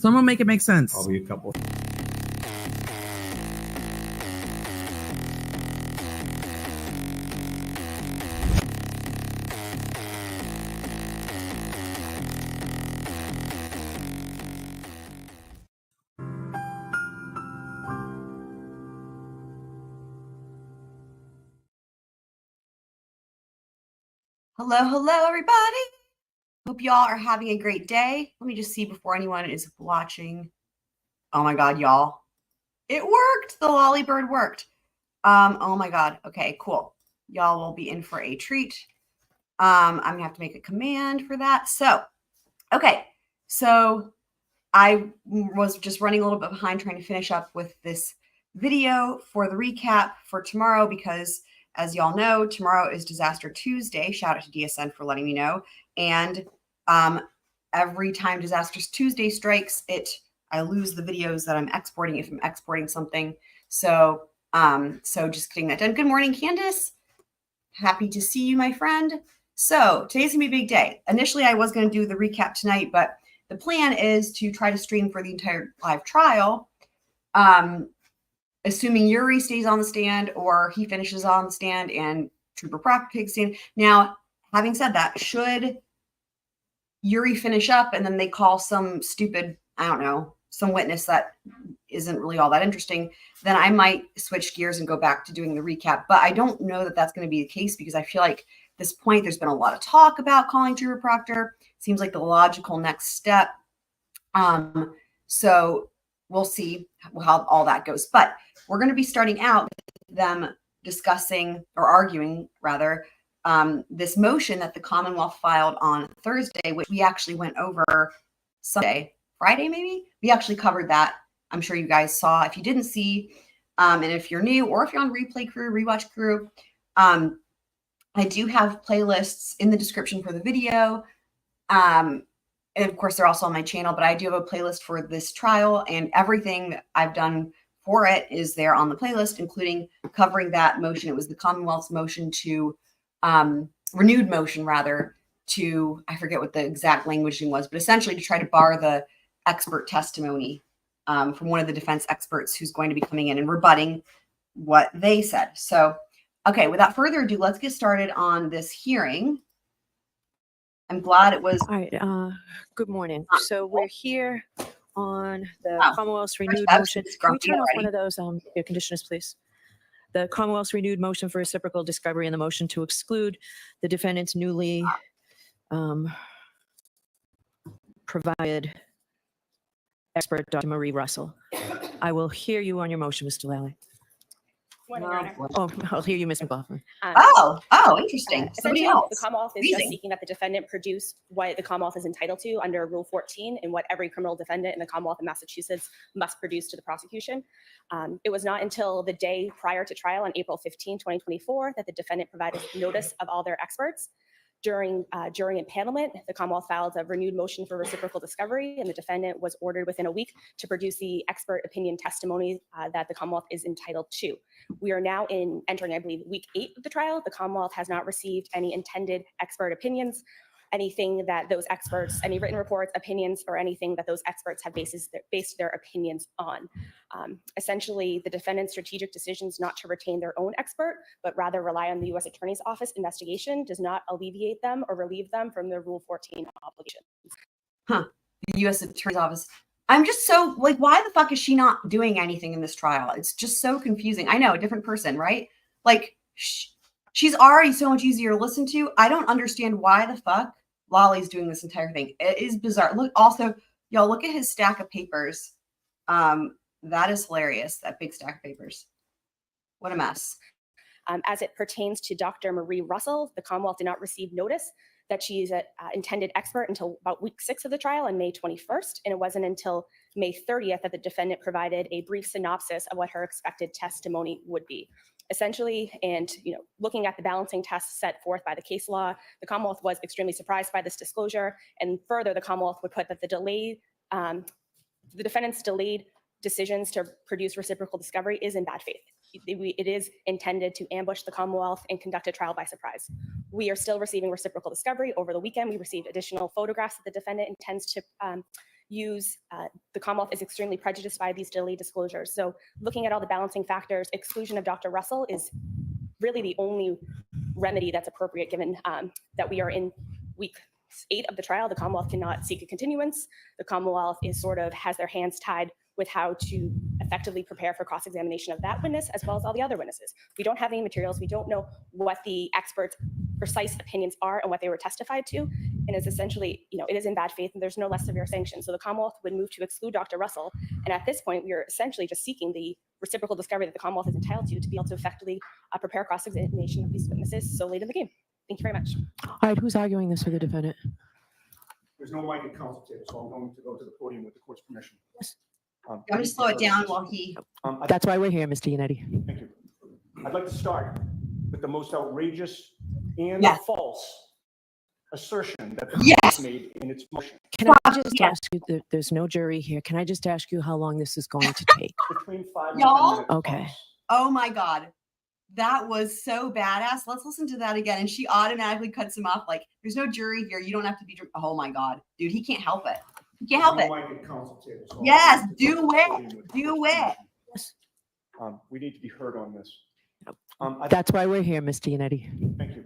Someone make it make sense. Probably a couple. Hello, everybody. Hope y'all are having a great day. Let me just see before anyone is watching. Oh my God, y'all. It worked. The Lally bird worked. Oh my God. Okay, cool. Y'all will be in for a treat. I'm gonna have to make a command for that. So I was just running a little bit behind trying to finish up with this video for the recap for tomorrow because, as y'all know, tomorrow is Disaster Tuesday. Shout out to DSN for letting me know. And every time Disaster Tuesday strikes, I lose the videos that I'm exporting if I'm exporting something. So just getting that done. Good morning, Candace. Happy to see you, my friend. So today's gonna be a big day. Initially, I was gonna do the recap tonight, but the plan is to try to stream for the entire live trial, assuming Yuriy stays on the stand or he finishes on the stand and Trooper Proctor takes the stand. Now, having said that, should Yuriy finish up and then they call some stupid, I don't know, some witness that isn't really all that interesting, then I might switch gears and go back to doing the recap. But I don't know that that's going to be the case because I feel like at this point there's been a lot of talk about calling Trooper Proctor. Seems like the logical next step. So we'll see how all that goes. But we're going to be starting out with them discussing or arguing rather this motion that the Commonwealth filed on Thursday, which we actually went over Friday maybe. We actually covered that. I'm sure you guys saw. If you didn't see, and if you're new or if you're on replay crew, rewatch crew, I do have playlists in the description for the video. And of course, they're also on my channel, but I do have a playlist for this trial, and everything that I've done for it is there on the playlist, including covering that motion. It was the Commonwealth's motion to, renewed motion rather, to, I forget what the exact languaging was, but essentially to try to bar the expert testimony from one of the defense experts who's going to be coming in and rebutting what they said. So, okay, without further ado, let's get started on this hearing. I'm glad it was. All right. Good morning. So we're here on the Commonwealth's renewed motion. Can we turn off one of those air conditioners, please? The Commonwealth's renewed motion for reciprocal discovery and the motion to exclude the defendant's newly provided expert, Dr. Marie Russell. I will hear you on your motion, Mr. Lally. Oh, I'll hear you, Ms. McLaughlin. Interesting. Somebody else. The Commonwealth is just seeking that the defendant produce what the Commonwealth is entitled to under Rule 14 and what every criminal defendant in the Commonwealth of Massachusetts must produce to the prosecution. It was not until the day prior to trial on April 15, 2024, that the defendant provided notice of all their experts. During jury empanelment, the Commonwealth filed a renewed motion for reciprocal discovery, and the defendant was ordered within a week to produce the expert opinion testimony that the Commonwealth is entitled to. We are now entering, I believe, week 8 of the trial. The Commonwealth has not received any intended expert opinions, anything that those experts, any written reports, opinions, or anything that those experts have based their opinions on. Essentially, the defendant's strategic decisions not to retain their own expert, but rather rely on the U.S. Attorney's Office investigation does not alleviate them or relieve them from their Rule 14 obligations. The U.S. Attorney's Office. I'm just so, like, why the fuck is she not doing anything in this trial? It's just so confusing. I know, a different person, right? Like, she's already so much easier to listen to. I don't understand why the fuck Lally's doing this entire thing. It is bizarre. Look, also, y'all look at his stack of papers. That is hilarious, that big stack of papers. What a mess. As it pertains to Dr. Marie Russell, the Commonwealth did not receive notice that she's an intended expert until about week 6 of the trial on May 21st. And it wasn't until May 30th that the defendant provided a brief synopsis of what her expected testimony would be. Essentially, and looking at the balancing tests set forth by the case law, the Commonwealth was extremely surprised by this disclosure. And further, the Commonwealth would put that the defendant's delayed decisions to produce reciprocal discovery is in bad faith. It is intended to ambush the Commonwealth and conduct a trial by surprise. We are still receiving reciprocal discovery. Over the weekend, we received additional photographs that the defendant intends to the Commonwealth is extremely prejudiced by these delayed disclosures. So looking at all the balancing factors, exclusion of Dr. Russell is really the only remedy that's appropriate given that we are in week 8 of the trial. The Commonwealth cannot seek a continuance. The Commonwealth has their hands tied with how to effectively prepare for cross-examination of that witness as well as all the other witnesses. We don't have any materials. We don't know what the experts' precise opinions are and what they were testified to. And it's essentially, it is in bad faith and there's no less severe sanction. So the Commonwealth would move to exclude Dr. Russell. And at this point, we are essentially just seeking the reciprocal discovery that the Commonwealth is entitled to be able to effectively prepare cross-examination of these witnesses so late in the game. Thank you very much. All right, who's arguing this for the defendant? There's no mic at counsel table, so I'm going to go to the podium with the court's permission. I'm going to slow it down while he. That's why we're here, Mr. Yannetti. Thank you. I'd like to start with the most outrageous and false assertion that the Yes. made in its motion. Can I just ask you, there's no jury here. Can I just ask you how long this is going to take? Between 5 and Y'all? 10 minutes. Okay. Oh my God. That was so badass. Let's listen to that again. And she automatically cuts him off like, there's no jury here. You don't have to be. Oh my God. Dude, he can't help it. He can't help There's it. no mic at counsel table, so Yes, I'm going to go to do the it. podium with the Do court's it. permission. We need to be heard on this. That's why we're here, Mr. Yannetti. Thank you.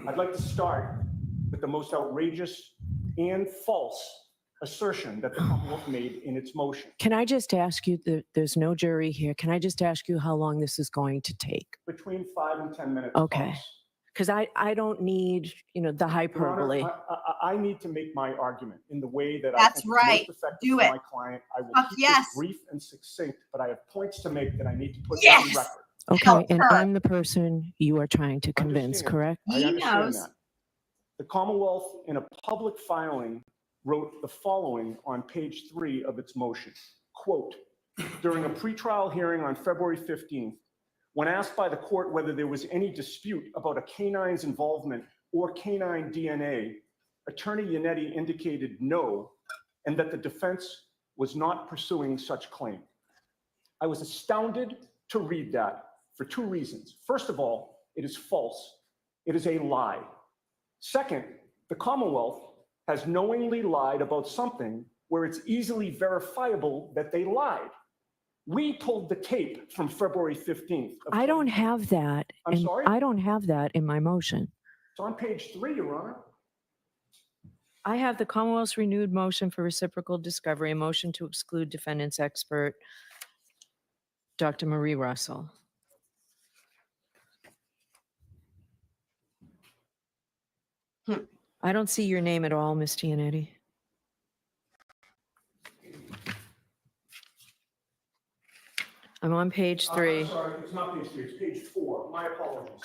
I'd like to start with the most outrageous and false assertion that the Commonwealth made in its motion. Can I just ask you, there's no jury here. Can I just ask you how long this is going to take? Between 5 and 10 minutes. Okay. tops. Because I don't need, the Your Honor, hyperbole. I need to make my argument in the way that That's I think right. is most effective Do for it. my client. I will Fuck keep yes. this brief and succinct, but I have points to make that I need to put on Yes. record. Okay, help and her. I'm the person you are trying to convince, Understand. correct? I He understand knows. that. The Commonwealth, in a public filing, wrote the following on page 3 of its motion. Quote, during a pretrial hearing on February 15th, when asked by the court whether there was any dispute about a canine's involvement or canine DNA, Attorney Yannetti indicated no, and that the defense was not pursuing such claim. I was astounded to read that for 2 reasons. First of all, it is false. It is a lie. Second, the Commonwealth has knowingly lied about something where it's easily verifiable that they lied. We pulled the tape from February 15th. I don't have that. I'm and sorry? I don't have that in my motion. It's on page 3, Your Honor. I have the Commonwealth's renewed motion for reciprocal discovery, a motion to exclude defendant's expert, Dr. Marie Russell. I don't see your name at all, Ms. Giannetti. I'm on page 3. I'm sorry, it's not page 3, it's page 4. My apologies.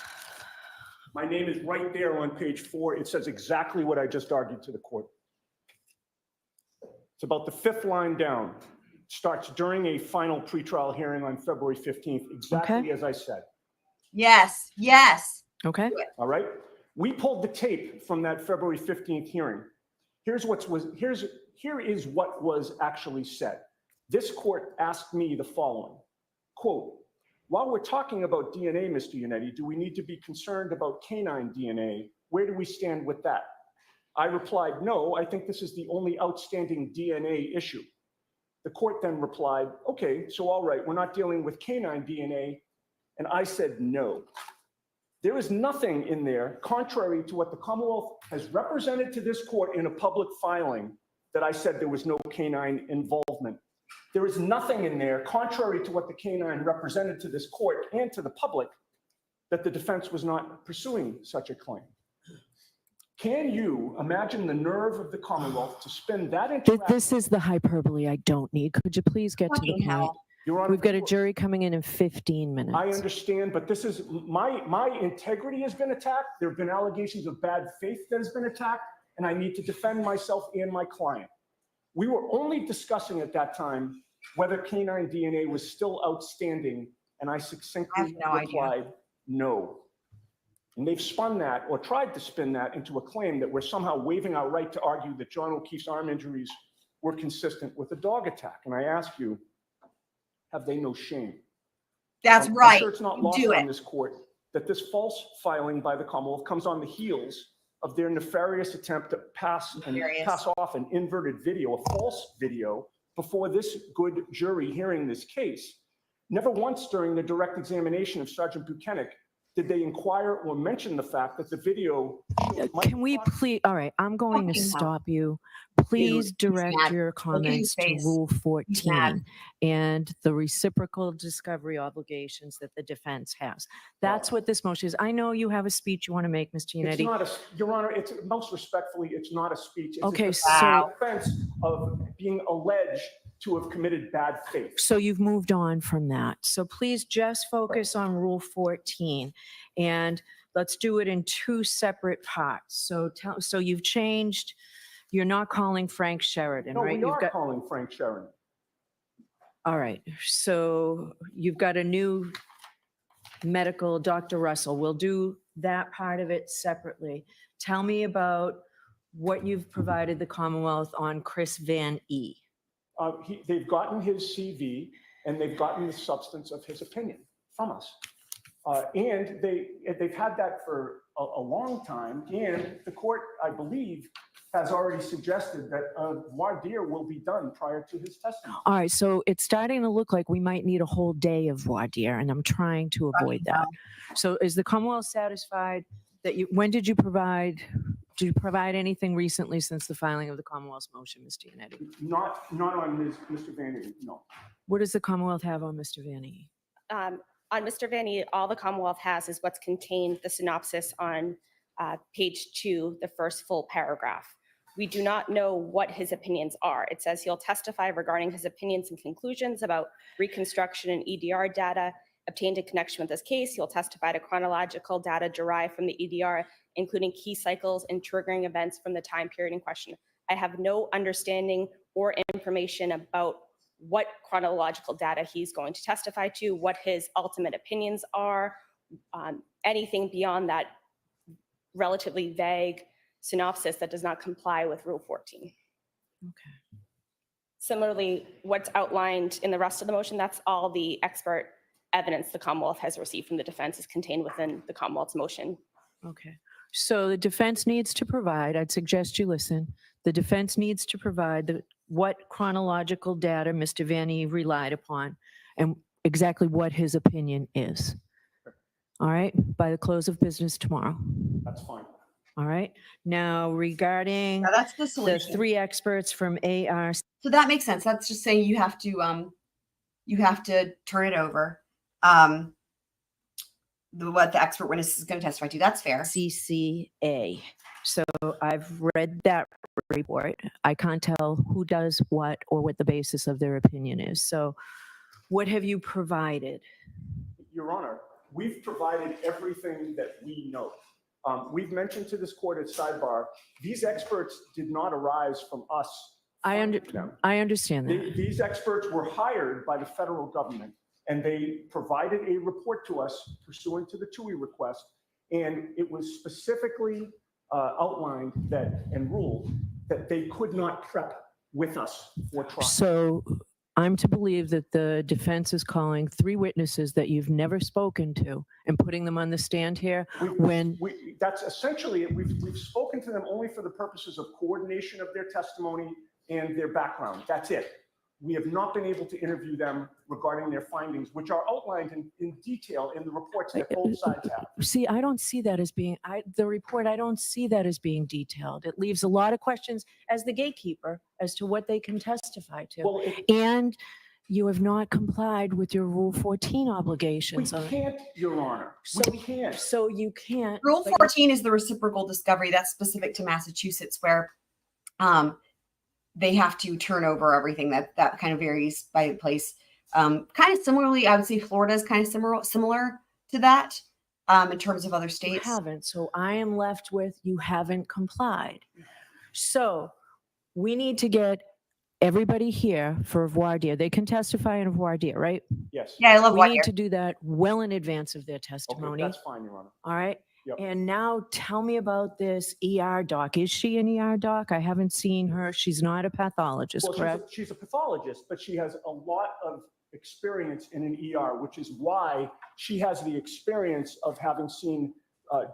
My name is right there on page 4. It says exactly what I just argued to the court. It's about the 5th line down. Starts during a final pretrial hearing on February 15th, exactly Okay. as I said. Yes. Yes. Okay. All right. We pulled the tape from that February 15th hearing. Here is what was actually said. This court asked me the following, quote, while we're talking about DNA, Mr. Yannetti, do we need to be concerned about canine DNA? Where do we stand with that? I replied, no, I think this is the only outstanding DNA issue. The court then replied, okay, so all right, we're not dealing with canine DNA. And I said, no. There is nothing in there, contrary to what the Commonwealth has represented to this court in a public filing, that I said there was no canine involvement. There is nothing in there, contrary to what the canine represented to this court and to the public, that the defense was not pursuing such a claim. Can you imagine the nerve of the Commonwealth to spin that into This is the hyperbole I don't need. Could you please get to the Fucking point? hell. Your Honor, We've got a jury coming in 15 minutes. I understand, but this is my integrity has been attacked. There have been allegations of bad faith that has been attacked, and I need to defend myself and my client. We were only discussing at that time whether canine DNA was still outstanding, and I succinctly no idea. replied, no. And they've spun that, or tried to spin that, into a claim that we're somehow waiving our right to argue that John O'Keefe's arm injuries were consistent with a dog attack. And I ask you, have they no shame? That's I'm right. sure it's not You lost do on it. this court that this false filing by the Commonwealth comes on the heels of their nefarious attempt to pass off an inverted video, a false video, before this good jury hearing this case. Never once during the direct examination of Sergeant Bukhenic did they inquire or mention the fact that the video. Can we please? All right, I'm going to stop you. Please direct your comments to Rule 14 and the reciprocal discovery obligations that the defense has. That's what this motion is. I know you have a speech you want to make, Ms. Giannetti. It's not a, Your Honor, it's most respectfully, it's not a speech. It's Okay, a so offense of being alleged to have committed bad faith. So you've moved on from that. So please just focus on Rule 14 and let's do it in two separate parts. So you've changed, you're not calling Frank Sheridan, No, right? we are calling Frank Sheridan. All right. So you've got a new medical, Dr. Russell. We'll do that part of it separately. Tell me about what you've provided the Commonwealth on Chris Van E. They've gotten his CV and they've gotten the substance of his opinion from us. And they've had that for a long time. And the court, I believe, has already suggested that voir dire will be done prior to his testimony. All right. So it's starting to look like we might need a whole day of voir dire, and I'm trying to avoid that. So is the Commonwealth satisfied that when did you provide? Did you provide anything recently since the filing of the Commonwealth's motion, Ms. Giannetti? Not on Mr. Vanny, no. What does the Commonwealth have on Mr. Vanny? On Mr. Vanny, all the Commonwealth has is what's contained, the synopsis on page 2, the first full paragraph. We do not know what his opinions are. It says he'll testify regarding his opinions and conclusions about reconstruction and EDR data obtained in connection with this case. He'll testify to chronological data derived from the EDR, including key cycles and triggering events from the time period in question. I have no understanding or information about what chronological data he's going to testify to, what his ultimate opinions are, anything beyond that relatively vague synopsis that does not comply with Rule 14. Okay. Similarly, what's outlined in the rest of the motion, that's all the expert evidence the Commonwealth has received from the defense is contained within the Commonwealth's motion. Okay. So the defense needs to provide, I'd suggest you listen, the defense needs to provide what chronological data Mr. Vanny relied upon and exactly what his opinion is. All right, by the close of business tomorrow. That's fine. All right. Now regarding that's the the solution. 3 experts from AR. So that makes sense. That's just saying you have to turn it over. What the expert witness is going to testify to. That's fair. CCA. So I've read that report. I can't tell who does what or what the basis of their opinion is. So what have you provided? Your Honor, we've provided everything that we know. We've mentioned to this court at sidebar, these experts did not arise from us. I understand that. These experts were hired by the federal government, and they provided a report to us pursuant to the TUI request, and it was specifically outlined that and ruled that they could not prep with us for trial. So I'm to believe that the defense is calling 3 witnesses that you've never spoken to and putting them on the stand here That's essentially it. We've spoken to them only for the purposes of coordination of their testimony and their background. That's it. We have not been able to interview them regarding their findings, which are outlined in detail in the reports that both sides have. See, I don't see that as being, the report, I don't see that as being detailed. It leaves a lot of questions as the gatekeeper as to what they can testify to. Well, And you have not complied with your Rule 14 obligations. We can't, Your Honor. We can't. So you can't. Rule 14 is the reciprocal discovery. That's specific to Massachusetts, where they have to turn over everything. That kind of varies by place. Kind of similarly, I would say Florida is kind of similar to that in terms of other states. You haven't. So I am left with you haven't complied. So we need to get everybody here for a voir dire. They can testify in a voir dire, right? Yes. Yeah, I love We voir need dire. to do that well in advance of their Okay, testimony. that's fine, Your Honor. All right. Yep. And now tell me about this ER doc. Is she an ER doc? I haven't seen her. She's not a pathologist, Well, correct? she's a pathologist, but she has a lot of experience in an ER, which is why she has the experience of having seen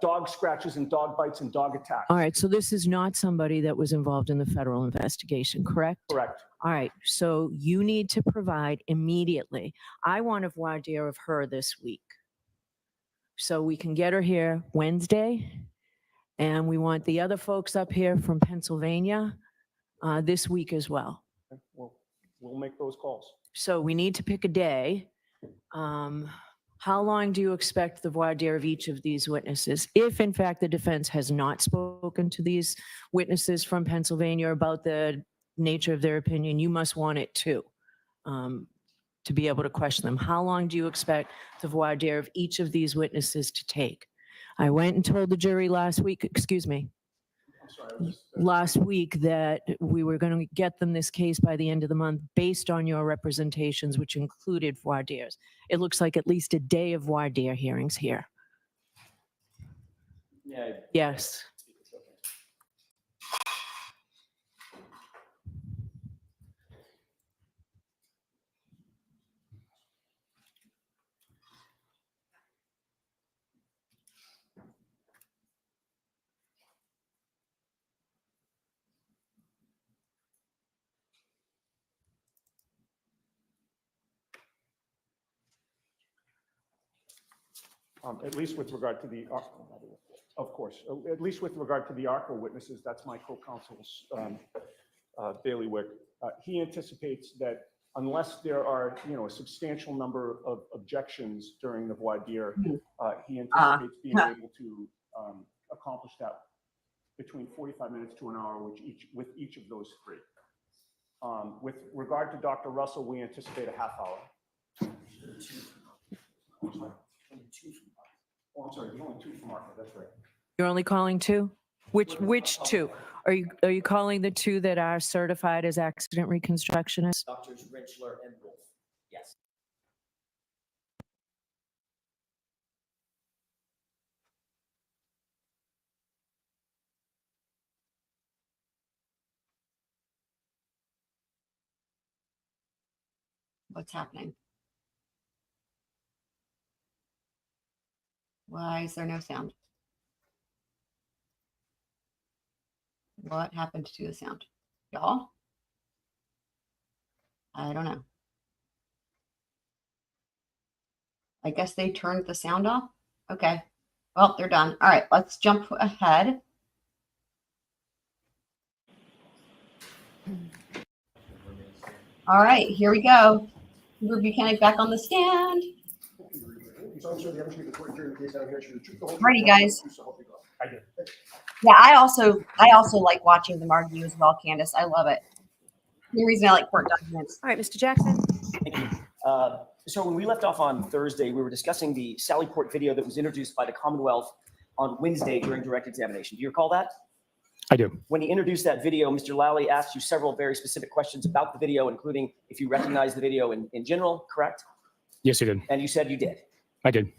dog scratches and dog bites and dog attacks. All right, so this is not somebody that was involved in the federal investigation, correct? Correct. All right, so you need to provide immediately. I want a voir dire of her this week. So we can get her here Wednesday, and we want the other folks up here from Pennsylvania this week as well. Okay, we'll make those calls. So we need to pick a day. How long do you expect the voir dire of each of these witnesses? If in fact the defense has not spoken to these witnesses from Pennsylvania about the nature of their opinion, you must want it too, to be able to question them. How long do you expect the voir dire of each of these witnesses to take? I went and told the jury last week, excuse me, last week that we were going to get them this case by the end of the month based on your representations, which included voir dires. It looks like at least a day of voir dire hearings here. Yeah. Yes. At least with regard to the, of course, at least with regard to the ARCO witnesses, that's my co-counsel's bailiwick. He anticipates that unless there are, a substantial number of objections during the voir dire, he anticipates being able to accomplish that between 45 minutes to an hour with each of those three. With regard to Dr. Russell, we anticipate a half hour. Oh, I'm sorry, there's only two from ARCO, that's right. You're only calling two? Which two? Are you calling the two that are certified as accident reconstructionists? Doctors Rentschler and Wolf. Yes. What's happening? Why is there no sound? What happened to the sound? Y'all? I don't know. I guess they turned the sound off. Okay. Well, they're done. All right, let's jump ahead. All right, here we go. Bukhenic back on the stand. Alrighty, guys. I did. Yeah, I also like watching them argue as well, Candace. I love it. The reason I like court documents. All right, Mr. Jackson. Thank you. So when we left off on Thursday, we were discussing the Sally Port video that was introduced by the Commonwealth on Wednesday during direct examination. Do you recall that? I do. When he introduced that video, Mr. Lally asked you several very specific questions about the video, including if you recognize the video in general, correct? Yes, he did. And you said you did. I did.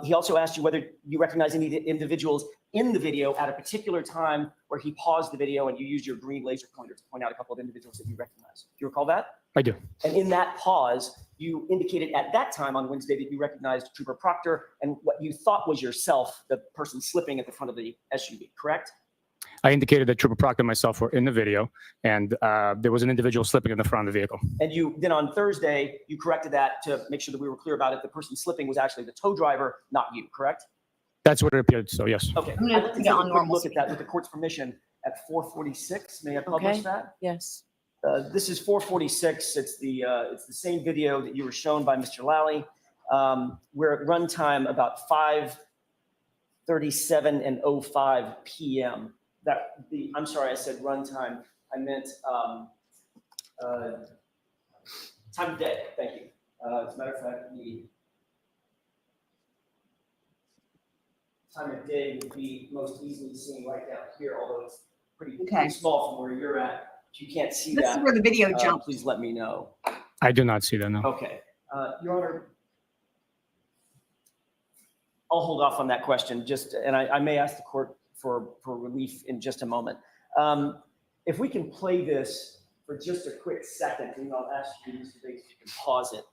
He also asked you whether you recognize any individuals in the video at a particular time where he paused the video and you used your green laser pointer to point out a couple of individuals that you recognize. Do you recall that? I do. And in that pause, you indicated at that time on Wednesday that you recognized Trooper Proctor and what you thought was yourself, the person slipping at the front of the SUV, correct? I indicated that Trooper Proctor and myself were in the video, and there was an individual slipping in the front of the vehicle. And you then on Thursday, you corrected that to make sure that we were clear about it. The person slipping was actually the tow driver, not you, correct? That's what it appeared, so yes. Okay. I'm gonna I'd like to put it take a on quick normal look at that speed. with the court's permission at 4:46. May I publish Okay. that? Yes. This is 4:46. It's the same video that you were shown by Mr. Lally. We're at runtime about 5:37 and 05 p.m. I'm sorry, I said runtime. I meant time of day. Thank you. As a matter of fact, the time of day would be most easily seen right down here, although it's pretty small from where you're at. If you can't see This that, is where the video jumped. please let me know. I do not see that, no. Okay. Your Honor, I'll hold off on that question, and I may ask the court for relief in just a moment. If we can play this for just a quick second, and I'll ask you, Mr. Bates, if you can pause it.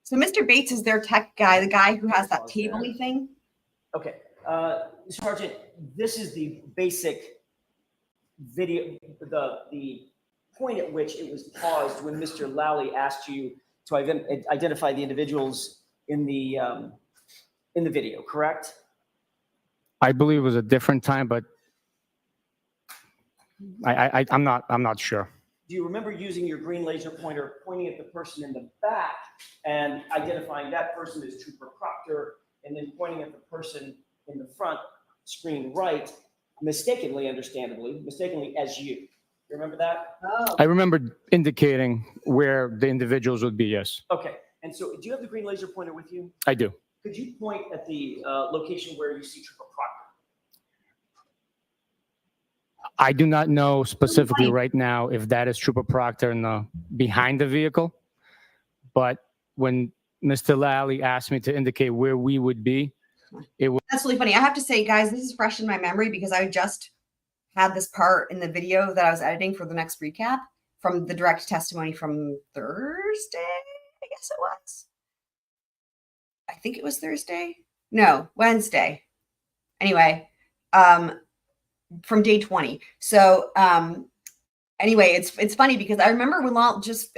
So Mr. Bates is their tech guy, the guy who has that table-y thing. Okay, Sergeant, this is the basic video, the point at which it was paused when Mr. Lally asked you to identify the individuals in the video, correct? I believe it was a different time, but I'm not sure. Do you remember using your green laser pointer, pointing at the person in the back and identifying that person as Trooper Proctor, and then pointing at the person in the front screen right, mistakenly, understandably, mistakenly as you? You remember that? Oh. I remember indicating where the individuals would be, yes. Okay, and so do you have the green laser pointer with you? I do. Could you point at the location where you see Trooper Proctor? I do not know specifically right now if that is Trooper Proctor in the behind the vehicle, but when Mr. Lally asked me to indicate where we would be, it was That's really funny. I have to say, guys, this is fresh in my memory because I just had this part in the video that I was editing for the next recap from the direct testimony from Thursday, I guess it was. I think it was Thursday. No, Wednesday. Anyway, from day 20. So anyway, it's funny because I remember when I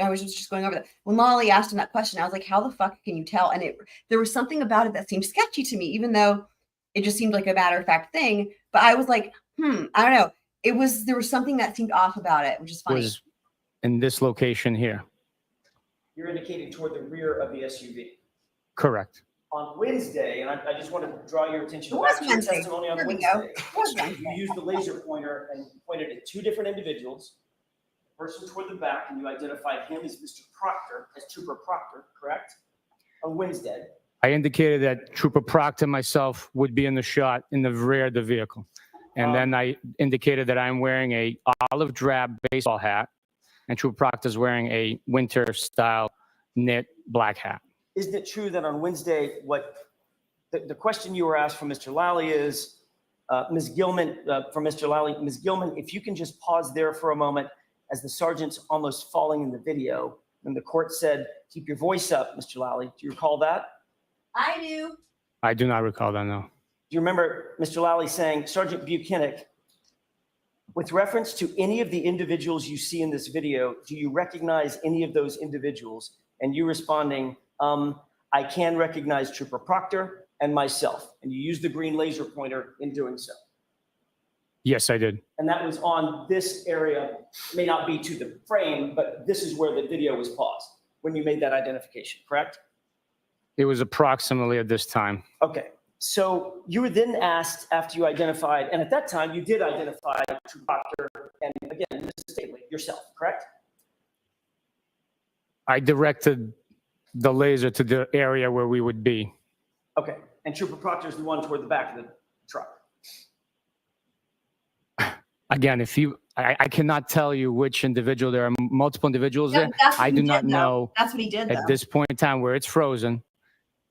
was just going over that. When Lally asked him that question, I was like, how the fuck can you tell? And there was something about it that seemed sketchy to me, even though it just seemed like a matter of fact thing. But I was like, I don't know. There was something that seemed off about it, which is funny. was in this location here. You're indicating toward the rear of the SUV. Correct. On Wednesday, and I just want to draw your attention It was back to your Wednesday. testimony on There we Wednesday. go. It was You Wednesday. used the laser pointer and pointed at two different individuals. The person toward the back, and you identified him as Mr. Proctor, as Trooper Proctor, correct? On Wednesday. I indicated that Trooper Proctor and myself would be in the shot in the rear of the vehicle. And then I indicated that I'm wearing a olive drab baseball hat and Trooper Proctor's wearing a winter style knit black hat. Isn't it true that on Wednesday, what the question you were asked from Mr. Lally is, Ms. Gilman, from Mr. Lally, Ms. Gilman, if you can just pause there for a moment as the sergeant's almost falling in the video, and the court said, keep your voice up, Mr. Lally. Do you recall that? I do. I do not recall that, no. Do you remember Mr. Lally saying, Sergeant Bukhenic, with reference to any of the individuals you see in this video, do you recognize any of those individuals? And you responding, I can recognize Trooper Proctor and myself. And you used the green laser pointer in doing so. Yes, I did. And that was on this area, may not be to the frame, but this is where the video was paused when you made that identification, correct? It was approximately at this time. Okay. So you were then asked after you identified, and at that time you did identify Trooper Proctor and again, mistakenly yourself, correct? I directed the laser to the area where we would be. Okay. And Trooper Proctor is the one toward the back of the truck. Again, I cannot tell you which individual. There are multiple individuals there. That's what I he do did, not though. know That's what he did, though. at this point in time where it's frozen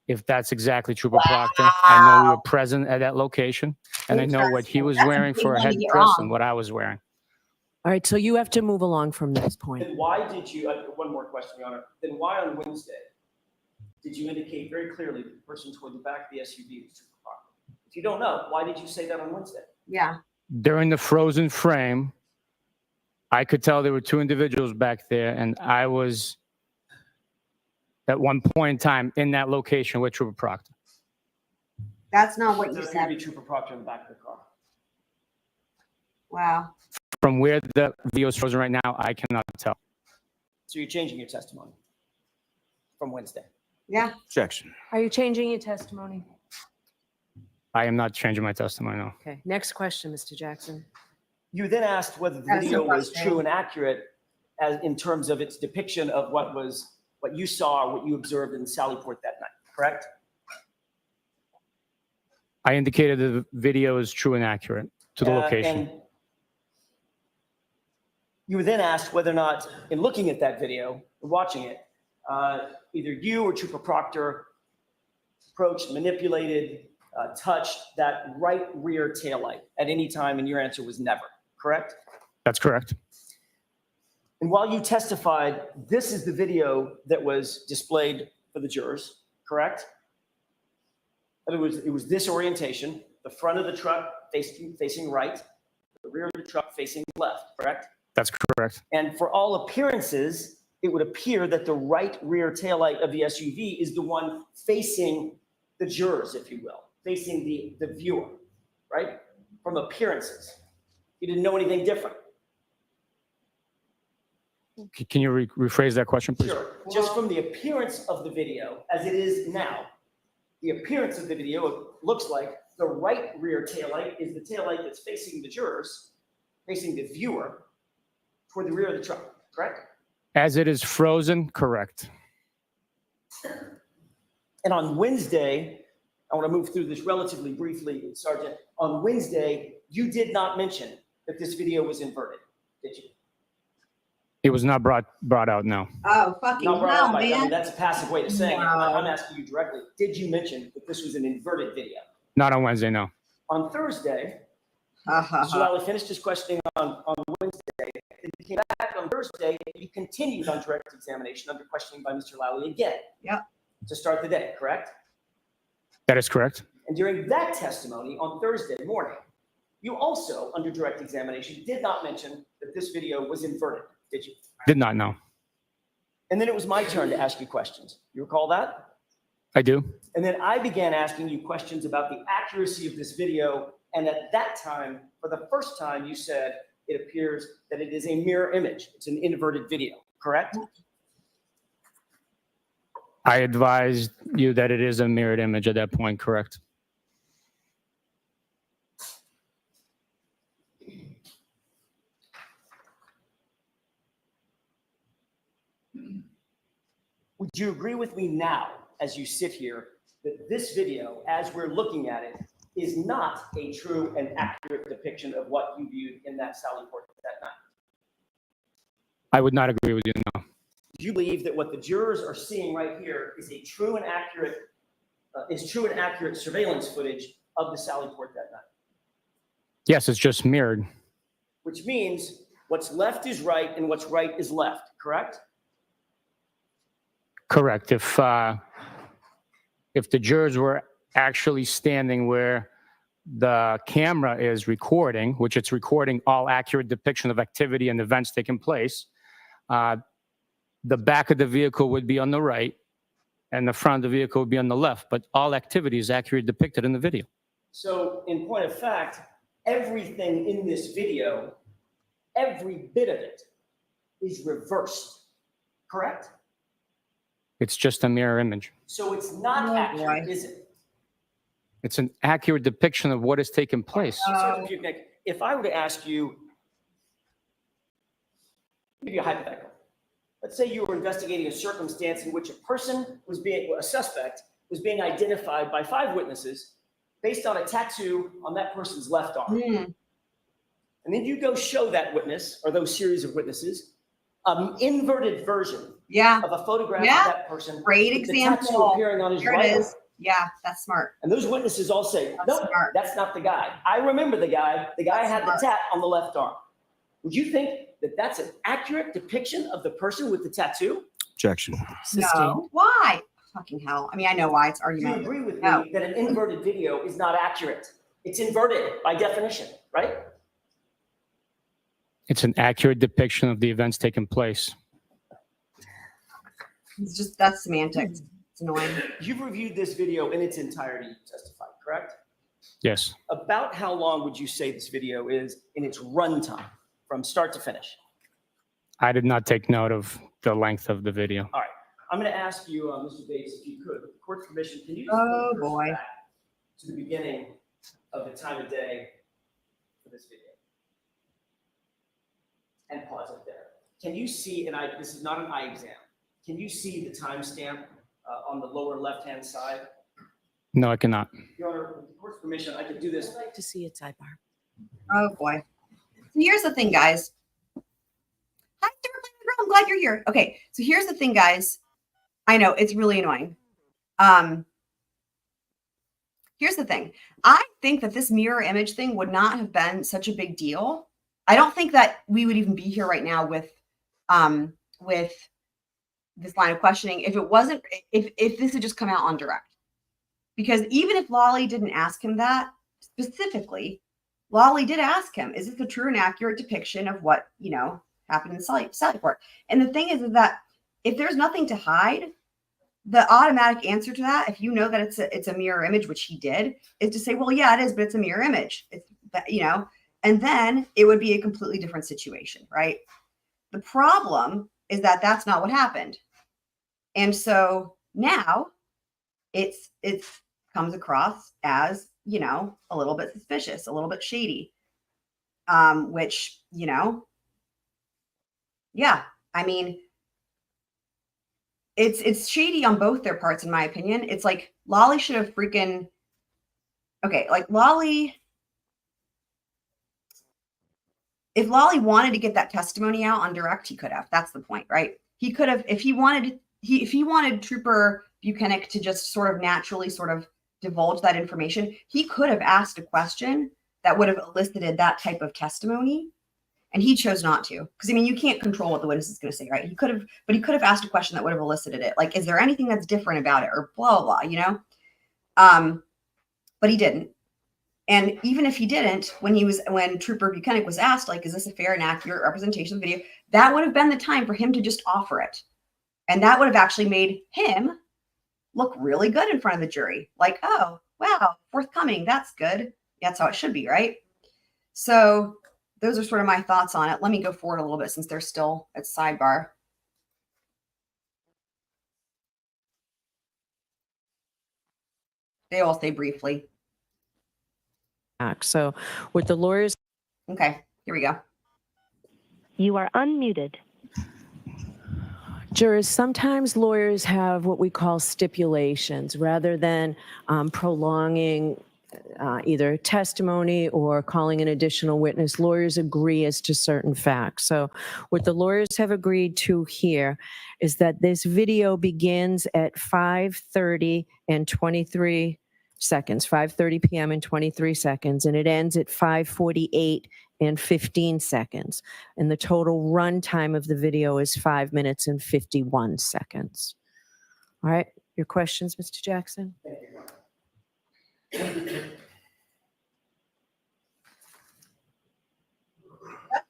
if that's exactly Trooper Proctor. I know we were present at that location, and I know what he was wearing for a head dress and what I was wearing. All right, so you have to move along from this point. Then why did you, one more question, Your Honor. Then why on Wednesday did you indicate very clearly that the person toward the back of the SUV was Trooper Proctor? If you don't know, why did you say that on Wednesday? Yeah. During the frozen frame, I could tell there were two individuals back there, and I was at one point in time in that location with Trooper Proctor. That's not what you There appeared to said. be Trooper Proctor in the back of the car. Wow. From where the video is frozen right now, I cannot tell. So you're changing your testimony from Wednesday. Yeah. Objection. Are you changing your testimony? I am not changing my testimony, no. Okay, next question, Mr. Jackson. You were then asked whether the That's so video was frustrating. true and accurate as in terms of its depiction of what you saw, or what you observed in Sallyport that night, correct? I indicated the video is true and accurate to the location. And you were then asked whether or not, in looking at that video, watching it, either you or Trooper Proctor approached, manipulated, touched that right rear taillight at any time, and your answer was never, correct? That's correct. And while you testified, this is the video that was displayed for the jurors, correct? In other words, it was this orientation, the front of the truck facing right, the rear of the truck facing left, correct? That's correct. And for all appearances, it would appear that the right rear taillight of the SUV is the one facing the jurors, if you will, facing the viewer, right? From appearances. You didn't know anything different. Can you rephrase that question, please? Sure. Just from the appearance of the video, as it is now, the appearance of the video looks like the right rear taillight is the taillight that's facing the jurors, facing the viewer, toward the rear of the truck, correct? As it is frozen, correct. And on Wednesday, I want to move through this relatively briefly, Sergeant. On Wednesday, you did not mention that this video was inverted, did you? It was not brought out, no. Oh, fucking Not brought hell, up by man. Dummy. That's a passive way of saying it. No. I'm asking you directly. Did you mention that this was an inverted video? Not on Wednesday, no. On Thursday, Ha, ha, Mr. ha. Lally finished his questioning on Wednesday. And he came back on Thursday, and he continued on direct examination under questioning by Mr. Lally again. Yep. To start the day, correct? That is correct. And during that testimony on Thursday morning, you also, under direct examination, did not mention that this video was inverted, did you? Did not know. And then it was my turn to ask you questions. You recall that? I do. And then I began asking you questions about the accuracy of this video. And at that time, for the first time, you said it appears that it is a mirror image. It's an inverted video, correct? I advised you that it is a mirrored image at that point, correct? Would you agree with me now, as you sit here, that this video, as we're looking at it, is not a true and accurate depiction of what you viewed in that Sally Port that night? I would not agree with you, no. Do you believe that what the jurors are seeing right here is a true and accurate, surveillance footage of the Sally Port that night? Yes, it's just mirrored. Which means what's left is right and what's right is left, correct? Correct. If the jurors were actually standing where the camera is recording, which it's recording all accurate depiction of activity and events taking place, the back of the vehicle would be on the right and the front of the vehicle would be on the left, but all activity is accurately depicted in the video. So in point of fact, everything in this video, every bit of it is reversed, correct? It's just a mirror image. So it's not Oh, accurate, boy. is it? It's an accurate depiction of what has taken place. Sergeant Bukhenic, if I were to ask you, give you a hypothetical. Let's say you were investigating a circumstance in which a suspect was being identified by 5 witnesses based on a tattoo on that person's left arm. Mm. And then you go show that witness or those series of witnesses an inverted version Yeah, of a photograph Yeah. of that person. great with the tattoo example. appearing on his There right it arm. is. Yeah, that's smart. And those witnesses all say, That's no, smart. that's not the guy. I remember the guy. The guy That's had smart. the tat on the left arm. Would you think that that's an accurate depiction of the person with the tattoo? Objection. No. Why? Fucking hell. I mean, I know why. It's Do you argumentative. agree with No. me that an inverted video is not accurate? It's inverted by definition, right? It's an accurate depiction of the events taking place. It's just, that's semantics. It's annoying. You've reviewed this video in its entirety, you testified, correct? Yes. About how long would you say this video is in its runtime from start to finish? I did not take note of the length of the video. All right. I'm going to ask you, Mr. Bates, if you could, with the court's permission, can you just Oh, go boy. back to the beginning of the time of day for this video? And pause it there. Can you see, and this is not an eye exam, can you see the timestamp on the lower left-hand side? No, I cannot. Your Honor, with the court's permission, I could do this. I'd like to see a sidebar. Oh boy. So here's the thing, guys. Hi, Girl. I'm glad you're here. Okay, so here's the thing, guys. I know it's really annoying. Here's the thing. I think that this mirror image thing would not have been such a big deal. I don't think that we would even be here right now with this line of questioning if it wasn't, if this had just come out on direct. Because even if Lally didn't ask him that specifically, Lally did ask him, is this a true and accurate depiction of what, happened in Sallyport? And the thing is that if there's nothing to hide, the automatic answer to that, if you know that it's a mirror image, which he did, is to say, well, yeah, it is, but it's a mirror image. It's, and then it would be a completely different situation, right? The problem is that that's not what happened. And so now it comes across as, a little bit suspicious, a little bit shady, which, yeah, I mean, it's shady on both their parts, in my opinion. It's like Lally should have Lally, if Lally wanted to get that testimony out on direct, he could have. That's the point, right? He could have, if he wanted Trooper Bukhenic to just sort of naturally sort of divulge that information, he could have asked a question that would have elicited that type of testimony. And he chose not to, because you can't control what the witness is going to say, right? He could have asked a question that would have elicited it. Like, is there anything that's different about it, or blah, blah, blah, but he didn't. And even if he didn't, when Trooper Bukhenic was asked, like, is this a fair and accurate representation of the video? That would have been the time for him to just offer it. And that would have actually made him look really good in front of the jury. Like, oh, wow, forthcoming. That's good. That's how it should be, right? So those are sort of my thoughts on it. Let me go forward a little bit since they're still at sidebar. They all say briefly. So with the lawyers. Okay, here we go. You are unmuted. Jurors, sometimes lawyers have what we call stipulations rather than prolonging either testimony or calling an additional witness. Lawyers agree as to certain facts. So what the lawyers have agreed to here is that this video begins at 5:30 and 23 seconds, 5:30 p.m. and 23 seconds, and it ends at 5:48 and 15 seconds. And the total run time of the video is 5 minutes and 51 seconds. All right, your questions, Mr. Jackson? That's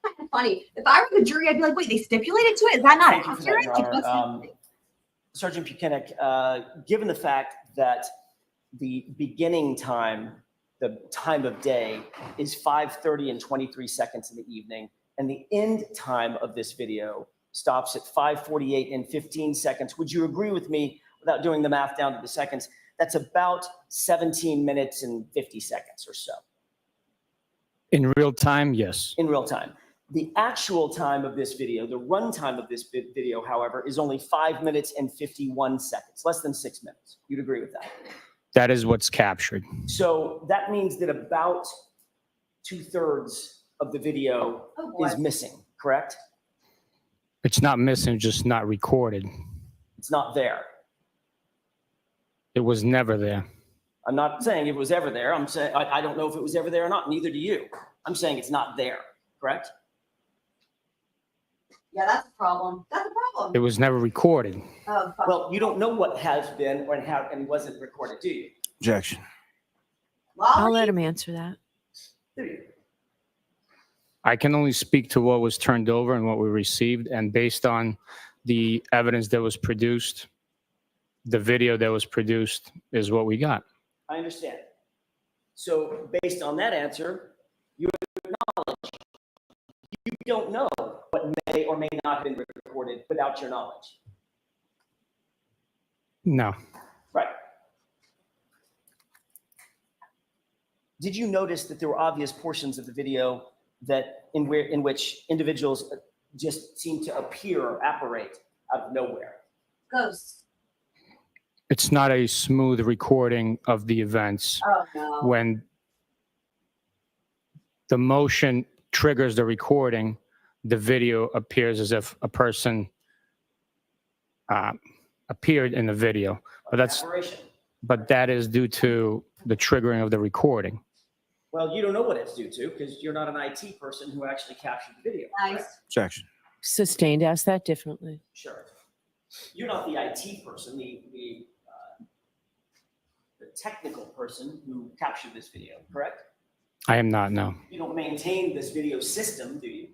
kind of funny. If I were the jury, I'd be like, wait, they stipulated to it? Is that not Thank you for that, accurate? Your Like, Honor. what's Sergeant Bukhenic, given the fact that the beginning time, the time of day, is 5:30 and 23 seconds in the evening, and the end time of this video stops at 5:48 and 15 seconds, would you agree with me, without doing the math down to the seconds, that's about 17 minutes and 50 seconds or so? In real time, yes. In real time. The actual time of this video, the run time of this video, however, is only 5 minutes and 51 seconds, less than 6 minutes. You'd agree with that? That is what's captured. So that means that about 2/3 of the video is missing, correct? It's not missing, just not recorded. It's not there. It was never there. I'm not saying it was ever there. I'm saying I don't know if it was ever there or not. Neither do you. I'm saying it's not there, correct? Yeah, that's a problem. That's a problem. It was never recorded. Oh, fuck. Well, you don't know what has been or and wasn't recorded, do you? Objection. I'll let him answer that. Do you? I can only speak to what was turned over and what we received, and based on the evidence that was produced, the video that was produced is what we got. I understand. So based on that answer, you acknowledge you don't know what may or may not have been recorded without your knowledge. No. Right. Did you notice that there were obvious portions of the video that in which individuals just seem to appear or apparate out of nowhere? Ghosts. It's not a smooth recording of the events. Oh, no. When the motion triggers the recording, the video appears as if a person appeared in the video. But that is due to the triggering of the recording. Well, you don't know what it's due to because you're not an IT person who actually captured the video. Nice. correct? Objection. Sustained, ask that differently. Sure. You're not the IT person, the technical person who captured this video, correct? I am not, no. You don't maintain this video system, do you?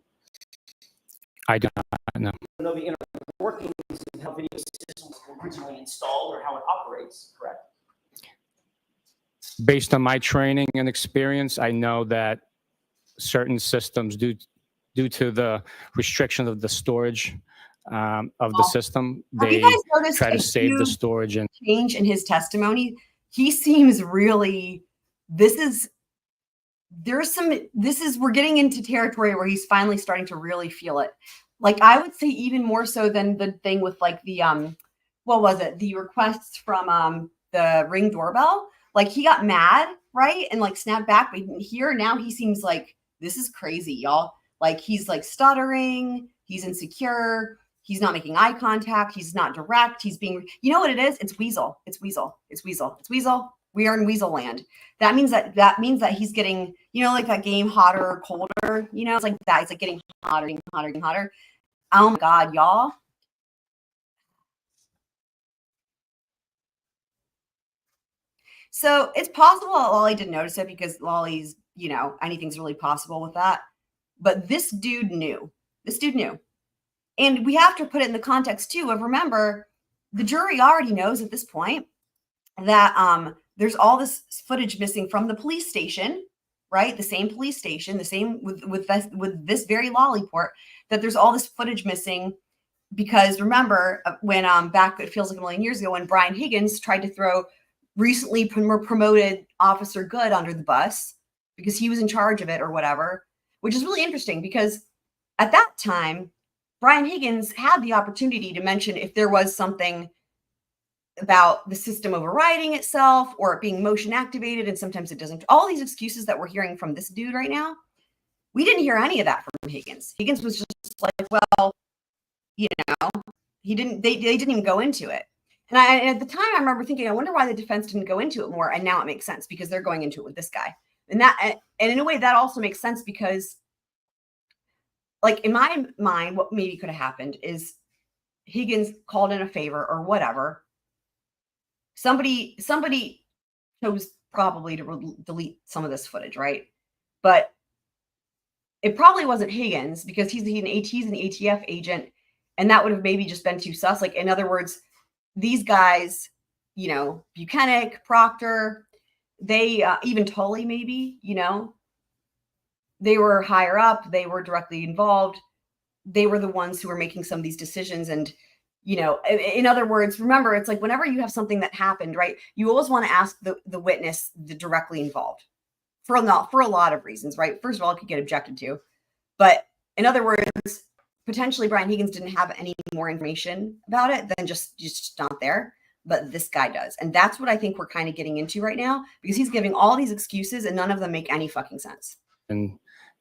I do not know. You don't know the inner workings of how video systems were originally installed or how it operates, correct? Based on my training and experience, I know that certain systems, due to the restriction of the storage of the system, Have you they guys noticed try a to save the huge storage. And change in his testimony? He seems really, we're getting into territory where he's finally starting to really feel it. Like, I would say even more so than the thing with like the, what was it? The requests from the Ring doorbell. Like, he got mad, right? And like snapped back. But here now he seems like, this is crazy, y'all. Like, he's like stuttering. He's insecure. He's not making eye contact. He's not direct. He's being, you know what it is? It's Weasel. It's Weasel. It's Weasel. It's Weasel. We are in Weasel land. That means that he's getting, you know, like that game hotter or colder, you know, it's like that. It's like getting hotter, getting hotter, getting hotter. Oh my God, y'all. So it's possible that Lally didn't notice it because Lally's, you know, anything's really possible with that. But this dude knew. This dude knew. And we have to put it in the context too of, remember, the jury already knows at this point that there's all this footage missing from the police station, right? The same police station, the same with this very Lally port, that there's all this footage missing because remember when back, it feels like a million years ago, when Brian Higgins tried to throw recently promoted Officer Good under the bus because he was in charge of it or whatever, which is really interesting because at that time, Brian Higgins had the opportunity to mention if there was something about the system overriding itself or it being motion activated, and sometimes it doesn't. All these excuses that we're hearing from this dude right now, we didn't hear any of that from Higgins. Higgins was just like, well, you know, they didn't even go into it. And at the time, I remember thinking, I wonder why the defense didn't go into it more. And now it makes sense because they're going into it with this guy. And in a way, that also makes sense because, like, in my mind, what maybe could have happened is Higgins called in a favor or whatever. Somebody chose probably to delete some of this footage, right? But it probably wasn't Higgins because he's an ATF agent, and that would have maybe just been too sus. Like, in other words, these guys, you know, Bukhenic, Proctor, they even Tully maybe, you know, they were higher up, they were directly involved, they were the ones who were making some of these decisions. And, you know, in other words, remember, it's like whenever you have something that happened, right, you always want to ask the witness, the directly involved, for a lot of reasons, right? First of all, it could get objected to, but in other words, potentially Brian Higgins didn't have any more information about it than just not there, but this guy does. And that's what I think we're kind of getting into right now, because he's giving all these excuses and none of them make any fucking sense. And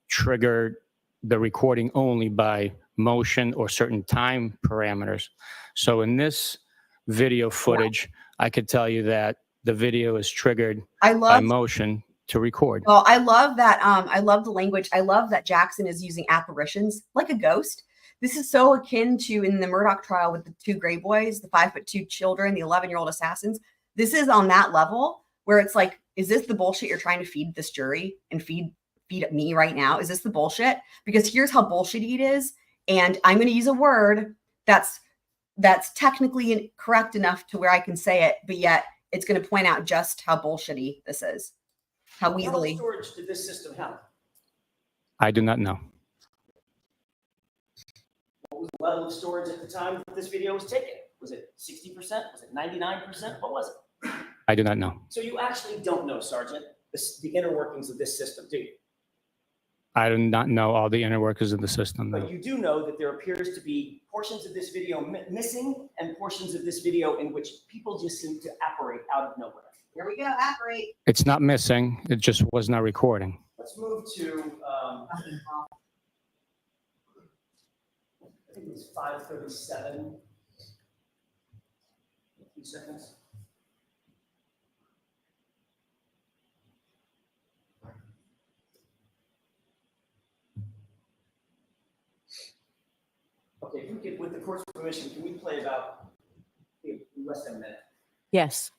trigger the recording only by motion or certain time parameters. So in this video footage, I could tell you that the video is triggered by motion to record. Well, I love that. I love the language. I love that Jackson is using apparitions like a ghost. This is so akin to in the Murdoch trial with the two gray boys, the 5'2" children, the 11-year-old assassins. This is on that level where it's like, is this the bullshit you're trying to feed this jury and feed me right now? Is this the bullshit? Because here's how bullshitty it is. And I'm going to use a word that's technically correct enough to where I can say it, but yet it's going to point out just how bullshitty this is. How How much easily. storage did this system have? I do not know. What was the level of storage at the time that this video was taken? Was it 60%? Was it 99%? What was it? I do not know. So you actually don't know, Sergeant, the inner workings of this system, do you? I do not know all the inner workings of the system. But you do know that there appears to be portions of this video missing and portions of this video in which people just seem to apparate out of nowhere. Here we go. Apparate. It's not missing. It just was not recording. Let's move to, I think it was 5:37. A few seconds. Okay, if you with the court's permission, can we play about less than a minute? Yes.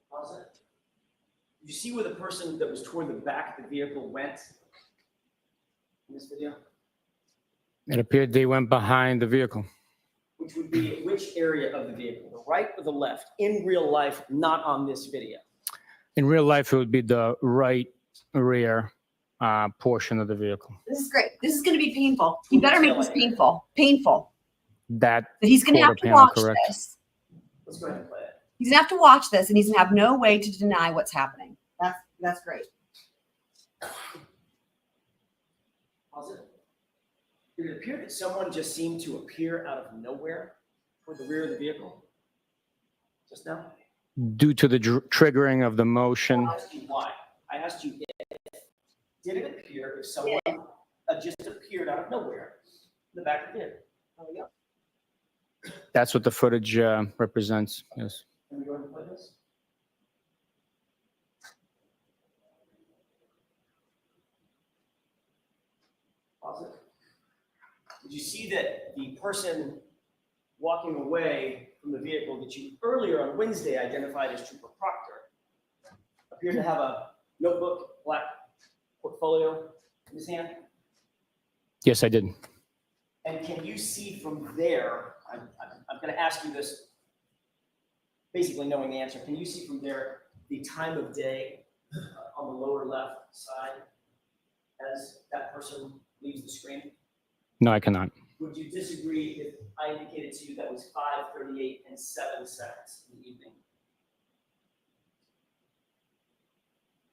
Pause it. You see where the person that was toward the back of the vehicle went in this video? It appeared they went behind the vehicle. Which would be which area of the vehicle, the right or the left, in real life, not on this video? In real life, it would be the right rear portion of the vehicle. This is great. This is going to be painful. You better make this painful. Painful. That But he's going to have quarter to panel, watch correct. this. Let's go ahead and play it. He's going to have to watch this, and he's going to have no way to deny what's happening. That's great. Pause it. Did it appear that someone just seemed to appear out of nowhere toward the rear of the vehicle just now? Due to the triggering of the motion, I asked you why. I asked you if. Did it appear if someone just appeared out of nowhere in the back of the vehicle? There we go. that's what the footage represents. Yes. Can we go ahead and play this? Pause it. Did you see that the person walking away from the vehicle that you earlier on Wednesday identified as Trooper Proctor appeared to have a notebook, black portfolio in his hand? Yes, I did. And can you see from there, I'm going to ask you this, basically knowing the answer, can you see from there the time of day on the lower left side as that person leaves the screen? No, I cannot. Would you disagree if I indicated to you that was 5:38 and 7 seconds in the evening?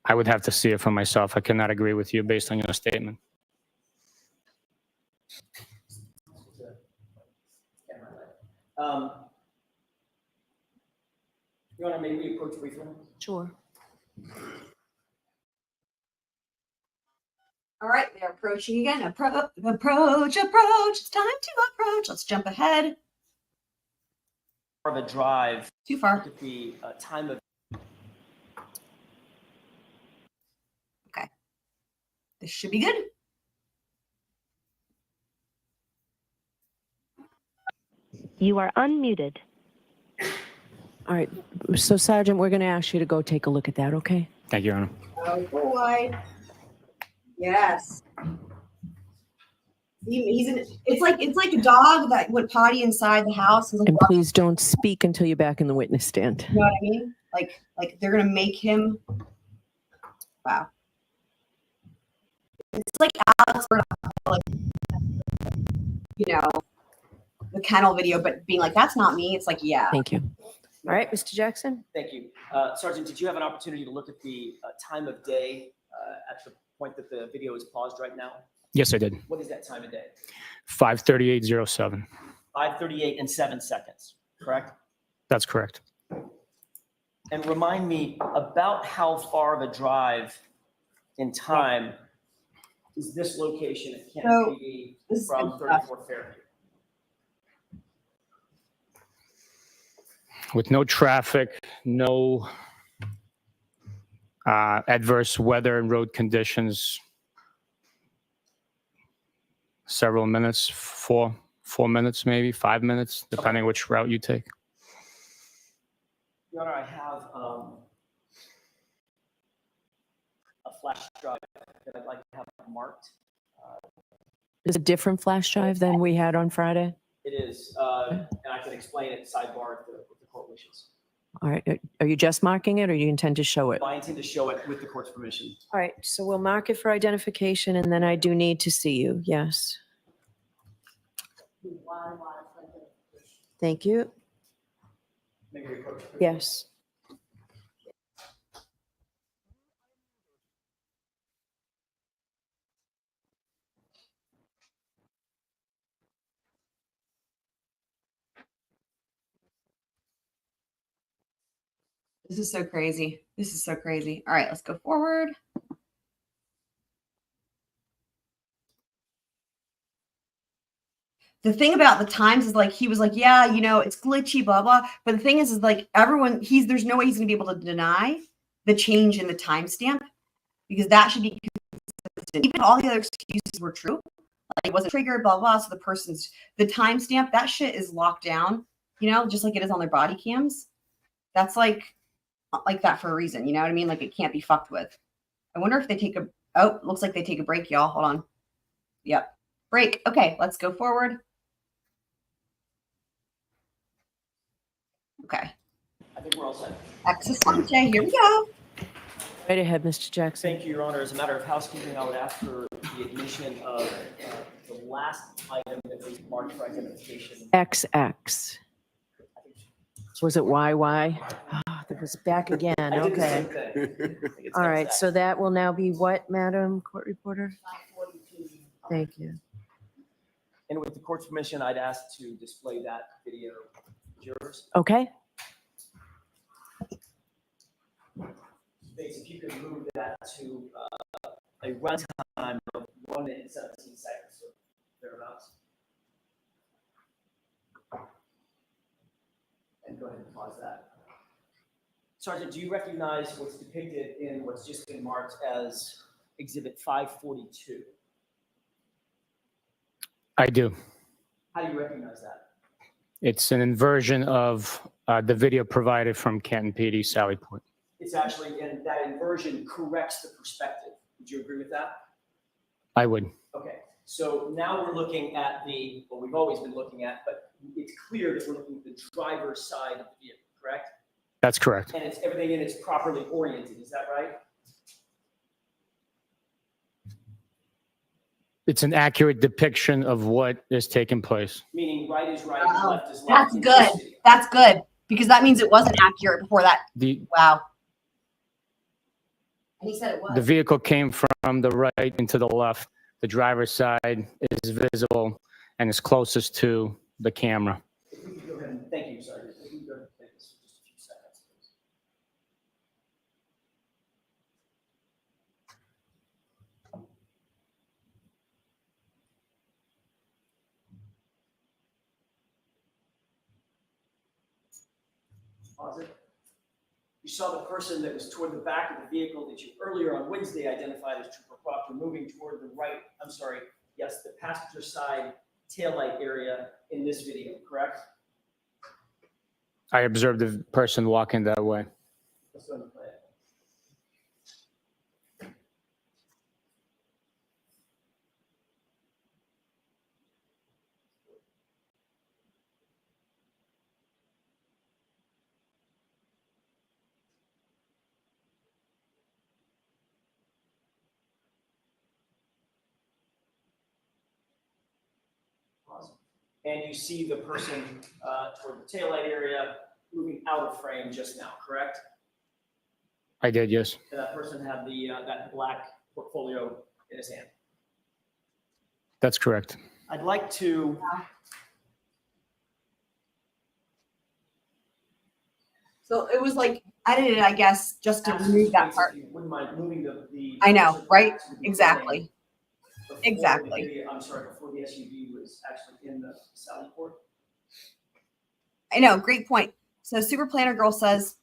I would have to see it for myself. I cannot agree with you based on your statement. Your Honor, may we approach briefly? Sure. All right, they're approaching again. Approach. It's time to approach. Let's jump ahead. Of a drive. Too far. Look at the time of. Okay. This should be good. You are unmuted. All right. So, Sergeant, we're going to ask you to go take a look at that, okay? Thank you, Your Honor. Oh boy. Yes. It's like a dog that went potty inside the house. And And please don't speak until you're back in the witness stand. you know what I mean? Like they're gonna make him. Wow. It's like Alex, like, you know, the kennel video, but being like, that's not me. It's like, yeah. Thank you. All right, Mr. Jackson? Thank you. Sergeant, did you have an opportunity to look at the time of day at the point that the video is paused right now? Yes, I did. What is that time of day? 5:38:07. 5:38 and 7 seconds, correct? That's correct. And remind me about how far of a drive in time is this location at Kent So, PD this is from good stuff. 34 Fairview? With no traffic, no adverse weather and road conditions, several minutes, four minutes, maybe 5 minutes, depending which route you take. Your Honor, I have a flash drive that I'd like to have marked. Is it a different flash drive than we had on Friday? It is, and I can explain it sidebar if the court wishes. All right. Are you just marking it or you intend to show it? I intend to show it with the court's permission. All right. So we'll mark it for identification and then I do need to see you. Yes. Thank you. Maybe we approach it. Yes. This is so crazy. This is so crazy. All right, let's go forward. the thing about the times is like, he was like, yeah, you know, it's glitchy, blah, blah. But the thing is like everyone, there's no way he's going to be able to deny the change in the timestamp because that should be consistent. Even if all the other excuses were true, like it wasn't triggered, blah, blah. So the timestamp, that shit is locked down, you know, just like it is on their body cams. That's like that for a reason. You know what I mean? Like it can't be fucked with. I wonder if they looks like they take a break, y'all. Hold on. Yep. Break. Okay, let's go forward. Okay. I think we're all set. Excellent. Here we go. Right ahead, Mr. Jackson. Thank you, Your Honor. As a matter of housekeeping, I would ask for the admission of the last item that was marked for identification. XX. Was it YY? Ah, it was back again. I did the Okay. same thing. I think it's All right. XX. So that will now be what, Madam Court Reporter? Thank you. And with the court's permission, I'd ask to display that video. Yours. Okay. Bates, if you could move that to a runtime of 1 minute and 17 seconds, or thereabouts. And go ahead and pause that. Sergeant, do you recognize what's depicted in what's just been marked as Exhibit 542? I do. How do you recognize that? It's an inversion of the video provided from Canton PD, Sally Port. It's actually, and that inversion corrects the perspective. Would you agree with that? I would. Okay, so now we're looking at what we've always been looking at, but it's clear that we're looking at the driver's side of the vehicle, correct? That's correct. And everything in it's properly oriented, is that right? It's an accurate depiction of what is taking place. Meaning right is right, Wow. left is left. That's in good. this video. That's good because that means it wasn't accurate before that. Wow. And he said it was. The vehicle came from the right into the left. The driver's side is visible and is closest to the camera. If we could go ahead and, thank you, Sergeant. If we could go ahead and play this for just a few seconds, please. Pause it. You saw the person that was toward the back of the vehicle that you earlier on Wednesday identified as Trooper Proctor moving toward the right, I'm sorry, yes, the passenger side taillight area in this video, correct? I observed the person walking that way. Let's go ahead and play it. Awesome. And you see the person toward the taillight area moving out of frame just now, correct? I did, yes. And that person had that black portfolio in his hand. That's correct. I'd like to. So it was like edited, I guess, just to remove that part. If you wouldn't mind moving the I know, cursor right? back to the Exactly. before Exactly. I'm sorry, before the SUV was actually in the Sally Port. I know. Great point. So Super Planner Girl says,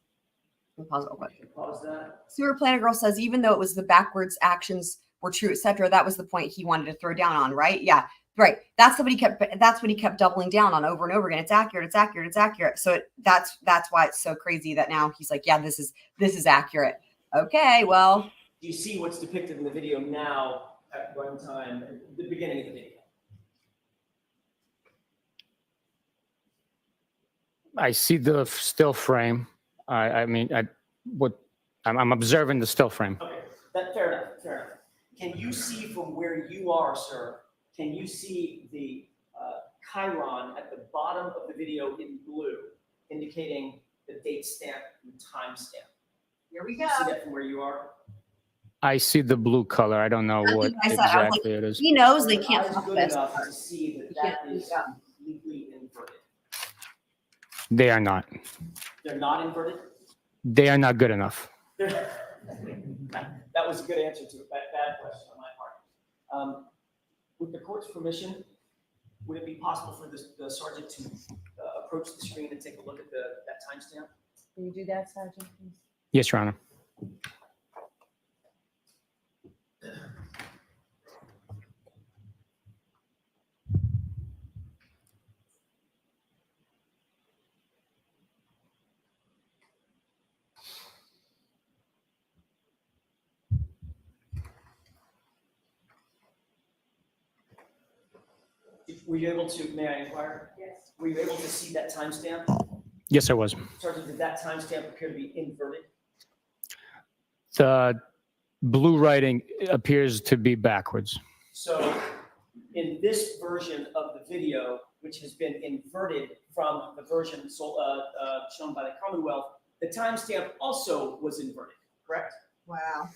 let me pause it real quick. Pause that. Super Planner Girl says, even though it was the backwards actions were true, etc., that was the point he wanted to throw down on, right? Yeah, right. That's what he kept doubling down on over and over again. It's accurate. It's accurate. It's accurate. So that's why it's so crazy that now he's like, yeah, this is accurate. Okay, well. Do you see what's depicted in the video now at runtime at the beginning of the video? I see the still frame. I'm observing the still frame. Okay, fair enough, fair enough. Can you see from where you are, sir, can you see the chyron at the bottom of the video in blue, indicating the date stamp and time stamp? Here we You go. see that from where you are? I see the blue color. I don't know That's what what I said. I was like, exactly it is. He knows they I can't was fuck good this. enough to see that that is completely inverted. They are not. They're not inverted? They are not good enough. That was a good answer to a bad question on my part. With the court's permission, Would it be possible for the sergeant to approach the screen and take a look at that timestamp? Can you do that, Sergeant, please? Yes, Your Honor. Were you able to, may I inquire? Yes. Were you able to see that timestamp? Yes, I was. Sergeant, did that timestamp appear to be inverted? The blue writing appears to be backwards. So in this version of the video, which has been inverted from the version shown by the Commonwealth, the timestamp also was inverted, correct? Wow.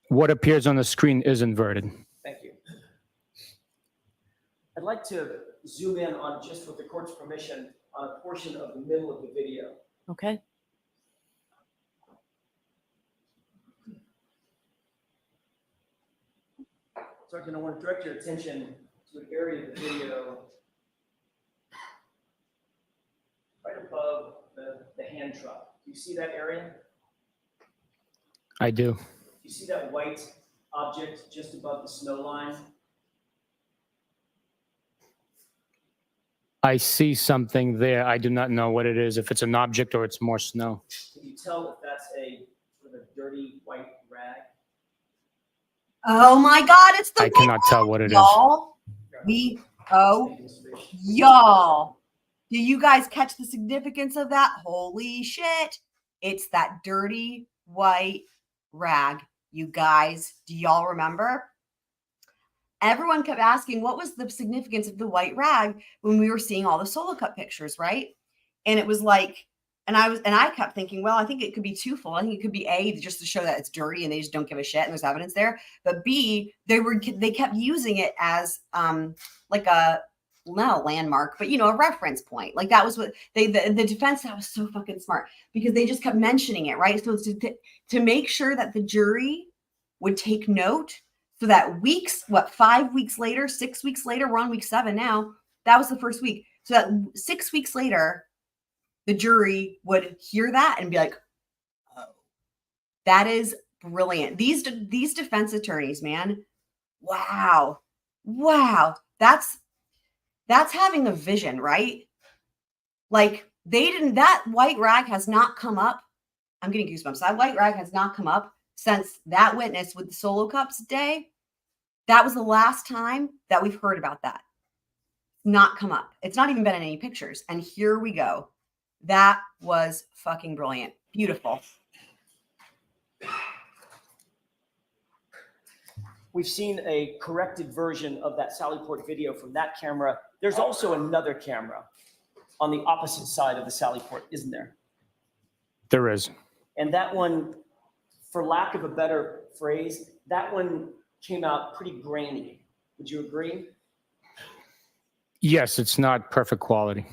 What appears on the screen is inverted. Thank you. I'd like to zoom in on, just with the court's permission, on a portion of the middle of the video. Okay. Sergeant, I want to direct your attention to an area of the video right above the hand truck. Do you see that area? I do. Do you see that white object just above the snow line? I see something there. I do not know what it is, if it's an object or it's more snow. Can you tell if that's a sort of a dirty white rag? Oh my God, it's the I cannot tell what it is. y'all. Y'all. Do you guys catch the significance of that? Holy shit. It's that dirty white rag. You guys, do y'all remember? Everyone kept asking what was the significance of the white rag when we were seeing all the solo cup pictures, right? And it was like, and I kept thinking, well, I think it could be twofold. I think it could be A, just to show that it's dirty and they just don't give a shit and there's evidence there. But B, they kept using it as like a, not a landmark, but a reference point. Like that was what the defense, that was so fucking smart because they just kept mentioning it, right? So it's to make sure that the jury would take note. So that 5 weeks later, 6 weeks later, we're on week 7 now. That was the first week. So that 6 weeks later, the jury would hear that and be like, oh, that is brilliant. These defense attorneys, man. Wow. That's having a vision, right? Like that white rag has not come up. I'm getting goosebumps. That white rag has not come up since that witness with the solo cups day. That was the last time that we've heard about that. Not come up. It's not even been in any pictures. And here we go. That was fucking brilliant. Beautiful. We've seen a corrected version of that Sallyport video from that camera. There's also another camera on the opposite side of the Sallyport, isn't there? There is. And that one, for lack of a better phrase, that one came out pretty grainy. Would you agree? Yes, it's not perfect quality.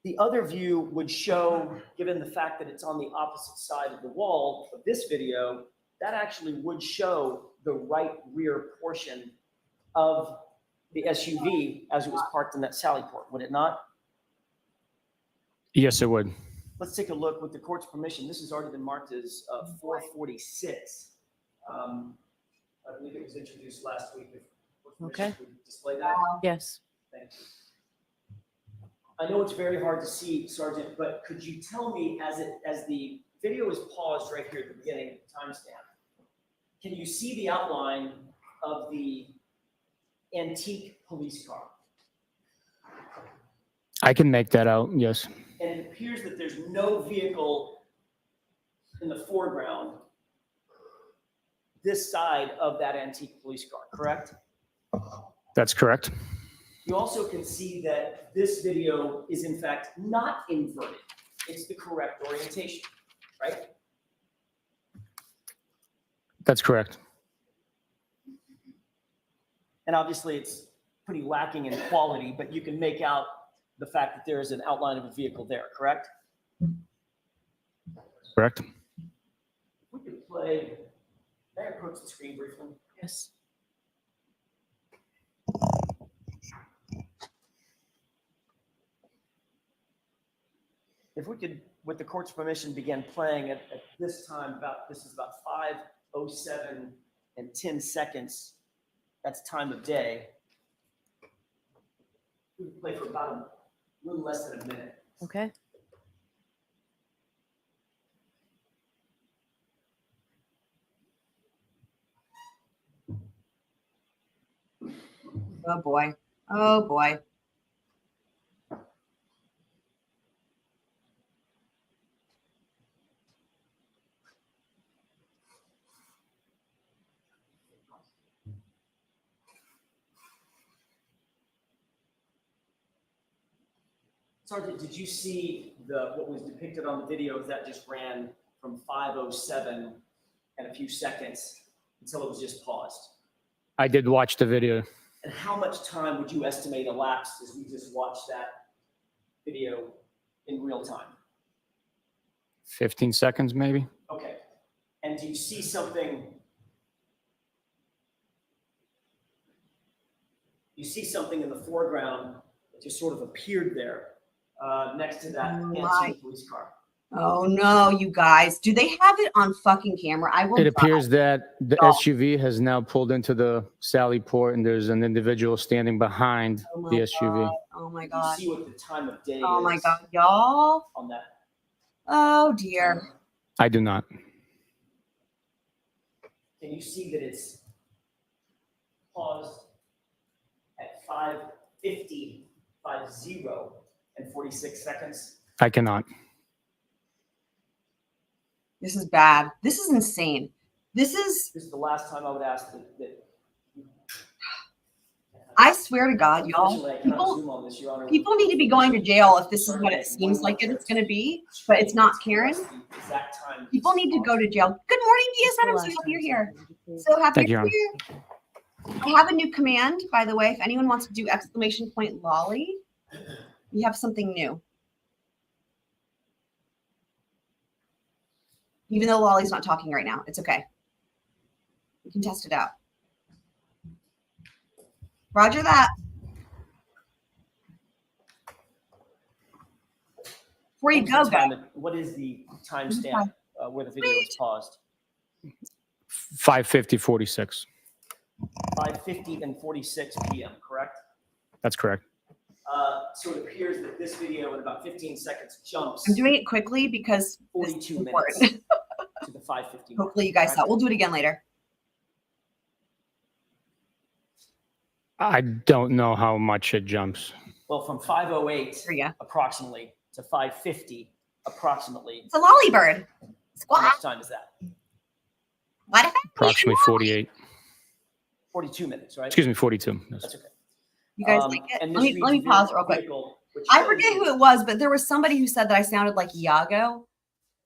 The other view would show, given the fact that it's on the opposite side of the wall of this video, that actually would show the right rear portion of the SUV as it was parked in that Sallyport, would it not? Yes, it would. Let's take a look with the court's permission. This has already been marked as 446. I believe it was introduced last week. Okay. Display that. Yes. Thank you. I know it's very hard to see, Sergeant, but could you tell me, as the video is paused right here at the beginning, timestamp, can you see the outline of the antique police car? I can make that out, yes. And it appears that there's no vehicle in the foreground this side of that antique police car, correct? That's correct. You also can see that this video is in fact not inverted. It's the correct orientation, right? That's correct. And obviously it's pretty lacking in quality, but you can make out the fact that there is an outline of a vehicle there, correct? Correct. We could play, may I approach the screen briefly? Yes. If we could, with the court's permission, begin playing at this time, this is about 5:07 and 10 seconds. That's time of day. We can play for about a little less than a minute. Okay. Oh boy. Oh boy. Sergeant, did you see what was depicted on the video that just ran from 5:07 and a few seconds until it was just paused? I did watch the video. And how much time would you estimate elapsed as we just watched that video in real time? 15 seconds, maybe. Okay. And do you see something? You see something in the foreground that just sort of appeared there next to that Hanson police car? Oh no, you guys. Do they have it on fucking camera? I will. It appears die. that the SUV has now pulled into the Sally Port, and there's an individual standing behind Oh my the SUV. God. Oh my You god. see what the time of day Oh is my god, y'all. on that? Oh dear. I do not. Can you see that it's paused at 5:50 and 46 seconds? I cannot. This is bad. This is insane. This is, This is the last time I would ask that I swear to God, y'all, Unfortunately, I cannot people, zoom on this, Your Honor. people need to be going to jail if this is what it seems like it's going to be, but it's not Karen. The exact time. People need to go to jail. Good morning, DSM. I'm so happy you're here. So happy Thank you, you're here. I have a new command, by the way. If anyone wants to do exclamation point Lally, we have something new. Even though Lolly's not talking right now, it's okay. We can test it out. Roger that. Before you go, guys. What is the timestamp where the video was paused? 5:50:46. 5:50 and 46 p.m., correct? That's correct. So it appears that this video in about 15 seconds jumps I'm doing it quickly because this is 42 important. minutes to the 5:50 mark. Hopefully you guys saw. We'll do it again later. I don't know how much it jumps. Well, from 5:08 Here you go. approximately to 5:50 approximately. It's a lolly bird. How Squawk. much time is that? What if Approximately 48. 42 minutes, right? Excuse me, 42. Yes. That's okay. you guys like it? And Let this me reads pause real quick. vehicle, which I shows forget you- who it was, but there was somebody who said that I sounded like Iago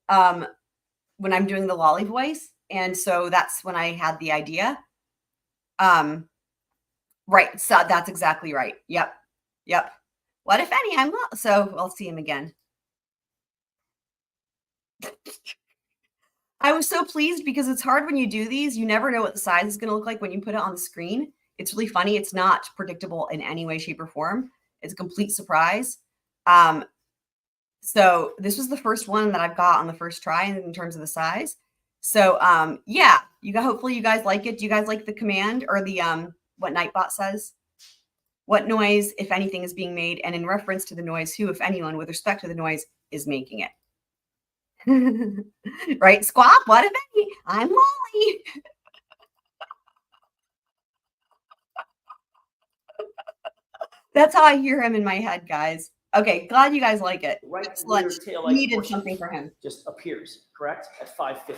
when I'm doing the lolly voice. And so that's when I had the idea. Right. So that's exactly right. Yep. Yep. What if any? I'm not. So I'll see him again. I was so pleased because it's hard when you do these. You never know what the size is going to look like when you put it on the screen. It's really funny. It's not predictable in any way, shape, or form. It's a complete surprise. So this was the first one that I've got on the first try in terms of the size. So yeah, hopefully you guys like it. Do you guys like the command or the what Nightbot says? What noise, if anything, is being made, and in reference to the noise, who, if anyone, with respect to the noise, is making it? Right, Squawk, what if any? I'm Lolly. That's how I hear him in my head, guys. Okay, glad you guys like it. Right Excellent. rear tail light Needed portion something for him. just appears, correct? At 5:50.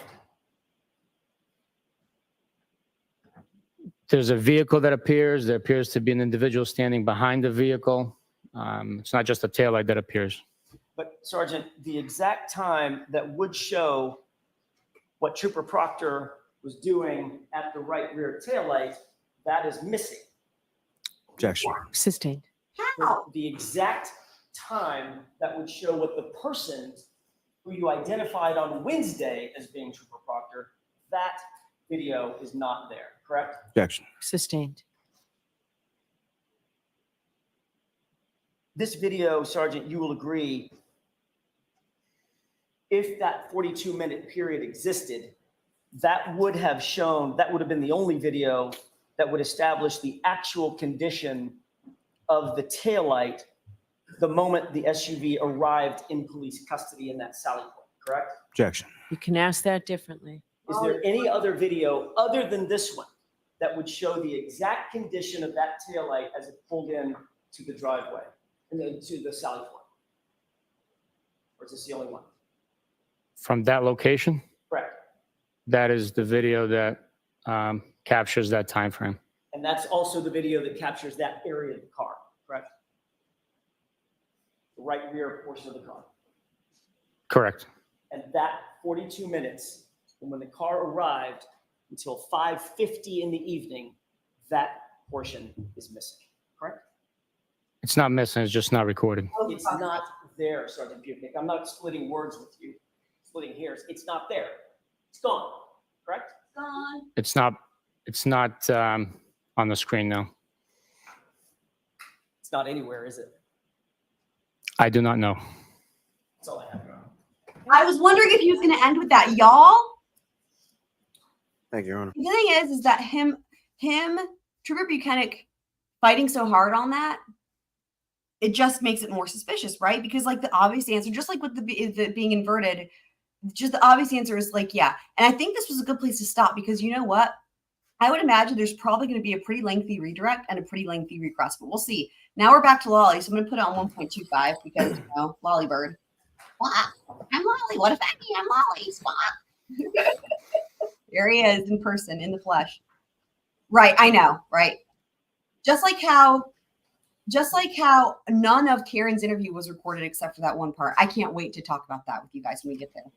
There's a vehicle that appears. There appears to be an individual standing behind the vehicle. It's not just a taillight that appears. But Sergeant, the exact time that would show what Trooper Proctor was doing at the right rear taillight, that is missing. Objection. Sustained. How? The exact time that would show what the person who you identified on Wednesday as being Trooper Proctor, that video is not there, correct? Objection. Sustained. this video, Sergeant, you will agree, if that 42-minute period existed, that would have been the only video that would establish the actual condition of the taillight the moment the SUV arrived in police custody in that sally point, correct? Objection. You can ask that differently. Is there any other video other than this one that would show the exact condition of that taillight as it pulled in to the driveway and then to the sally point? Or is this the only one? From that location, Correct. that is the video that captures that time frame. And that's also the video that captures that area of the car, correct? The right rear portion of the car. Correct. And that 42 minutes from when the car arrived until 5:50 in the evening, that portion is missing, correct? It's not missing, it's just not recorded. It's not there, Sergeant Bukhenik. I'm not splitting words with you, splitting hairs. It's not there. It's gone, correct? Gone. It's not on the screen now. It's not anywhere, is it? I do not know. That's all I have. I was wondering if he was going to end with that, y'all. Thank you, Your Honor. The thing is that him, Trooper Bukhenic, fighting so hard on that, it just makes it more suspicious, right? Because like the obvious answer, just like with the being inverted, just the obvious answer is like, yeah. And I think this was a good place to stop because you know what? I would imagine there's probably going to be a pretty lengthy redirect and a pretty lengthy request, but we'll see. Now we're back to Lally, so I'm going to put it on 1.25 because, you know, Lolly bird. Squawk. I'm Lally. What if that means I'm Lally? Squawk. There he is in person, in the flesh. Right, I know, right? Just like how none of Karen's interview was recorded except for that one part. I can't wait to talk about that with you guys when we get there.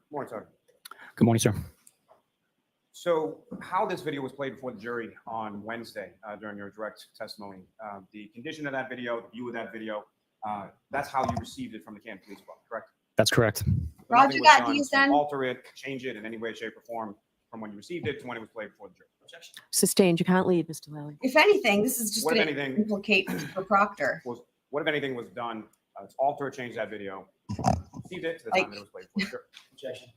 Morning, sir. Good morning, sir. So how this video was played before the jury on Wednesday during your direct testimony, the condition of that video, the view of that video, that's how you received it from the Canton Police Department, correct? That's correct. So Roger nothing was that, done to DSN. alter it, change it in any way, shape, or form from when you received it to when it was played before the jury. Objection. Sustained. You can't leave, Mr. Lally. If anything, this is just What if going to anything implicate for Proctor. what if anything was done to alter or change that video, received it to the time that it was played before the jury? Objection.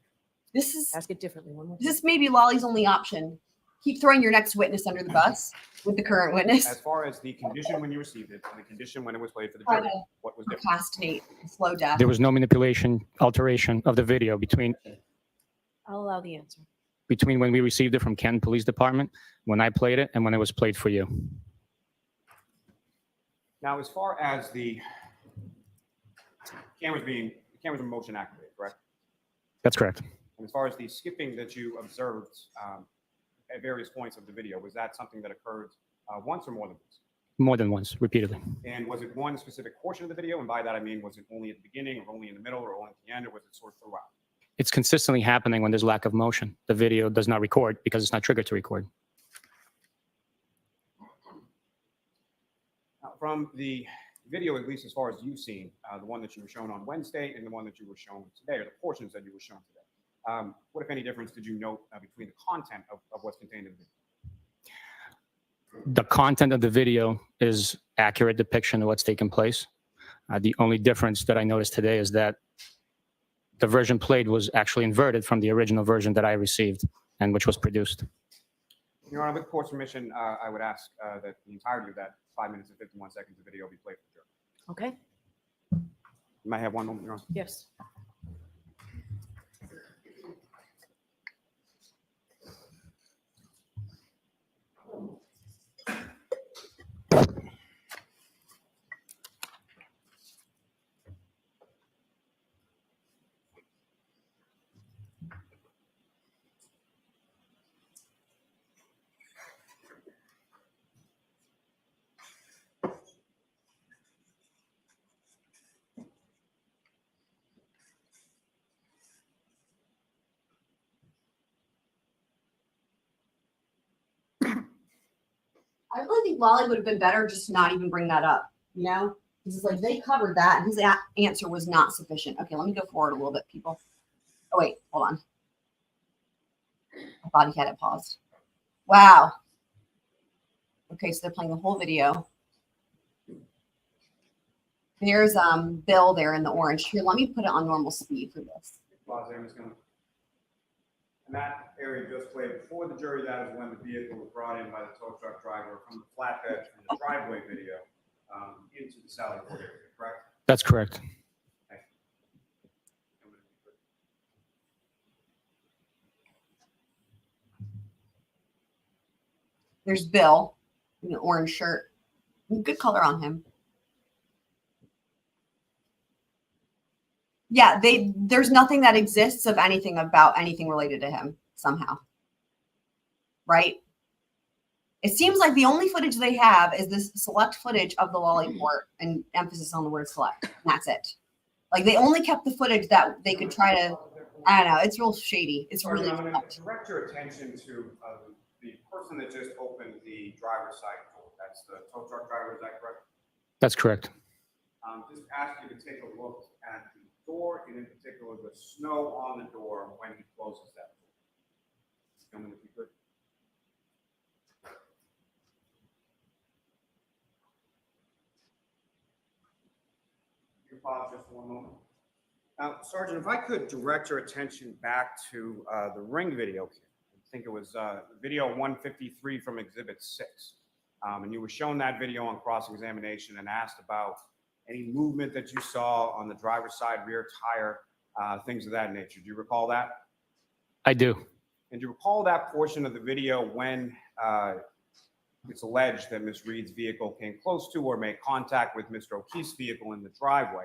This is Ask it differently. One more time. this may be Lolly's only option. Keep throwing your next witness under the bus with the current witness. As far as the condition when you received it and the condition when it was played for the Try jury, to what was different? procrastinate, slow death. There was no manipulation, alteration of the video between I'll allow the answer. when we received it from Canton Police Department, when I played it, and when it was played for you. Now, as far as the cameras were motion activated, correct? That's correct. And as far as the skipping that you observed at various points of the video, was that something that occurred once or more than once? More than once, repeatedly. And was it one specific portion of the video? And by that, I mean, was it only at the beginning or only in the middle or only at the end, or was it sort of throughout? It's consistently happening when there's lack of motion. The video does not record because it's not triggered to record. Now, from the video, at least as far as you've seen, the one that you were shown on Wednesday and the one that you were shown today, or the portions that you were shown today, what, if any, difference did you note between the content of what's contained in the video? The content of the video is accurate depiction of what's taken place. The only difference that I noticed today is that the version played was actually inverted from the original version that I received and which was produced. Your Honor, with the court's permission, I would ask that the entirety of that 5 minutes and 51 seconds of video be played for the jury. Okay. You might have one moment, Your Honor. Yes. I really think Lolly would have been better just to not even bring that up, you know? This is like they covered that, and his answer was not sufficient. Okay, let me go forward a little bit, people. Oh wait, hold on. I thought he had it paused. Wow. Okay, so they're playing the whole video. There's Bill there in the orange. Here, let me put it on normal speed for this. And that area just played before the jury. That is when the vehicle was brought in by the tow truck driver from the flatbed from the driveway video into the Sally Port area, correct? That's correct. There's Bill in the orange shirt. Good color on him. Yeah, there's nothing that exists of anything about anything related to him somehow. Right? It seems like the only footage they have is this select footage of the Lally port and emphasis on the word select. And that's it. Like they only kept the footage that they could try to, I don't know, it's real shady. It's really I'm going to direct your attention to the person that just opened the driver's side door. That's the tow truck driver, is that correct? That's correct. Just ask you to take a look at the door, and in particular, the snow on the door when he closes that door. Gentlemen, if you could. You pause just for one moment. Now, Sergeant, if I could direct your attention back to the ring video. I think it was video 153 from Exhibit 6. And you were shown that video on cross-examination and asked about any movement that you saw on the driver's side rear tire, things of that nature. Do you recall that? I do. And do you recall that portion of the video when it's alleged that Ms. Reed's vehicle came close to or made contact with Mr. O'Keefe's vehicle in the driveway?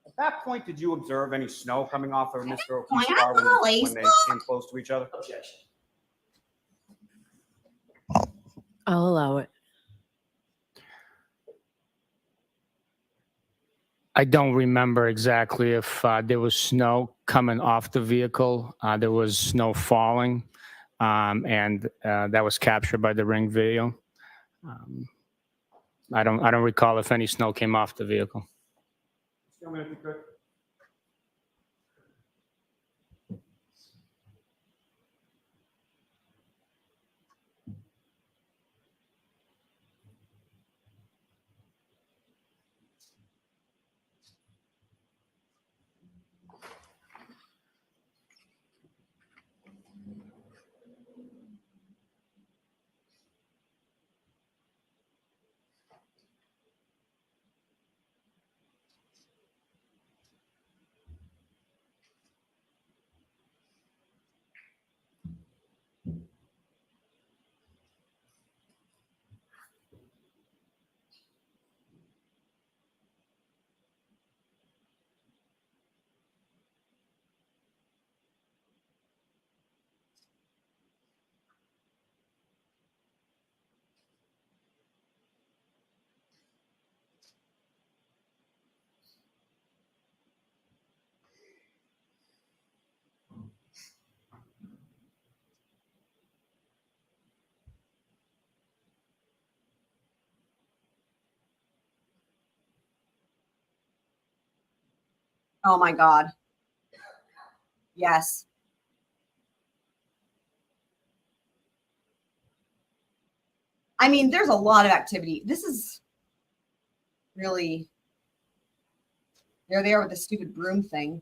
At that point, did you observe any snow coming off of Mr. O'Keefe's car when they came close to each other? Objection. I'll allow it. I don't remember exactly if there was snow coming off the vehicle. There was snow falling, and that was captured by the ring video. I don't recall if any snow came off the vehicle. Gentlemen, if you could. Oh my God. Yes. I mean, there's a lot of activity. This is really, there they are with the stupid broom thing.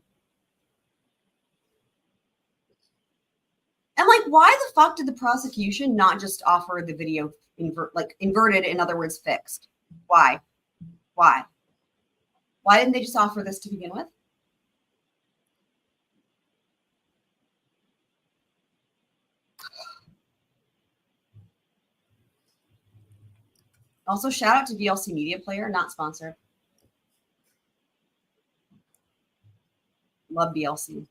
And like, why the fuck did the prosecution not just offer the video inverted, in other words, fixed? Why? Why? Why didn't they just offer this to begin with? Also, shout out to VLC Media Player, not sponsored. Love VLC.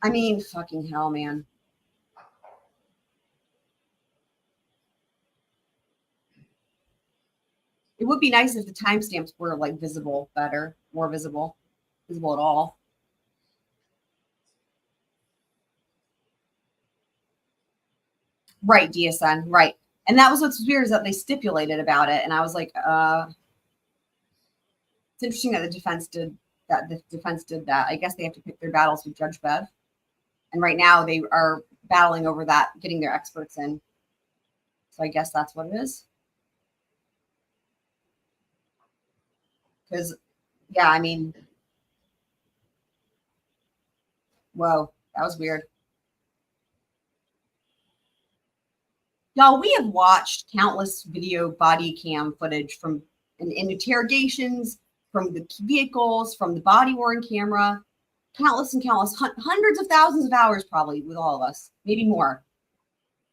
I mean, fucking hell, man. It would be nice if the timestamps were like visible better, more visible at all. Right, DSN, right. And that was what's weird, is that they stipulated about it. And I was like, it's interesting that the defense did that. I guess they have to pick their battles with Judge Bev. And right now they are battling over that, getting their experts in. So I guess that's what it is. Because, yeah, I mean, whoa, that was weird. Y'all, we have watched countless video body cam footage from in interrogations, from the vehicles, from the body worn camera, countless and countless, hundreds of thousands of hours probably with all of us, maybe more.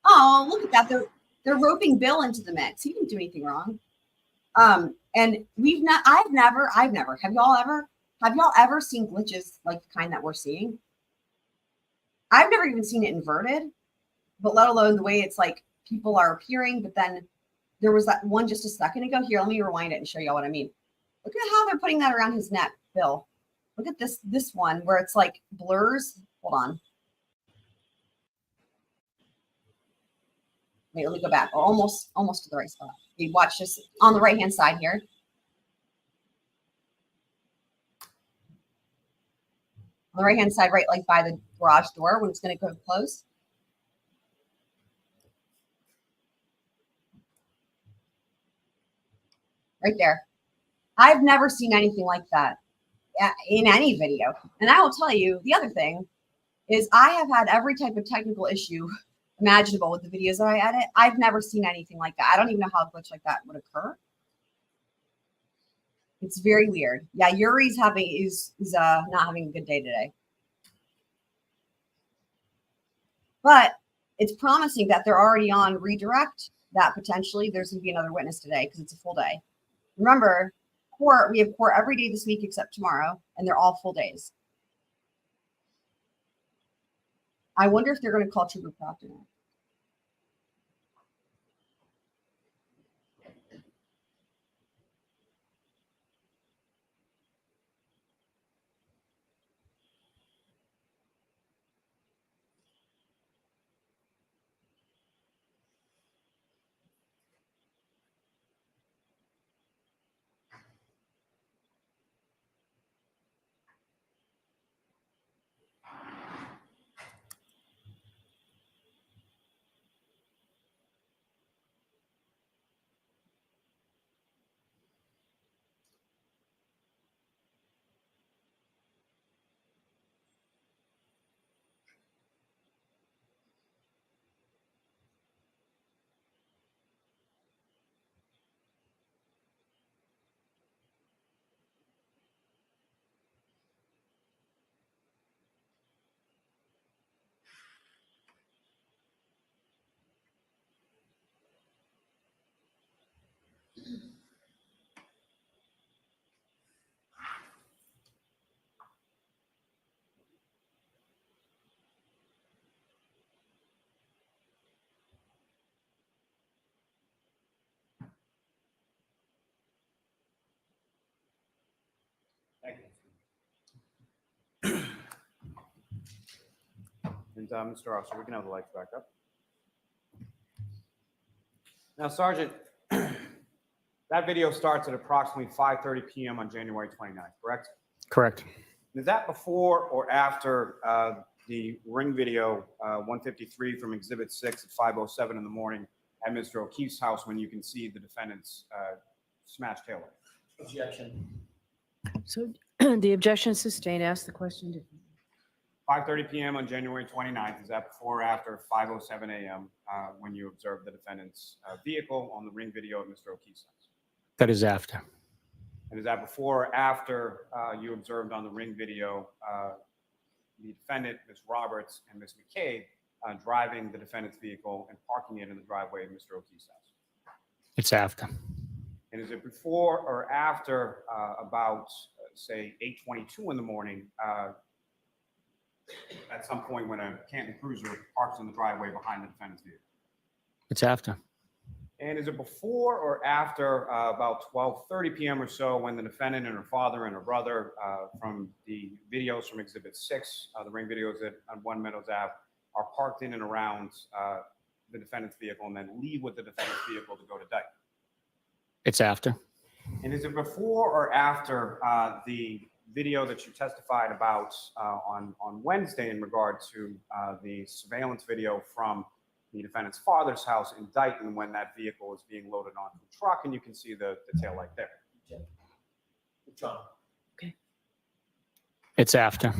Oh, look at that. They're roping Bill into the mix. He didn't do anything wrong. And I've never, have y'all ever seen glitches like the kind that we're seeing? I've never even seen it inverted, but let alone the way it's like people are appearing, but then there was that one just a second ago. Here, let me rewind it and show y'all what I mean. Look at how they're putting that around his neck, Bill. Look at this one where it's like blurs. Hold on. Wait, let me go back. Almost to the right spot. You watch this on the right-hand side here. On the right-hand side, right like by the garage door when it's going to go close. Right there. I've never seen anything like that in any video. And I will tell you, the other thing is I have had every type of technical issue imaginable with the videos that I edit. I've never seen anything like that. I don't even know how a glitch like that would occur. It's very weird. Yeah, Yuri's not having a good day today. But it's promising that they're already on redirect, that potentially there's going to be another witness today because it's a full day. Remember, we have court every day this week except tomorrow, and they're all full days. I wonder if they're going to call Trooper Proctor now. And Mr. Officer, we can have the lights back up. Now, Sergeant, that video starts at approximately 5:30 p.m. on January 29th, correct? Correct. Is that before or after the ring video 153 from Exhibit 6 at 5:07 in the morning at Mr. O'Keefe's house when you can see the defendant's smashed taillight? Objection. So the objection is sustained. Ask the question. 5:30 p.m. on January 29th, is that before or after 5:07 a.m. When you observed the defendant's vehicle on the ring video at Mr. O'Keefe's house? That is after. And is that before or after you observed on the ring video the defendant, Ms. Roberts, and Ms. McCabe driving the defendant's vehicle and parking it in the driveway of Mr. O'Keefe's house? It's after. And is it before or after about, say, 8:22 in the morning, at some point when a Canton Cruiser parks in the driveway behind the defendant's vehicle? It's after. And is it before or after about 12:30 p.m. or so when the defendant and her father and her brother from the videos from Exhibit 6, the ring videos on 1 Meadows Ave, are parked in and around the defendant's vehicle and then leave with the defendant's vehicle to go to Dyke? It's after. And is it before or after the video that you testified about on Wednesday in regard to the surveillance video from the defendant's father's house in Dayton when that vehicle is being loaded onto the truck, and you can see the taillight there? Okay. It's after.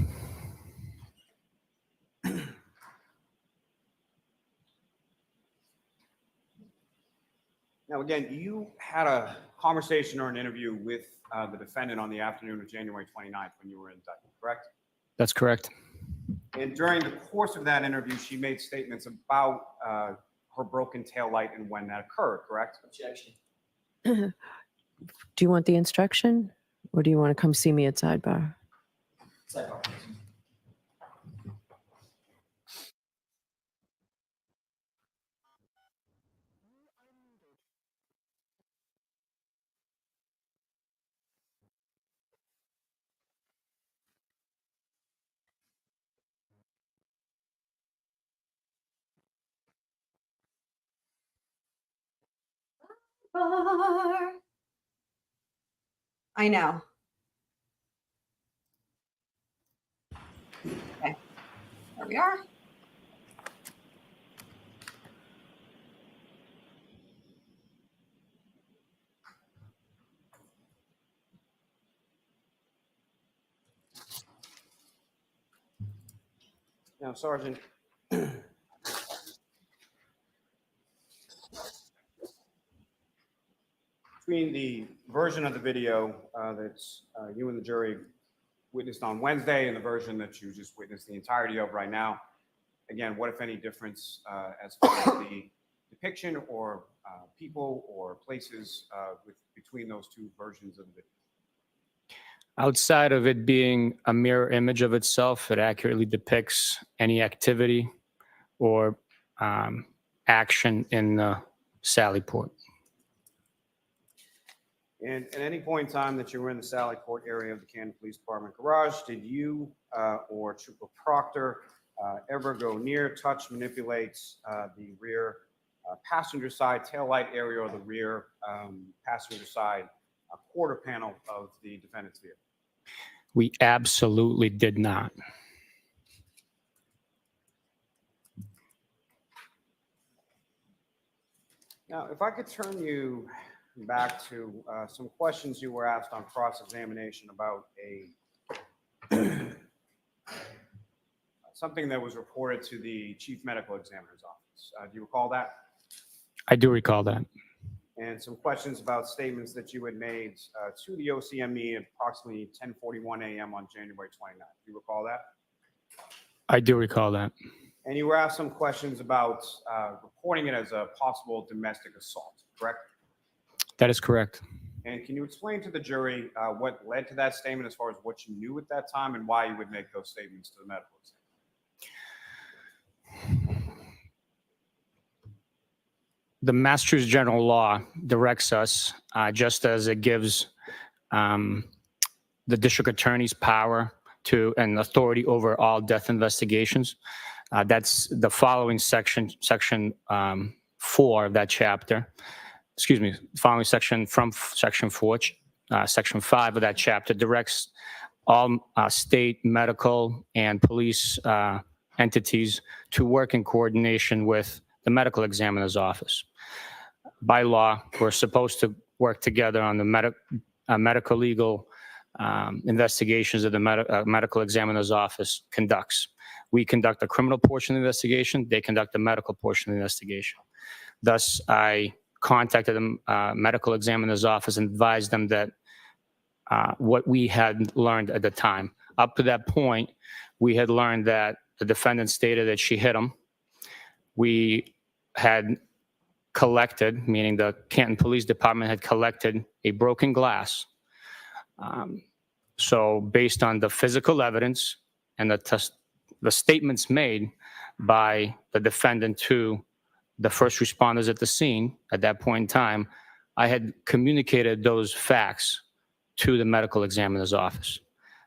Now, again, you had a conversation or an interview with the defendant on the afternoon of January 29th when you were in Dayton, correct? That's correct. And during the course of that interview, she made statements about her broken taillight and when that occurred, correct? Objection. Do you want the instruction or do you want to come see me at sidebar? Sidebar. I know. Okay, there we are. Now, Sergeant, between the version of the video that you and the jury witnessed on Wednesday and the version that you just witnessed the entirety of right now, again, what, if any, difference as far as the depiction or people or places between those two versions of the video? Outside of it being a mirror image of itself, it accurately depicts any activity or action in the Sally Port. And at any point in time that you were in the Sally Port area of the Canton Police Department garage, did you or Trooper Proctor ever go near, touch, manipulate the rear passenger side taillight area or the rear passenger side quarter panel of the defendant's vehicle? We absolutely did not. Now, if I could turn you back to some questions you were asked on cross-examination about something that was reported to the chief medical examiner's office. Do you recall that? I do recall that. And some questions about statements that you had made to the OCME at approximately 10:41 a.m. on January 29th. Do you recall that? I do recall that. And you were asked some questions about reporting it as a possible domestic assault, correct? That is correct. And can you explain to the jury what led to that statement as far as what you knew at that time and why you would make those statements to the medical examiner? The Massachusetts General Law directs us, just as it gives the district attorney's power to and authority over all death investigations. That's the following section 4 of that chapter. Excuse me, following section from section 4, section 5 of that chapter directs all state medical and police entities to work in coordination with the medical examiner's office. By law, we're supposed to work together on the medical legal investigations that the medical examiner's office conducts. We conduct the criminal portion of the investigation. They conduct the medical portion of the investigation. Thus, I contacted the medical examiner's office and advised them that what we had learned at the time. Up to that point, we had learned that the defendant stated that she hit him. We had collected, meaning the Canton Police Department had collected a broken glass. So based on the physical evidence and the statements made by the defendant to the first responders at the scene at that point in time, I had communicated those facts to the medical examiner's office.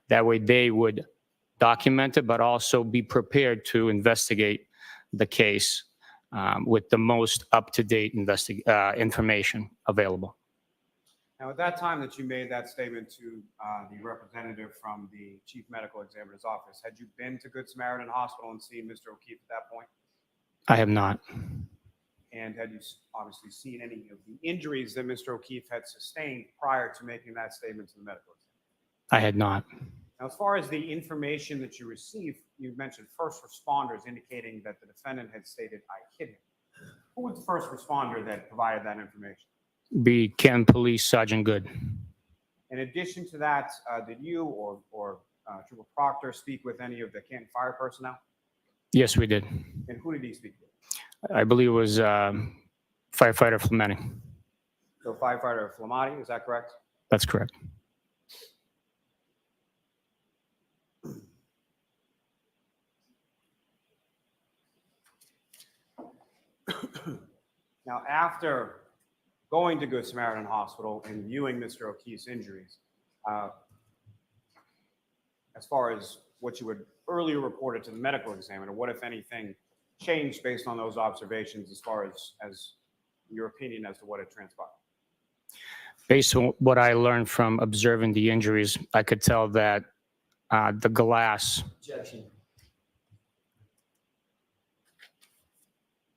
That way they would document it, but also be prepared to investigate the case with the most up-to-date information available. Now, at that time that you made that statement to the representative from the chief medical examiner's office, had you been to Good Samaritan Hospital and seen Mr. O'Keefe at that point? I have not. And had you obviously seen any of the injuries that Mr. O'Keefe had sustained prior to making that statement to the medical examiner? I had not. Now, as far as the information that you received, you mentioned first responders indicating that the defendant had stated, "I hit him." Who was the first responder that provided that information? Be Canton Police Sergeant Good. In addition to that, did you or Trooper Proctor speak with any of the Canton fire personnel? Yes, we did. And who did he speak with? I believe it was firefighter Fleming. So firefighter Flamati, is that correct? That's correct. Now, after going to Good Samaritan Hospital and viewing Mr. O'Keefe's injuries, as far as what you had earlier reported to the medical examiner, what, if anything, changed based on those observations as far as your opinion as to what had transpired? Based on what I learned from observing the injuries, I could tell that the glass. Objection.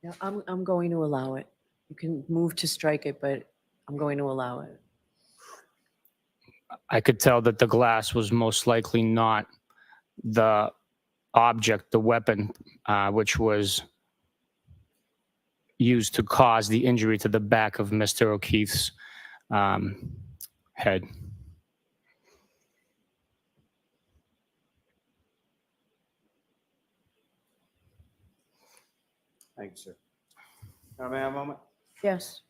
Yeah, I'm going to allow it. You can move to strike it, but I'm going to allow it. I could tell that the glass was most likely not the object, the weapon, which was used to cause the injury to the back of Mr. O'Keefe's head. Thank you, sir. May I have a moment? Yes.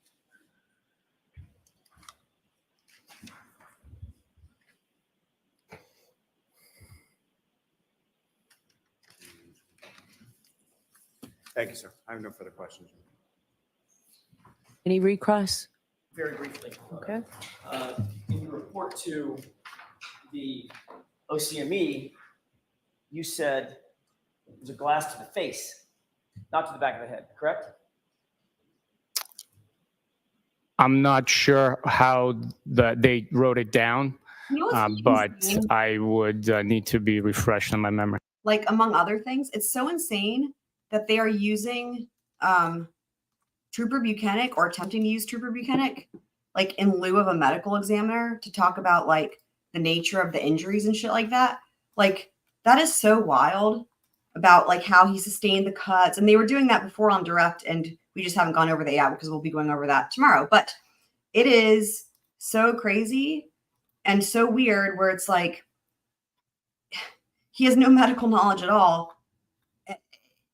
Thank you, sir. I have no further questions. Any recross? Very briefly. Okay. In your report to the OCME, you said it was a glass to the face, not to the back of the head, correct? I'm not sure how they wrote it down, You know what's but insane? I would need to be refreshed on my memory. Like, among other things, it's so insane that they are using Trooper Bukhenic, or attempting to use Trooper Bukhenic, like in lieu of a medical examiner to talk about like the nature of the injuries and shit like that. Like, that is so wild about like how he sustained the cuts. And they were doing that before on direct, and we just haven't gone over that yet because we'll be going over that tomorrow. But it is so crazy and so weird where it's like he has no medical knowledge at all.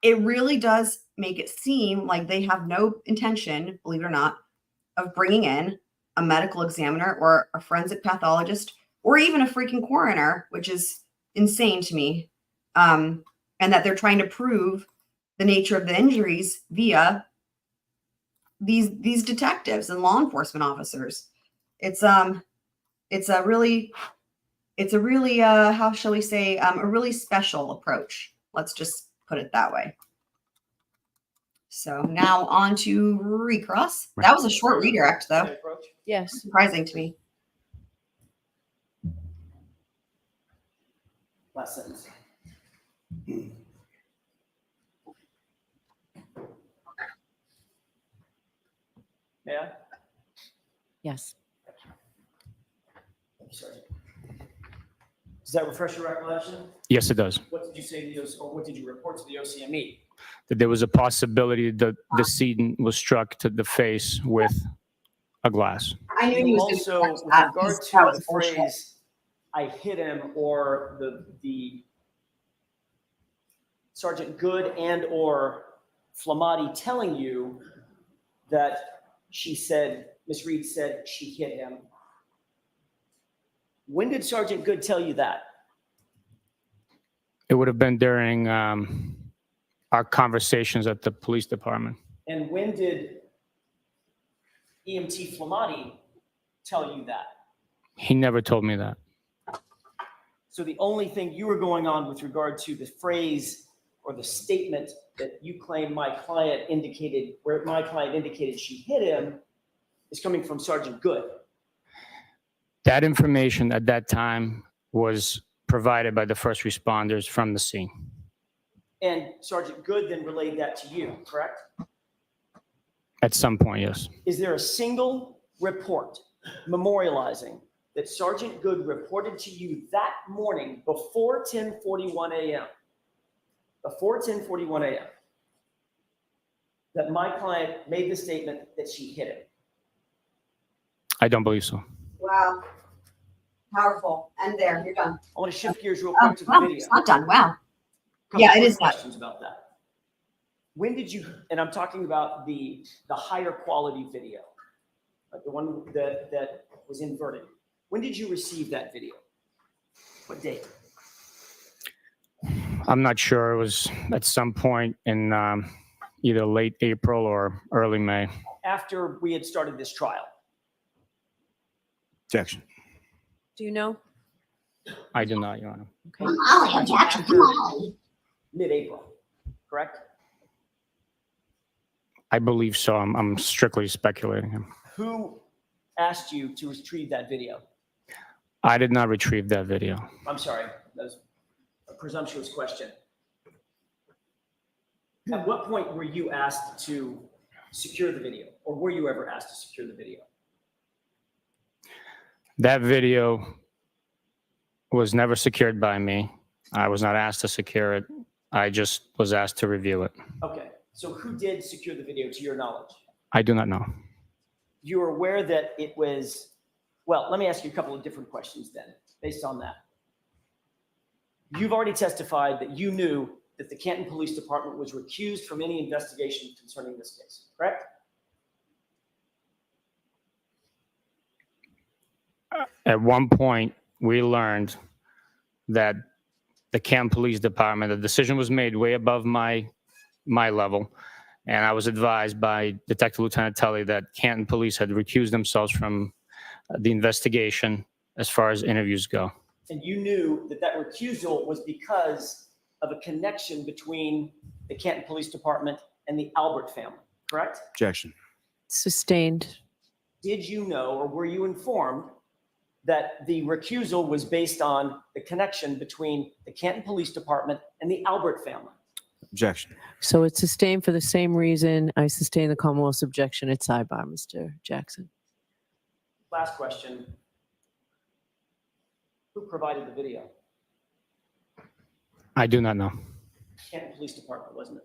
It really does make it seem like they have no intention, believe it or not, of bringing in a medical examiner or a forensic pathologist or even a freaking coroner, which is insane to me. And that they're trying to prove the nature of the injuries via these detectives and law enforcement officers. It's a really how shall we say, a really special approach. Let's just put it that way. So now on to recross. That was a short redirect, though. Yes. Surprising to me. Last sentence. Yeah? Yes. Thank you, Sergeant. Does that refresh your recollection? Yes, it does. What did you say to the or what did you report to the OCME? That there was a possibility that the decedent was struck to the face with a glass. I knew he You was also, gonna with that. regard That to was the bullshit. phrase, "I hit him," or the Sergeant Good and or Flamati telling you that she said, Miss Reed said she hit him. When did Sergeant Good tell you that? It would have been during our conversations at the police department. And when did EMT Flamati tell you that? He never told me that. So the only thing you were going on with regard to the phrase, or the statement that you claim my client indicated, where my client indicated she hit him, is coming from Sergeant Good. That information at that time was provided by the first responders from the scene. And Sergeant Good then relayed that to you, correct? At some point, yes. Is there a single report memorializing that Sergeant Good reported to you that morning before 10:41 a.m., before 10:41 a.m., that my client made the statement that she hit him? I don't believe so. Wow. Powerful. And there, you're done. I want to shift gears real Oh, quick to the wow, video. it's not done. Wow. Couple Yeah, it quick is not. questions about that. When did you, and I'm talking about the higher quality video, like the one that was inverted. When did you receive that video? What date? I'm not sure. It was at some point in either late April or early May. After we had started this trial. Objection. Do you know? I do not, Your Honor. Okay. After mid-April, correct? I believe so. I'm strictly speculating. Who asked you to retrieve that video? I did not retrieve that video. I'm sorry, that was a presumptuous question. At what point were you asked to secure the video, or were you ever asked to secure the video? That video was never secured by me. I was not asked to secure it. I just was asked to review it. Okay, so who did secure the video to your knowledge? I do not know. You're aware that it was, well, let me ask you a couple of different questions then, based on that. You've already testified that you knew that the Canton Police Department was recused from any investigation concerning this case, correct? At one point, we learned that the Canton Police Department, the decision was made way above my level, and I was advised by Detective Lieutenant Tully that Canton Police had recused themselves from the investigation as far as interviews go. And you knew that that recusal was because of a connection between the Canton Police Department and the Albert family, correct? Objection. Sustained. Did you know, or were you informed that the recusal was based on the connection between the Canton Police Department and the Albert family? Objection. So it's sustained for the same reason I sustain the Commonwealth's objection at sidebar, Mr. Jackson. Last question. Who provided the video? I do not know. Canton Police Department, wasn't it?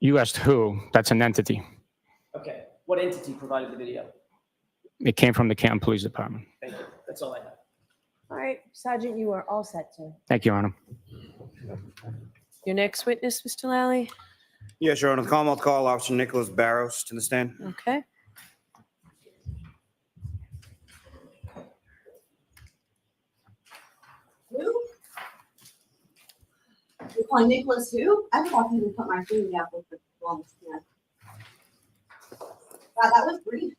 You asked who? That's an entity. Okay. What entity provided the video? It came from the Canton Police Department. Thank you. That's all I have. All right, Sergeant, you are all set, sir. Thank you, Your Honor. Your next witness, Mr. Lally? Yes, Your Honor. The Commonwealth call Officer Nicholas Barros to the stand. Okay. Who? You're calling Nicholas who? I forgot to even put my finger up with the long skin. Wow, that was brief.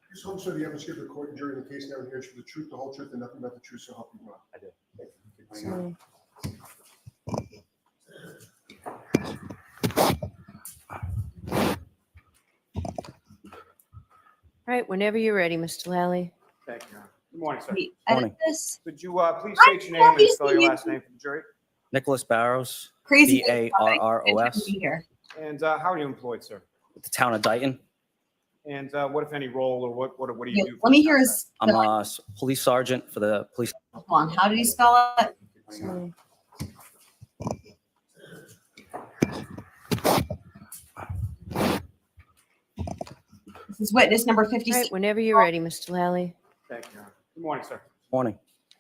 Please hold so the evidence give the court and jury in the case now and here for the truth, the whole truth, and nothing but the truth, so help you God. I did. Sorry. All right, whenever you're ready, Mr. Lally. Thank you, Your Honor. Good morning, sir. We Morning. edit this. Could you please state your name and spell your last name for the jury? Nicholas Barros, Crazy. Barros, Here. And how are you employed, sir? with the town of Dayton. And what, if any, role or what do you Yeah, do? for let me the hear town his. I'm a police sergeant for the police. Hold on. How did he spell it? Sorry. This is witness number All 56. right, whenever you're ready, Mr. Lally. Thank you, Your Honor. Good morning, sir. Morning.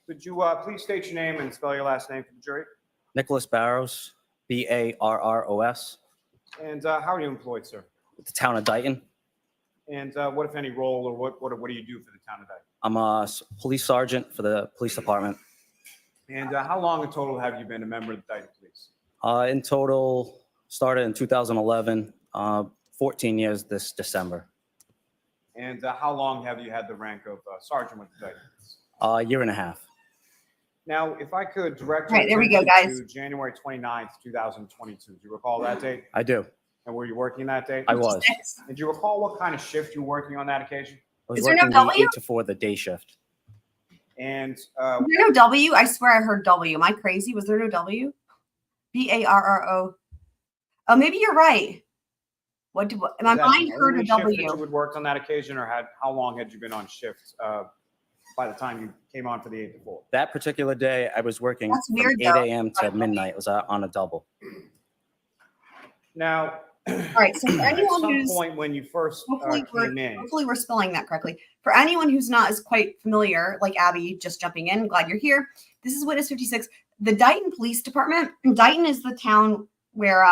Could you please state your name and spell your last name for the jury? Nicholas Barros, Barros, And how are you employed, sir? with the town of Dayton. And what, if any, role or what do you do for the town of Dayton? I'm a police sergeant for the police department. And how long in total have you been a member of the Dayton Police? In total, Started in 2011, 14 years this December. And how long have you had the rank of sergeant with the Titans? A year and a half. Now, if I could direct All right, there we go, attention guys. to January 29th, 2022. Do you recall that date? I do. And were you working that day? I was. And do you recall what kind of shift you were working on that occasion? I was Is there no working the W? 8 to 4, the day shift. And Is there no W? I swear I heard W. Am I crazy? Was there no W? Barro. Oh, maybe you're right. My was that mind the heard a only shift that W. you had worked on that occasion, or how long had you been on shift by the time you came on for the 8 to 4? That particular day, I was working That's from weird, 8 though. a.m. to midnight. It was on a double. Now, All right, so for at anyone some who's point when you first came in, hopefully we're spelling that correctly. For anyone who's not as quite familiar, like Abby, just jumping in, glad you're here. This is Witness 56. The Dighton Police Department. Dighton is the town where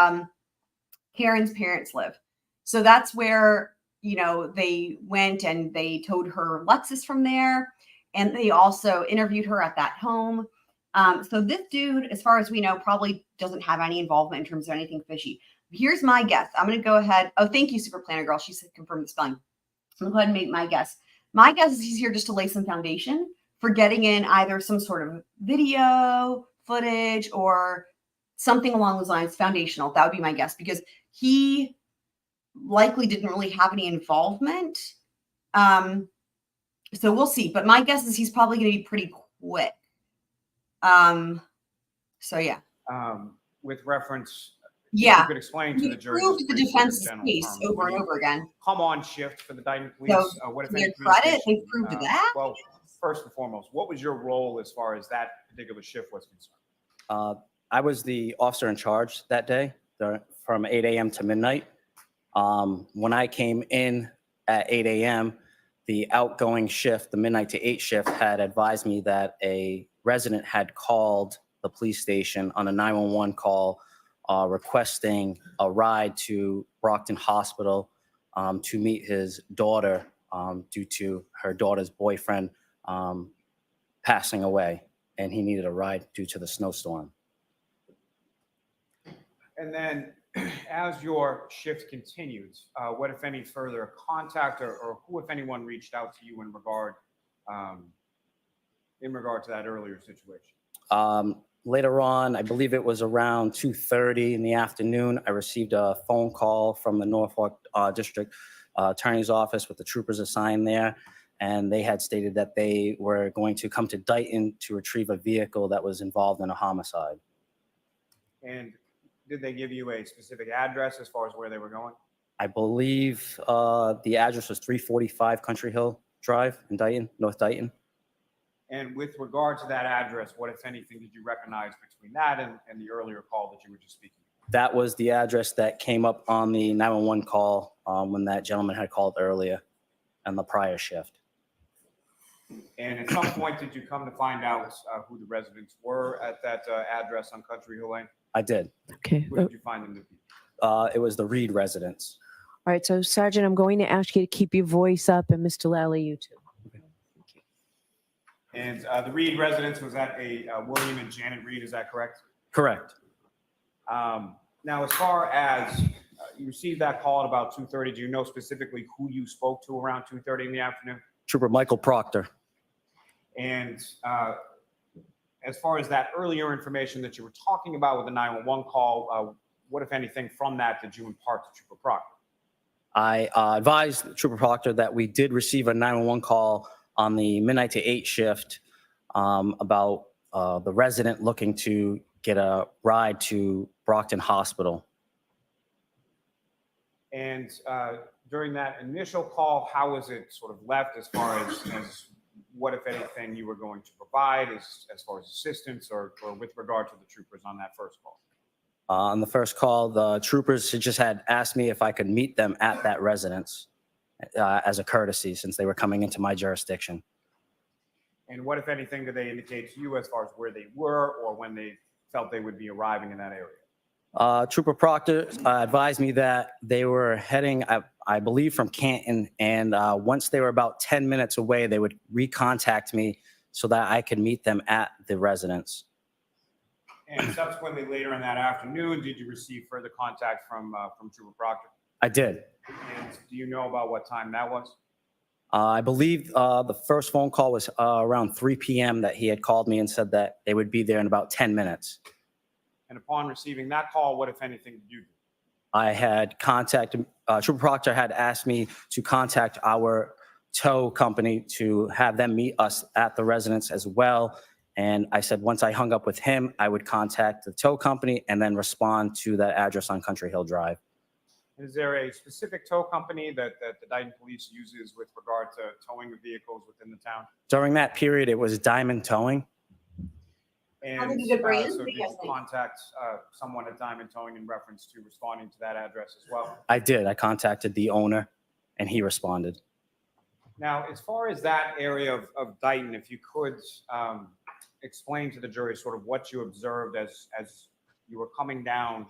Karen's parents live. So that's where, they went and they towed her Lexus from there. And they also interviewed her at that home. So this dude, as far as we know, probably doesn't have any involvement in terms of anything fishy. Here's my guess. I'm going to go ahead. Oh, thank you, Super Planner Girl. She said confirm the spelling. I'm going to go ahead and make my guess. My guess is he's here just to lay some foundation for getting in either some sort of video footage or something along those lines, foundational. That would be my guess, because he likely didn't really have any involvement. So we'll see. But my guess is he's probably going to be pretty quick. So yeah. with reference, Yeah. you could explain to He the jury. proved the just briefly in defense's general case terms. over When and you over again. Come on shift for the Dighton Police. So, What if to any their credit, communication, they proved that? Well, first and foremost, what was your role as far as that particular shift was concerned? I was the officer in charge that day from 8 a.m. to midnight. When I came in at 8 a.m., the outgoing shift, the midnight to 8 shift, had advised me that a resident had called the police station on a 911 call requesting a ride to Brockton Hospital to meet his daughter due to her daughter's boyfriend passing away, and he needed a ride due to the snowstorm. And then as your shift continued, what, if any, further contact or who, if anyone, reached out to you in regard to that earlier situation? Later on, I believe it was around 2:30 in the afternoon, I received a phone call from the Norfolk District Attorney's Office with the troopers assigned there, and they had stated that they were going to come to Dighton to retrieve a vehicle that was involved in a homicide. And did they give you a specific address as far as where they were going? I believe the address was 345 Country Hill Drive in Dighton, North Dighton. And with regard to that address, what, if anything, did you recognize between that and the earlier call that you were just speaking? That was the address that came up on the 911 call when that gentleman had called earlier on the prior shift. And at some point, did you come to find out who the residents were at that address on Country Hill Lane? I did. Okay. Who did you find them to be? It was the Reed residents. All right. So, Sergeant, I'm going to ask you to keep your voice up, and Mr. Lally, you too. And the Reed residence was at a William and Janet Reed, is that correct? Correct. Now, as far as you received that call at about 2:30, do you know specifically who you spoke to around 2:30 in the afternoon? Trooper Michael Proctor. And as far as that earlier information that you were talking about with the 911 call, what, if anything, from that did you impart to Trooper Proctor? I advised Trooper Proctor that we did receive a 911 call on the midnight to 8 shift about the resident looking to get a ride to Brockton Hospital. And during that initial call, how was it sort of left as far as what, if anything, you were going to provide as far as assistance or with regard to the troopers on that first call? On the first call, the troopers just had asked me if I could meet them at that residence as a courtesy since they were coming into my jurisdiction. And what, if anything, did they indicate to you as far as where they were or when they felt they would be arriving in that area? Trooper Proctor advised me that they were heading, I believe, from Canton, and once they were about 10 minutes away, they would recontact me so that I could meet them at the residence. And subsequently, later in that afternoon, did you receive further contact from Trooper Proctor? I did. And do you know about what time that was? I believe the first phone call was around 3 p.m. that he had called me and said that they would be there in about 10 minutes. And upon receiving that call, what, if anything, did you do? I had contacted, Trooper Proctor had asked me to contact our tow company to have them meet us at the residence as well. And I said, once I hung up with him, I would contact the tow company and then respond to that address on Country Hill Drive. Is there a specific tow company that the Dayton Police uses with regard to towing the vehicles within the town? During that period, it was Diamond Towing. And think you could bring in so did you because they- contact someone at Diamond Towing in reference to responding to that address as well? I did. I contacted the owner and he responded. Now, as far as that area of Dayton, if you could explain to the jury sort of what you observed as you were coming down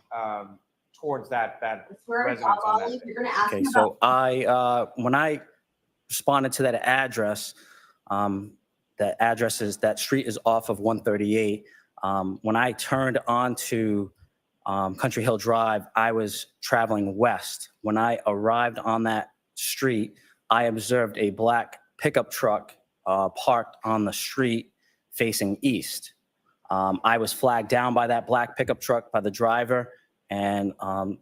towards that residence on that day. You're going to ask Okay, him so when I responded to that address, that street is off of 138. When I turned onto Country Hill Drive, I was traveling west. When I arrived on that street, I observed a black pickup truck parked on the street facing east. I was flagged down by that black pickup truck by the driver and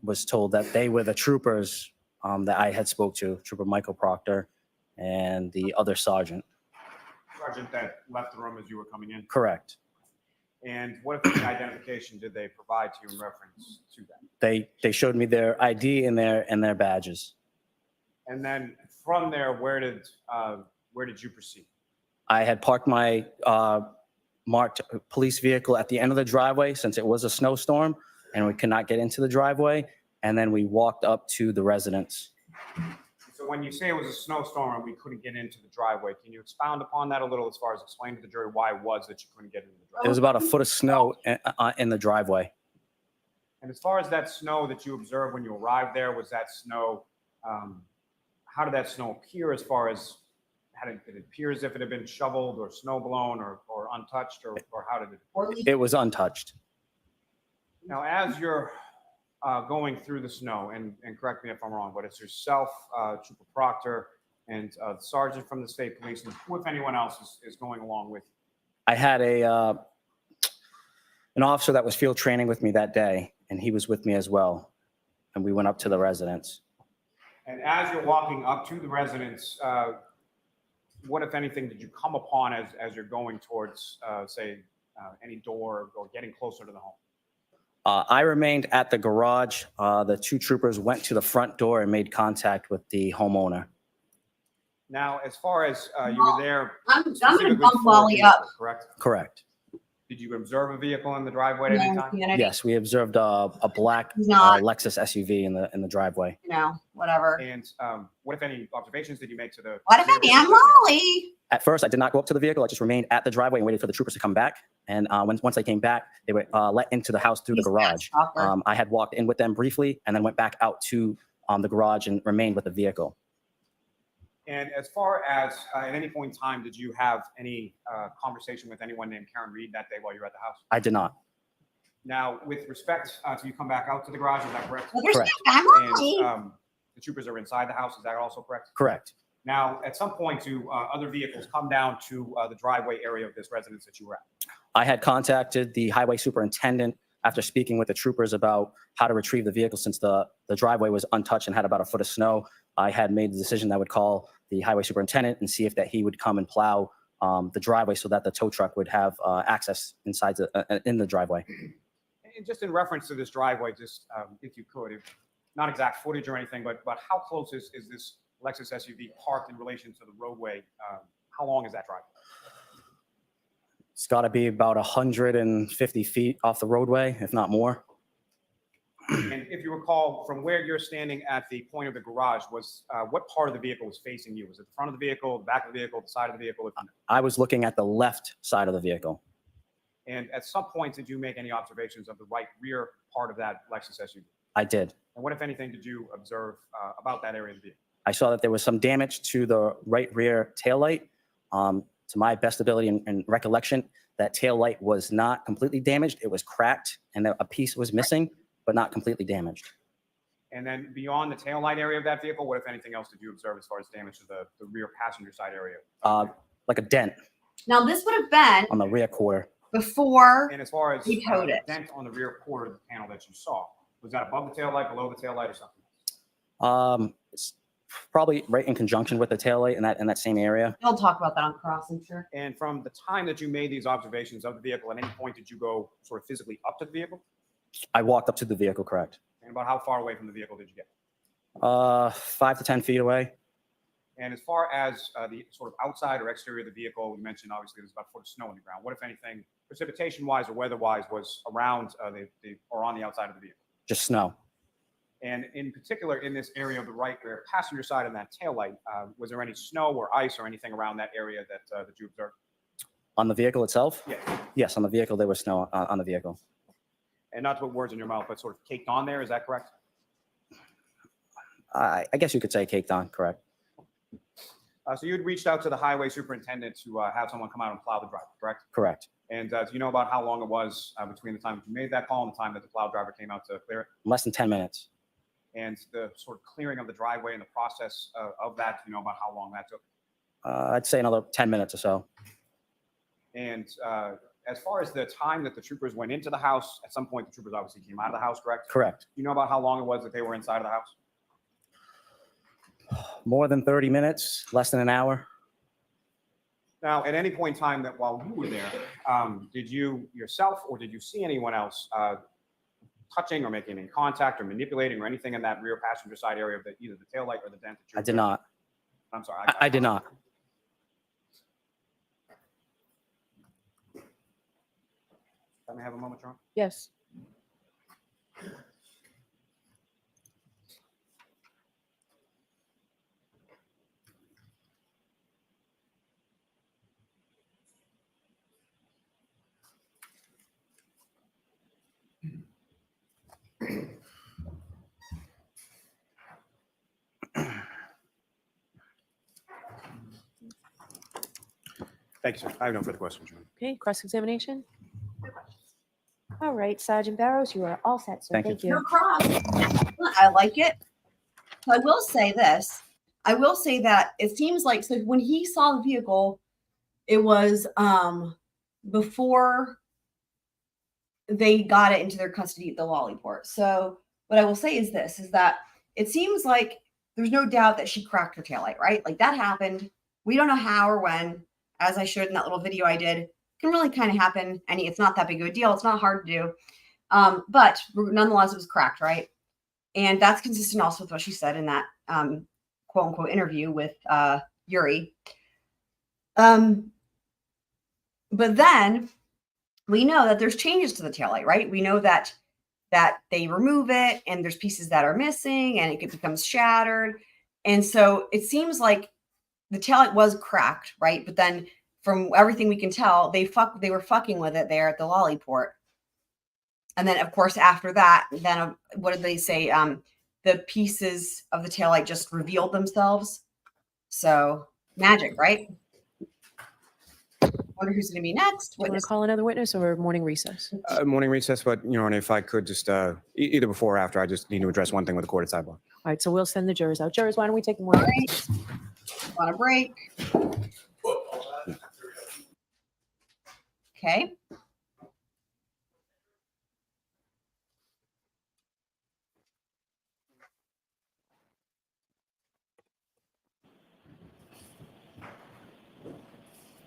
was told that they were the troopers that I had spoke to, Trooper Michael Proctor and the other sergeant. Sergeant that left the room as you were coming in? Correct. And what if the identification did they provide to you in reference to that? They showed me their ID and their badges. And then from there, where did you proceed? I had parked my marked police vehicle at the end of the driveway since it was a snowstorm and we could not get into the driveway. And then we walked up to the residence. So when you say it was a snowstorm and we couldn't get into the driveway, can you expound upon that a little as far as explain to the jury why it was that you couldn't get into the driveway? There was about a foot of snow in the driveway. And as far as that snow that you observed when you arrived there, was that snow, how did that snow appear as far as, did it appear as if it had been shoveled or snow blown or untouched or how did it? It was untouched. Now, as you're going through the snow, and correct me if I'm wrong, but it's yourself, Trooper Proctor, and the sergeant from the state police, and who, if anyone else, is going along with you? I had an officer that was field training with me that day, and he was with me as well. And we went up to the residence. And as you're walking up to the residence, what, if anything, did you come upon as you're going towards, say, any door or getting closer to the home? I remained at the garage. The two troopers went to the front door and made contact with the homeowner. Now, as far as you were there, I'm going to specifically bump for Lally vehicles, up. correct? Correct. Did you observe a vehicle in the driveway at any time? Yes, we observed a black He's not. Lexus SUV in the driveway. Whatever. And what, if any, observations did you make to the? What if I am Lolly? At first, I did not go up to the vehicle. I just remained at the driveway and waited for the troopers to come back. And once they came back, they were let into the house through the garage. I had walked in with them briefly and then went back out to the garage and remained with the vehicle. And as far as at any point in time, did you have any conversation with anyone named Karen Reed that day while you were at the house? I did not. Now, with respect to you come back out to the garage, is that correct? Well, there's Correct. no I'm Lolly. And the troopers are inside the house, is that also correct? Correct. Now, at some point, do other vehicles come down to the driveway area of this residence that you were at? I had contacted the highway superintendent after speaking with the troopers about how to retrieve the vehicle since the driveway was untouched and had about a foot of snow. I had made the decision that I would call the highway superintendent and see if that he would come and plow the driveway so that the tow truck would have access inside in the driveway. And just in reference to this driveway, just if you could, not exact footage or anything, but how close is this Lexus SUV parked in relation to the roadway? How long is that driveway? It's got to be about 150 feet off the roadway, if not more. And if you recall, from where you're standing at the point of the garage, was what part of the vehicle was facing you? Was it the front of the vehicle, the back of the vehicle, the side of the vehicle? I was looking at the left side of the vehicle. And at some point, did you make any observations of the right rear part of that Lexus SUV? I did. And what, if anything, did you observe about that area of the vehicle? I saw that there was some damage to the right rear taillight. To my best ability and recollection, That tail light was not completely damaged. It was cracked and a piece was missing, but not completely damaged. And then beyond the taillight area of that vehicle, what, if anything else, did you observe as far as damage to the rear passenger side area? Like a dent Now, this would have been on the rear quarter. before And as far as we towed the it. dent on the rear quarter of the panel that you saw, was that above the taillight, below the taillight, or something? It's probably right in conjunction with the taillight in that same area. They'll talk about that on cross, I'm sure. And from the time that you made these observations of the vehicle, at any point did you go sort of physically up to the vehicle? I walked up to the vehicle, correct. And about how far away from the vehicle did you get? 5 to 10 feet away. And as far as the sort of outside or exterior of the vehicle, you mentioned obviously there's about a foot of snow on the ground. What, if anything, precipitation-wise or weather-wise, was around or on the outside of the vehicle? Just snow. And in particular, in this area of the right rear passenger side and that taillight, was there any snow or ice or anything around that area that you observed? On the vehicle itself? Yes. Yes, on the vehicle, there was snow on the vehicle. And not to put words in your mouth, but sort of caked on there, is that correct? I guess you could say caked on, correct. So you had reached out to the highway superintendent to have someone come out and plow the drive, correct? Correct. And do you know about how long it was between the time that you made that call and the time that the plow driver came out to clear it? Less than 10 minutes. And the sort of clearing of the driveway and the process of that, do you know about how long that took? I'd say another 10 minutes or so. And as far as the time that the troopers went into the house, at some point the troopers obviously came out of the house, correct? Correct. Do you know about how long it was that they were inside of the house? More than 30 minutes, less than an hour. Now, at any point in time that while you were there, did you yourself or did you see anyone else touching or making any contact or manipulating or anything in that rear passenger side area of either the taillight or the dent? That you I did not. I'm sorry. I did not. Let me have a moment, John. Yes. Thank you, sir. I have no further questions, John. Okay, cross-examination? All right, Sergeant Barros, you are all set, sir. Thank you. No cross. I like it. So I will say this. I will say that it seems like, so when he saw the vehicle, it was before they got it into their custody at the Lally port. So what I will say is this, is that it seems like there's no doubt that she cracked her taillight, right? Like that happened. We don't know how or when, as I showed in that little video I did. Can really kind of happen. And it's not that big of a deal. It's not hard to do. But nonetheless, it was cracked, right? And that's consistent also with what she said in that quote unquote interview with Yuriy. But then we know that there's changes to the taillight, right? We know that they remove it and there's pieces that are missing and it becomes shattered. And so it seems like the taillight was cracked, right? But then from everything we can tell, they were fucking with it there at the Lally port. And then, of course, after that, then what did they say? The pieces of the taillight just revealed themselves. So magic, right? Wonder who's going to be next. Do you want to call another witness or morning recess? Morning recess, but Your Honor, if I could just either before or after, I just need to address one thing with the court at sidebar. All right, so we'll send the jurors out. Jurors, why don't we take a morning recess? Want a break? Okay.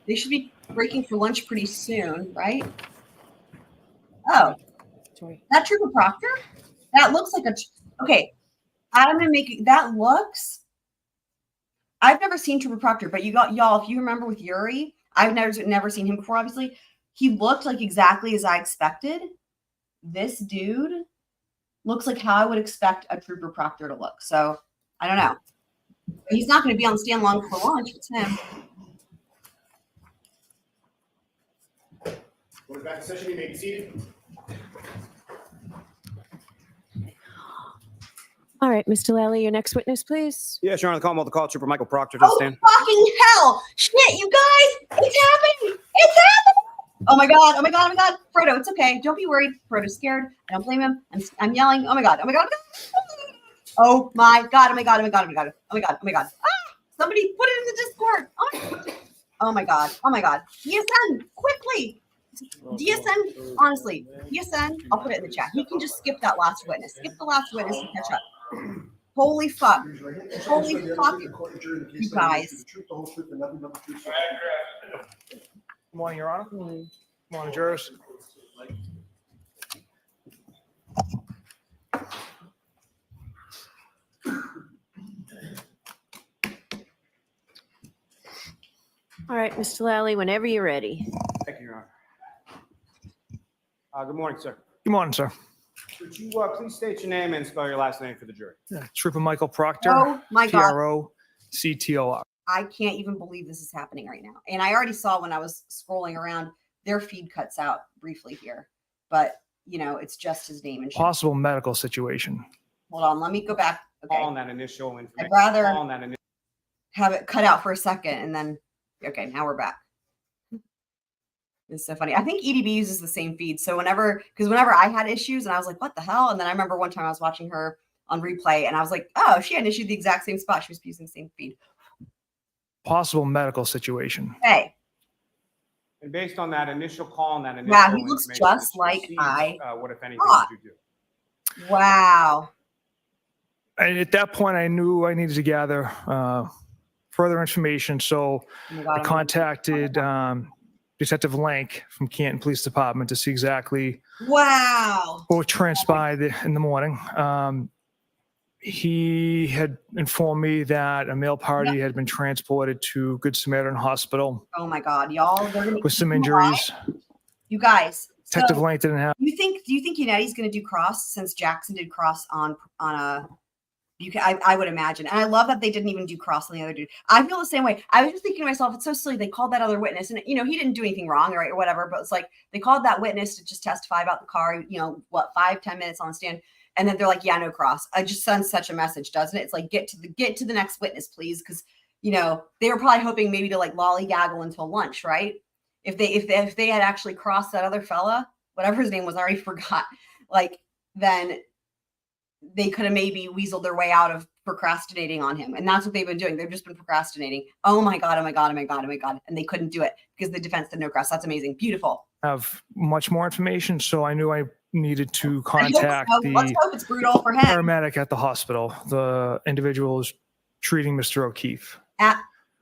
They should be breaking for lunch pretty soon, right? Oh, Sorry. that Trooper Proctor? That looks like okay. I'm gonna make it, that looks. I've never seen Trooper Proctor, but y'all, if you remember with Yuriy, I've never seen him before, obviously. He looked like exactly as I expected. This dude looks like how I would expect a Trooper Proctor to look. So I don't know. But he's not going to be on stand long for lunch. It's him. We're back in session. You may be seated. All right, Mr. Lally, your next witness, please. Yes, Your Honor, the Commonwealth call Trooper Michael Proctor to the Oh, stand. fucking hell. Shit, you guys. It's happening. It's happening. Oh my God. Oh my God. Oh my God. Frodo, it's okay. Don't be worried. Frodo's scared. I don't blame him. I'm yelling. Oh my God. Oh my God. Oh my God. Oh my God. Oh my God. Oh my God. Oh my God. Oh my God. Ah, somebody put it in the Discord. Oh my God. Oh my God. DSN, quickly. DSN, honestly, DSN, I'll put it in the chat. He can just skip that last witness. Skip the last witness and catch up. Holy fuck. Holy fuck. You guys. Good morning, Your Honor. Good morning, jurors. All right, Mr. Lally, whenever you're ready. Thank you, Your Honor. Good morning, sir. Good morning, sir. Could you please state your name and spell your last name for the jury? Trooper Michael Proctor. Oh my God. PROCTOR. I can't even believe this is happening right now. And I already saw when I was scrolling around, their feed cuts out briefly here. But, you know, it's just his name and shit. Possible medical situation. Hold on, let me go back. Okay. On that initial information. I'd rather On that initial. have it cut out for a second and then, okay, now we're back. It's so funny. I think EDB uses the same feed. So whenever I had issues and I was like, what the hell? And then I remember one time I was watching her on replay and I was like, oh, she had an issue the exact same spot. She was using the same feed. Possible medical situation. Hey. And based on that initial call and that initial Wow, he looks information just that you like received, what, if anything, thought. did you do? Wow. And at that point, I knew I needed to gather further information. So Oh my God, I contacted Detective Lank from Canton Police Department to see exactly wow. what transpired in the morning. He had informed me that a male party had been transported to Good Samaritan Hospital Oh my God, y'all. with some injuries. You guys. Detective So, Lank didn't have. do you think United's going to do cross since Jackson did cross on a? I would imagine, and I love that they didn't even do cross on the other dude. I feel the same way. I was just thinking to myself, it's so silly. They called that other witness, and you know he didn't do anything wrong, right, or whatever. But it's like they called that witness to just testify about the car. You know what, 5-10 minutes on the stand, and then they're like, yeah, no cross. I just sends such a message, doesn't it? It's like get to the next witness, please, because you know they were probably hoping maybe to like lollygaggle until lunch, right? If they had actually crossed that other fella, whatever his name was, I already forgot. Like then they could have maybe weaseled their way out of procrastinating on him. And that's what they've been doing. They've just been procrastinating. Oh my God, oh my God, oh my God, oh my God. And they couldn't do it because the defense did no cross. That's amazing. Beautiful. Have much more information. So I knew I needed to contact Let's hope it's brutal for him. paramedic at the hospital. The individual is treating Mr. O'Keefe.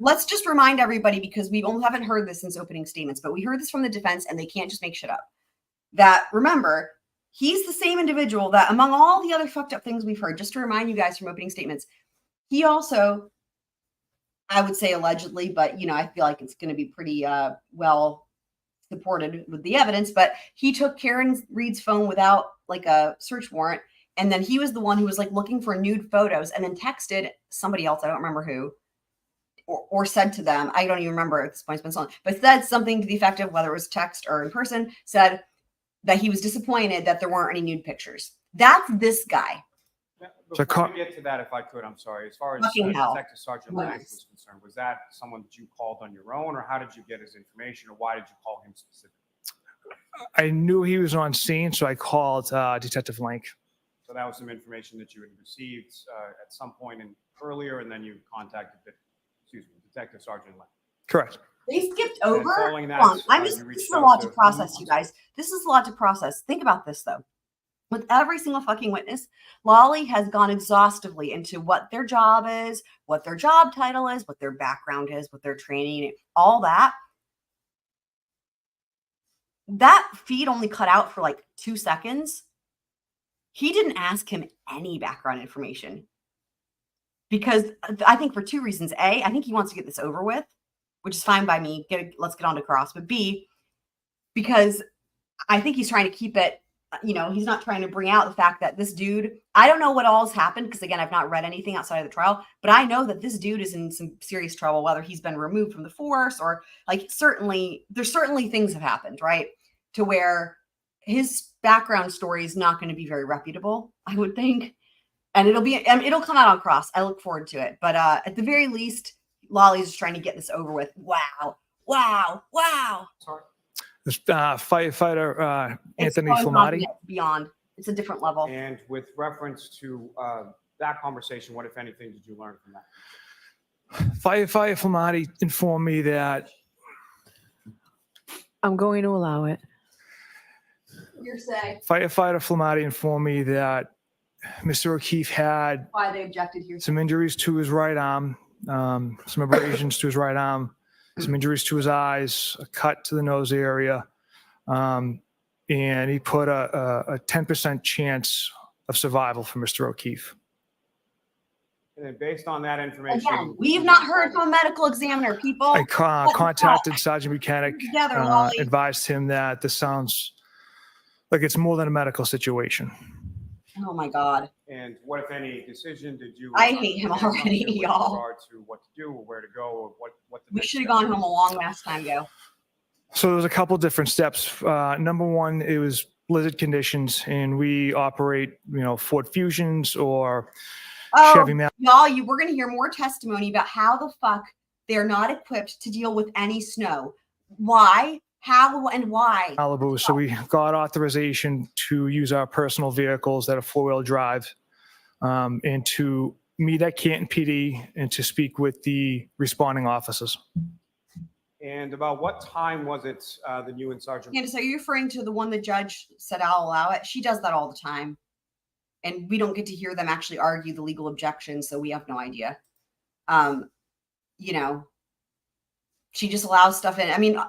Let's just remind everybody, because we haven't heard this since opening statements, but we heard this from the defense and they can't just make shit up. That remember, he's the same individual that among all the other fucked up things we've heard, just to remind you guys from opening statements, he also, I would say allegedly, but you know, I feel like it's going to be pretty well supported with the evidence, but he took Karen Reed's phone without like a search warrant. And then he was the one who was like looking for nude photos and then texted somebody else. I don't remember who, or said to them, I don't even remember at this point, it's been so long, but said something to the effect of, whether it was text or in person, said that he was disappointed that there weren't any nude pictures. That's this guy. Before we get to that, if I could, I'm sorry. As far as Detective Sergeant Lank was concerned, was that someone that you called on your own, or how did you get his information, or why did you call him specifically? I knew he was on scene, so I called Detective Lank. So that was some information that you had received at some point earlier, and then you contacted Detective Sergeant Lank. Correct. They skipped over. That, this is a lot to process, you guys. This is a lot to process. Think about this, though. With every single fucking witness, Lally has gone exhaustively into what their job is, what their job title is, what their background is, what their training, all that. That feed only cut out for like 2 seconds. He didn't ask him any background information because I think for 2 reasons. A, I think he wants to get this over with, which is fine by me. Let's get on to cross. But B, because I think he's trying to keep it, you know, he's not trying to bring out the fact that this dude, I don't know what all's happened because, again, I've not read anything outside of the trial, but I know that this dude is in some serious trouble, whether he's been removed from the force or like there's certainly things have happened, right? To where his background story is not going to be very reputable, I would think. And it'll come out on cross. I look forward to it. But at the very least, Lally's just trying to get this over with. Wow. Wow. Wow. Sorry. Firefighter Anthony It's Flamati. beyond. It's a different level. And with reference to that conversation, what, if anything, did you learn from that? Firefighter Flamati informed me that I'm going to allow it. Hearsay. Firefighter Flamati informed me that Mr. O'Keefe had Why they objected here. some injuries to his right arm, some abrasions to his right arm, some injuries to his eyes, a cut to the nose area, and he put a 10% chance of survival for Mr. O'Keefe. And then based on that information. Again, we have not heard from a medical examiner, people. I contacted Sergeant Bukhenic, Together, Lally. advised him that this sounds like it's more than a medical situation. Oh my God. And what, if any, decision did you? I hate him already, with y'all. regard to what to do or where to go or what the We next should have step gone is? home a long last time ago. So there was a couple different steps. Number one, it was blizzard conditions, and we operate, Ford Fusions or Chevy Mal. Y'all, we're going to hear more testimony about how the fuck they're not equipped to deal with any snow. Why, how, and why. Malibu. So we got authorization to use our personal vehicles that are four-wheel drive, and to meet at Canton PD and to speak with the responding officers. And about what time was it that you and Sergeant? Candace, are you referring to the one the judge said I'll allow it? She does that all the time. And we don't get to hear them actually argue the legal objections, so we have no idea. She just allows stuff in. I mean,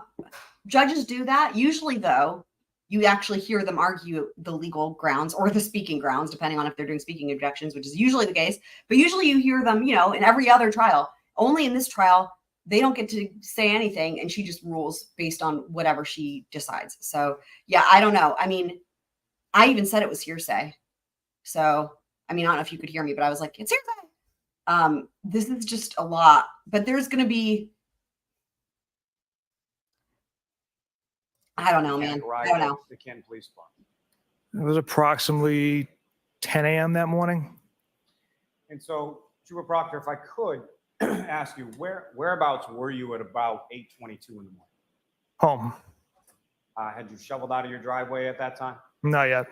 judges do that. Usually, though, you actually hear them argue the legal grounds or the speaking grounds, depending on if they're doing speaking objections, which is usually the case. But usually you hear them, in every other trial. Only in this trial, they don't get to say anything, and she just rules based on whatever she decides. So, yeah, I don't know. I mean, I even said it was hearsay. So, I don't know if you could hear me, but I was like, it's hearsay. This is just a lot. But there's going to be, I don't know, man. I don't know. The Canton Police Department. It was approximately 10 a.m. that morning. And so, Trooper Proctor, if I could ask you, whereabouts were you at about 8:22 in the morning? Home. Had you shoveled out of your driveway at that time? Not yet.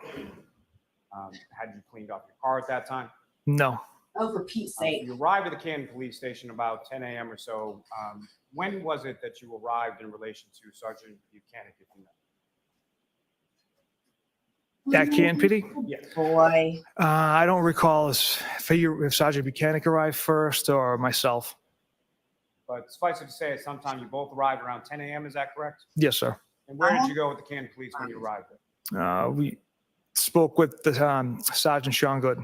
Had you cleaned off your car at that time? No. Oh, for Pete's sake. You arrived at the Canton Police Station about 10 a.m. or so. When was it that you arrived in relation to Sergeant Bukhenic, if you know? At Canton PD? Yes. Boy. I don't recall if Sergeant Bukhenic arrived first or myself. But suffice it to say, at some time you both arrived around 10 a.m. Is that correct? Yes, sir. And where did you go with the Canton Police when you arrived there? We spoke with the Sergeant Sean Good.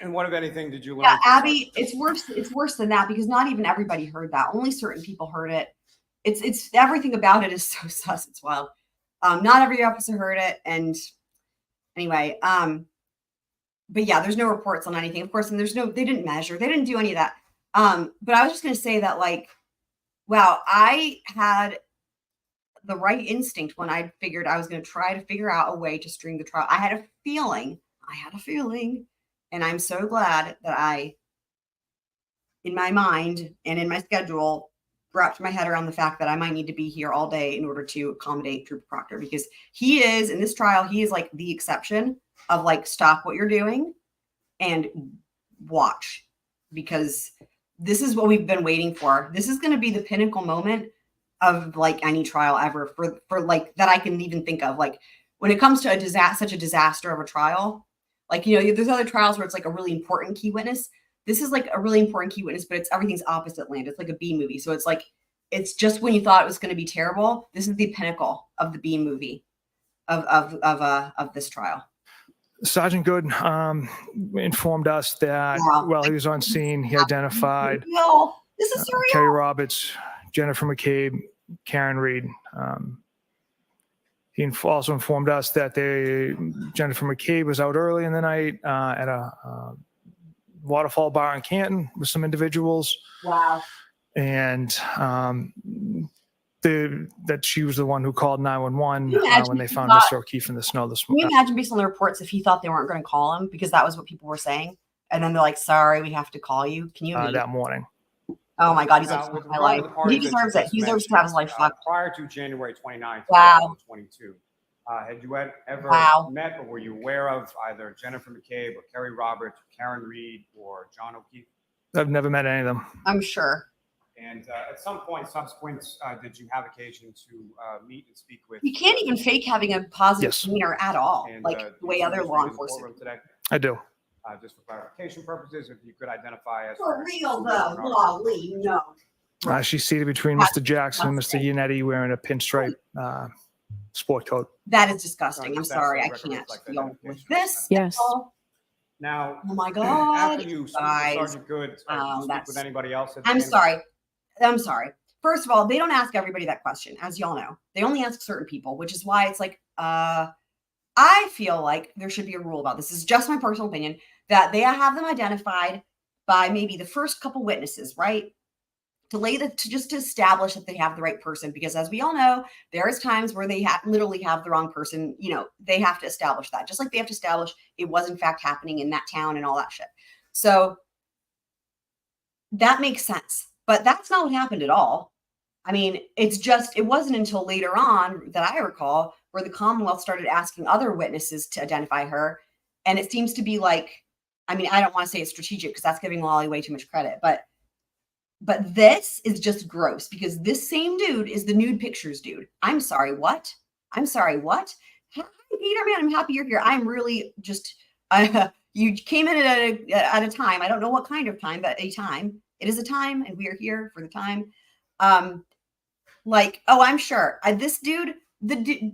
And what, if anything, did you learn? Yeah, Abby, it's worse than that, because not even everybody heard that. Only certain people heard it. It's everything about it is so sus. It's wild. Not every officer heard it. And anyway, but yeah, there's no reports on anything, of course, and they didn't measure, they didn't do any of that. But I was just going to say that, wow, I had the right instinct when I figured I was going to try to figure out a way to string the trial. I had a feeling, and I'm so glad that I, in my mind and in my schedule, wrapped my head around the fact that I might need to be here all day in order to accommodate Trooper Proctor, because he is, in this trial, he is the exception of stop what you're doing and watch, because this is what we've been waiting for. This is going to be the pinnacle moment of any trial ever for that I can even think of. When it comes to such a disaster of a trial, there's other trials where it's a really important key witness. This is a really important key witness, but everything's opposite land. It's like a B movie. So it's just when you thought it was going to be terrible, this is the pinnacle of the B movie of this trial. Sergeant Good informed us that while he was on scene, he identified this is surreal. Kerry Roberts, Jennifer McCabe, Karen Reed. He also informed us that Jennifer McCabe was out early in the night at a Waterfall Bar in Canton with some individuals. Wow. And that she was the one who called 911 when they found Mr. O'Keefe in the snow this morning. Can you imagine, based on the reports, if he thought they weren't going to call him because that was what people were saying, and then they're like, sorry, we have to call you? Can you imagine? That morning. Oh my God, he's Now, like, with my regard life. to the parties He that you deserves it. just He deserves to mentioned, have his life fucked. Prior to January 29th, Wow. 2022, had you ever Wow. met or were you aware of either Jennifer McCabe or Kerry Roberts, or Karen Reed, or John O'Keefe? I've never met any of them. I'm sure. And at some point subsequent, did you have occasion to meet and speak with? You can't even fake having a positive Yes. demeanor at all, And, like do the way you other see law this enforcement. courtroom today? I do. Just for clarification purposes, if you could identify as. For real though, Lally, no. She's seated between That's Mr. Jackson and Mr. disgusting. Yanetti wearing a pinstripe sport coat. That is disgusting. I'm That's sorry, I record can't reflect deal with identification. this. Yes. Oh Now, my God. after you speak with guys. Sergeant Good, did you speak that's- with anybody else? at the I'm end? sorry. I'm sorry. First of all, they don't ask everybody that question, as y'all know. They only ask certain people, which is why it's like, I feel like there should be a rule about this. This is just my personal opinion, that they have them identified by maybe the first couple witnesses, right? To just to establish that they have the right person, because as we all know, there's times where they literally have the wrong person. You know, they have to establish that, just like they have to establish it was in fact happening in that town and all that shit. So that makes sense, but that's not what happened at all. I mean, it wasn't until later on that I recall where the Commonwealth started asking other witnesses to identify her. And it seems to be like, I mean, I don't want to say it's strategic because that's giving Lally way too much credit, but this is just gross because this same dude is the nude pictures dude. I'm sorry, what? I'm sorry, what? Hi, Peter, man, I'm happy you're here. I'm really just, you came in at a time. I don't know what kind of time, but a time. It is a time, and we are here for the time. Like, oh, I'm sure. This dude,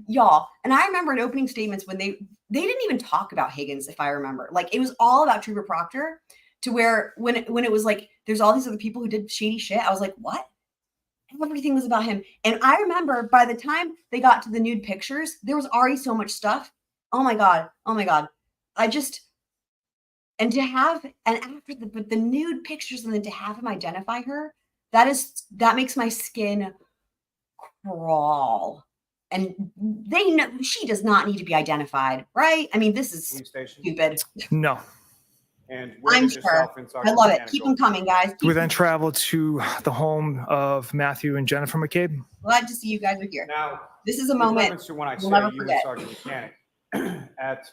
y'all, and I remember in opening statements when they didn't even talk about Higgins, if I remember. Like, it was all about Trooper Proctor, to where when it was like, there's all these other people who did shady shit, I was like, what? Everything was about him. And I remember by the time they got to the nude pictures, there was already so much stuff. Oh my God. Oh my God. And after the nude pictures and then to have him identify her, that makes my skin crawl. And they know she does not need to be identified, right? I mean, this is stupid. No. And where I'm did yourself sure. and I Sergeant love it. Buchanan Keep go? them coming, guys. We then traveled to the home of Matthew and Jennifer McCabe. Glad to see you guys are here. Now, This is a with moment reference to when I we'll say never you and forget. Sergeant Buchanan, at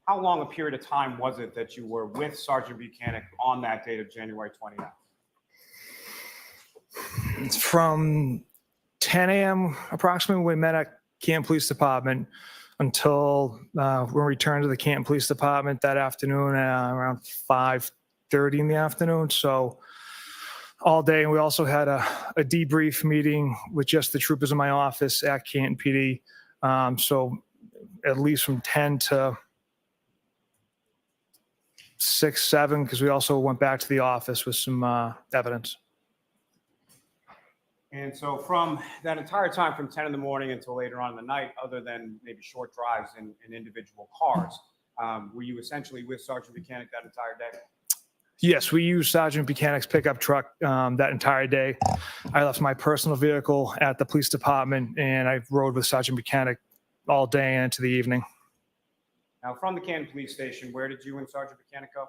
how long a period of time was it that you were with Sergeant Buchanan on that date of January 29th? It's from 10 a.m. approximately when we met at Canton Police Department until when we returned to the Canton Police Department that afternoon around 5:30 in the afternoon. So all day. And we also had a debrief meeting with just the troopers in my office at Canton PD. So at least from 10 to 6, 7, because we also went back to the office with some evidence. And so from that entire time, from 10 in the morning until later on in the night, other than maybe short drives in individual cars, were you essentially with Sergeant Buchanan that entire day? Yes, we used Sergeant Buchanan's pickup truck that entire day. I left my personal vehicle at the police department, and I rode with Sergeant Buchanan all day and into the evening. Now, from the Canton Police Station, where did you and Sergeant Buchanan go?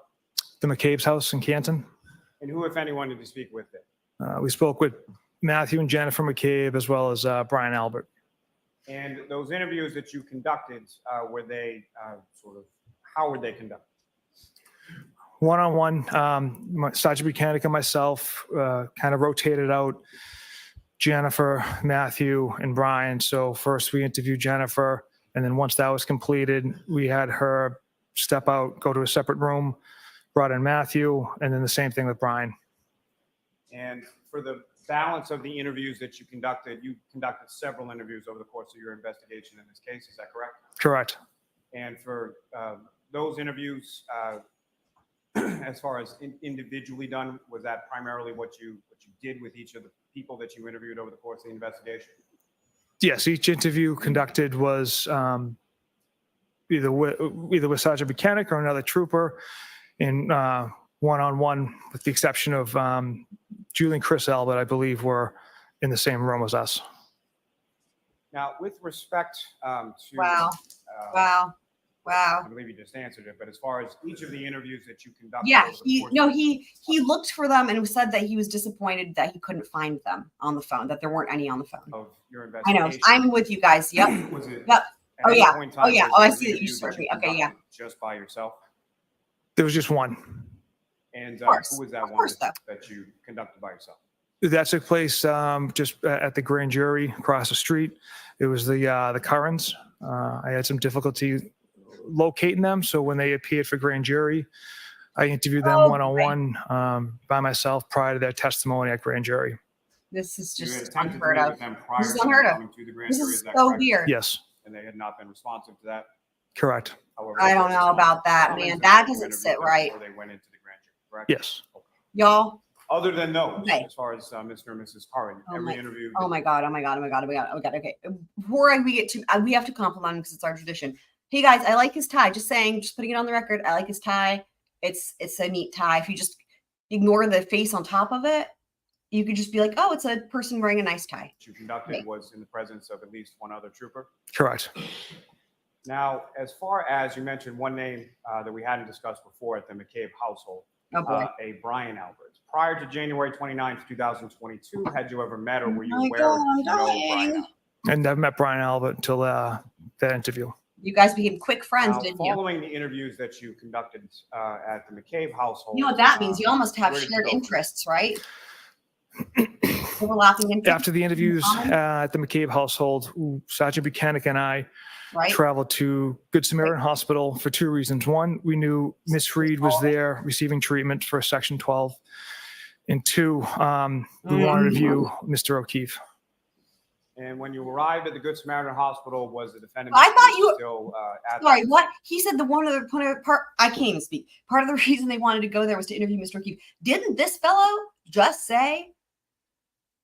The McCabe's house in Canton. And who, if anyone, did you speak with there? We spoke with Matthew and Jennifer McCabe, as well as Brian Albert. And those interviews that you conducted, were they how were they conducted? One-on-one, Sergeant Buchanan and myself kind of rotated out Jennifer, Matthew, and Brian. So first we interviewed Jennifer, and then once that was completed, we had her step out, go to a separate room, brought in Matthew, and then the same thing with Brian. And for the balance of the interviews that you conducted several interviews over the course of your investigation in this case. Is that correct? Correct. And for those interviews, as far as individually done, was that primarily what you did with each of the people that you interviewed over the course of the investigation? Yes, each interview conducted was either with Sergeant Buchanan or another trooper in one-on-one, with the exception of Julie and Chris Albert, I believe, were in the same room as us. Now, with respect to Wow. Wow. I believe you just answered it, but as far as each of the interviews that you conducted. Yeah, over the course of- he looked for them and said that he was disappointed that he couldn't find them on the phone, that there weren't any on the phone. Of your I know. investigation. I'm with you guys. Yep. Was it? Yep. at Oh, any yeah. point in Oh, time, yeah. was Oh, it I an see that you interview searched me. you Okay, yeah. conducted Just by yourself? There was just one. And course. who was that Of one course, that you conducted by yourself? That took place just at the grand jury across the street. It was the Currans. I had some difficulty locating them, so when they appeared for grand jury, I interviewed them one-on-one by myself prior to their testimony at grand jury. This is You had just attempted to unheard meet of. with them prior This is to them unheard of. coming to the grand This jury, is is that so correct? weird. Yes, And they had not been responsive to that? correct. However, I they don't did know respond about to that, summons man. and That you doesn't interviewed sit them right. Before they went into the grand jury, correct? Yes. Y'all. Other than those, Okay. as far as Mr. and Mrs. Curran, Oh every my- interview. Oh my God. Oh my God. Oh my God. Oh my God. Oh my God. Okay. Before we get to, we have to compliment him because it's our tradition. Hey guys, I like his tie. Just saying, just putting it on the record. I like his tie. It's a neat tie. If you just ignore the face on top of it, you could just be like, oh, it's a person wearing a nice tie. That you conducted was in the presence of at least one other trooper. Correct. Now, as far as you mentioned one name that we hadn't discussed before at the McCabe household, Oh boy. a Brian Alberts. Prior to January 29th, 2022, had you ever met or were you Oh my aware God, of I'm know Brian dying. Alberts? And I've met Brian Albert until that interview. You guys became quick friends, Now, didn't you? following the interviews that you conducted at the McCabe household. You know what that means? You almost have where did you shared go from interests, right? Overlapping interests. After the interviews at the McCabe household, Sergeant Bukhenic and I Right. traveled to Good Samaritan Hospital for two reasons. One, we knew Miss Reed was there receiving treatment for Section 12. And two, we wanted to view Mr. O'Keefe. And when you arrived at the Good Samaritan Hospital, was the defendant I thought you were- still at Sorry, what? He said the one other part, I can't even speak. Part of the reason they wanted to go there was to interview Mr. O'Keefe. Didn't this fellow just say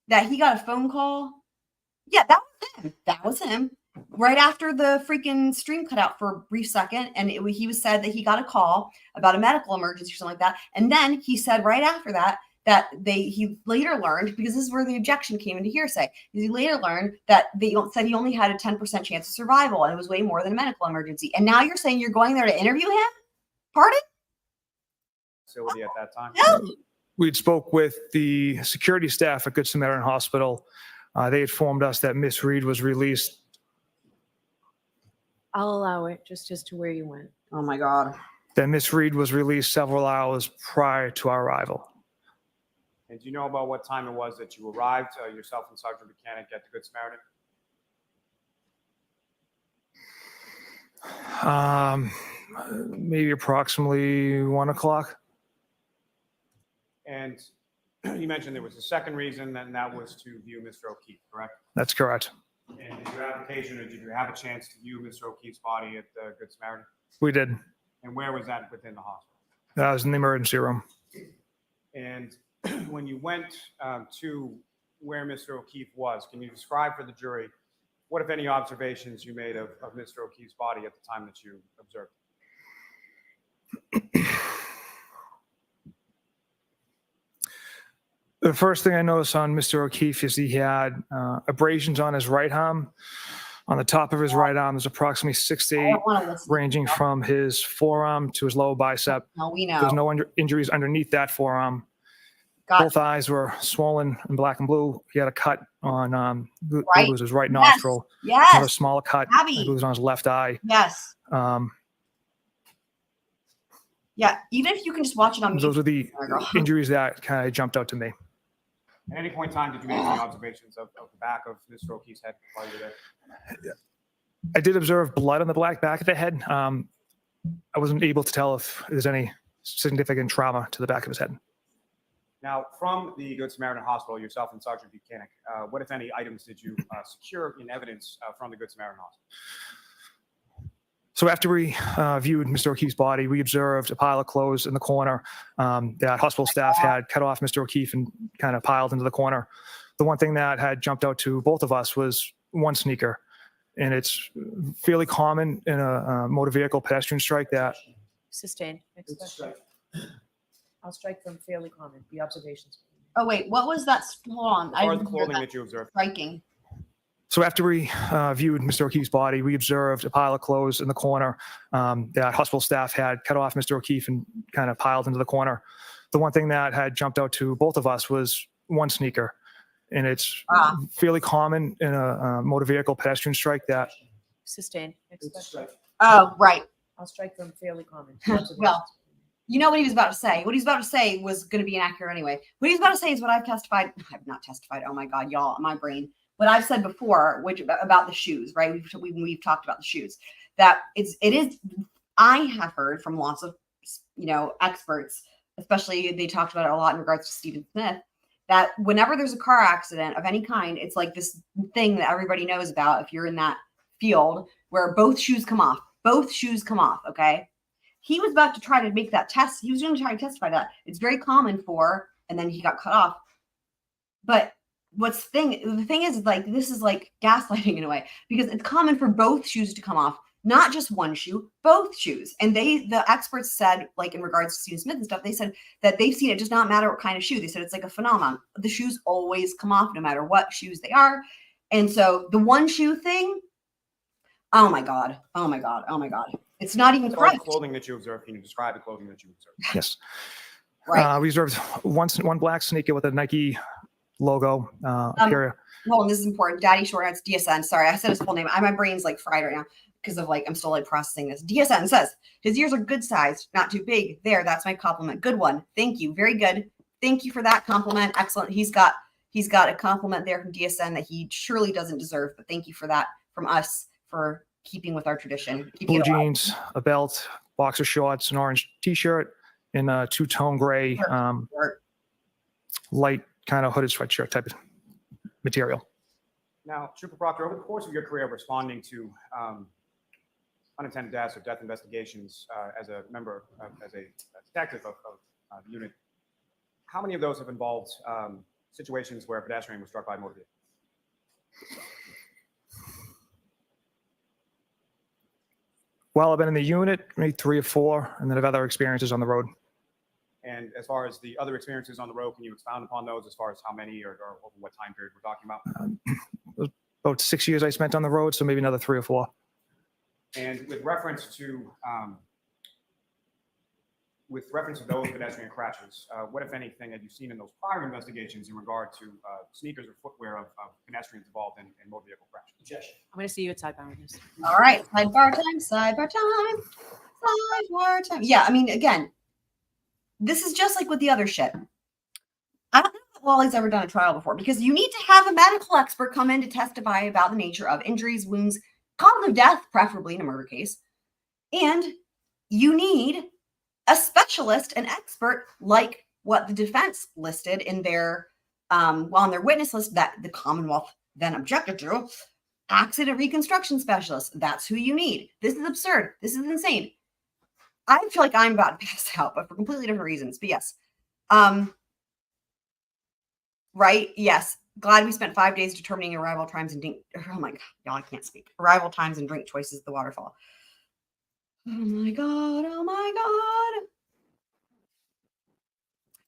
that he got a phone call? Yeah, that was him. That was him. Right after the freaking stream cut out for a brief second. And he was said that he got a call about a medical emergency or something like that. And then he said right after that, he later learned, because this is where the objection came into hearsay, he later learned that they said he only had a 10% chance of survival and it was way more than a medical emergency. And now you're saying you're going there to interview him? Pardon? facility at that time? We'd spoke with the security staff at Good Samaritan Hospital. They informed us that Miss Reed was released. I'll allow it just as to where you went. Oh my God. That Miss Reed was released several hours prior to our arrival. And do you know about what time it was that you arrived, yourself and Sergeant Bukhenic, at the Good Samaritan? Maybe approximately 1 o'clock. And you mentioned there was a second reason, and that was to view Mr. O'Keefe, correct? That's correct. And did you have occasion, or did you have a chance to view Mr. O'Keefe's body at the Good Samaritan? We did. And where was that within the hospital? I was in the emergency room. And when you went to where Mr. O'Keefe was, can you describe for the jury what, if any, observations you made of Mr. O'Keefe's body at the time that you observed? The first thing I noticed on Mr. O'Keefe is he had abrasions on his right arm. On the top of his right arm, there's approximately 6 to 8, ranging from his forearm to his lower bicep. No, we know. There's no injuries underneath that forearm. Got Both eyes were swollen and black and blue. He had a cut on Right. it was his right Yes. nostril. Yes. Another smaller cut. Abby. It was on his left eye. Yes. Um, Yeah. Even if you can just watch it on those are the Oh my God. injuries that kind of jumped out to me. At any point in time, did you make any observations of the back of Mr. O'Keefe's head while you were there? I did observe blood on the back of the head. I wasn't able to tell if there's any significant trauma to the back of his head. Now, from the Good Samaritan Hospital, yourself and Sergeant Bukhenic, what, if any, items did you secure in evidence from the Good Samaritan Hospital? So after we viewed Mr. O'Keefe's body, we observed a pile of clothes in the corner that hospital staff had cut off Mr. O'Keefe and kind of piled into the corner. The one thing that had jumped out to both of us was one sneaker. And it's fairly common in a motor vehicle pedestrian strike that Sustained. Next question. I'll strike from fairly common. The observations. Oh wait, what was that? Hold on. As far as the didn't hear clothing that. that you observed, Striking. So after we viewed Mr. O'Keefe's body, we observed a pile of clothes in the corner that hospital staff had cut off Mr. O'Keefe and kind of piled into the corner. The one thing that had jumped out to both of us was one sneaker. And it's fairly common in a motor vehicle pedestrian strike that. Sustained. Next question. Oh, right. I'll strike from fairly common. Well, you know what he was about to say. What he's about to say was going to be inaccurate anyway. What he's about to say is what I've testified. I've not testified. Oh my God, y'all, my brain. What I've said before, which about the shoes, right? We've talked about the shoes. That it is. I have heard from lots of experts, especially they talked about it a lot in regards to Stephen Smith, that whenever there's a car accident of any kind, it's like this thing that everybody knows about. If you're in that field where both shoes come off, okay. He was about to try to make that test. He was going to try to testify that it's very common for, and then he got cut off. But the thing is, like, this is like gaslighting in a way, because it's common for both shoes to come off, not just one shoe, both shoes. And the experts said, like in regards to Stephen Smith and stuff, they said that they've seen it does not matter what kind of shoe. They said it's like a phenomenon. The shoes always come off no matter what shoes they are. And so the one shoe thing, oh my God. It's not even correct. The clothing that you observed, can you describe the clothing that you observed? Yes. Right. We observed one black sneaker with a Nike logo. Well, this is important. Daddy Shortnuts, DSN. Sorry, I said his full name. My brain's like fried right now because of I'm still processing this. DSN says his ears are good size, not too big. There, that's my compliment. Good one. Thank you. Very good. Thank you for that compliment. Excellent. He's got a compliment there from DSN that he surely doesn't deserve, but thank you for that from us for keeping with our tradition. Blue jeans, a belt, boxer shorts, an orange T-shirt, and a two-tone gray, light kind of hooded sweatshirt type of material. Now, Trooper Proctor, over the course of your career responding to unintended deaths or death investigations as a member, as a detective of the unit, how many of those have involved situations where a pedestrian was struck by a motor vehicle? Well, I've been in the unit, maybe 3 or 4, and then I've other experiences on the road. And as far as the other experiences on the road, can you expound upon those as far as how many or over what time period we're talking about? About 6 years I spent on the road, so maybe another 3 or 4. And with reference to those pedestrian crashes, what, if anything, have you seen in those prior investigations in regard to sneakers or footwear of pedestrians involved in motor vehicle crashes? I'm going to see you at sidebar. All right, sidebar time. Yeah, I mean, again, this is just like with the other shit. I don't know if Wally's ever done a trial before, because you need to have a medical expert come in to testify about the nature of injuries, wounds, cause of death, preferably in a murder case. And you need a specialist, an expert, like what the defense listed in their, on their witness list that the Commonwealth then objected to, accident reconstruction specialist. That's who you need. This is absurd. This is insane. I feel like I'm about to pass out, but for completely different reasons. But yes. Right? Yes. Glad we spent 5 days determining arrival times and oh my God, y'all, I can't speak. Arrival times and drink choices at the waterfall. Oh my God. Oh my God.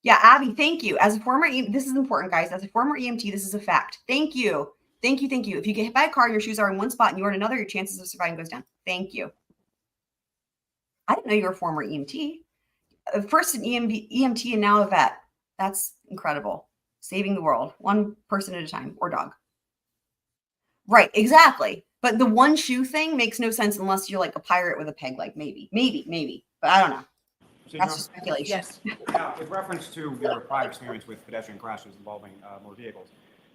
Yeah, Abby, thank you. As a former, this is important, guys. As a former EMT, this is a fact. Thank you. Thank you. Thank you. If you get hit by a car and your shoes are in one spot and you're in another, your chances of surviving goes down. Thank you. I didn't know you were a former EMT. First an EMT and now a vet. That's incredible. Saving the world, one person at a time, or dog. Right, exactly. But the one shoe thing makes no sense unless you're like a pirate with a peg leg. Maybe. But I don't know. That's just speculation. Yes. Now, with reference to your prior experience with pedestrian crashes involving motor vehicles,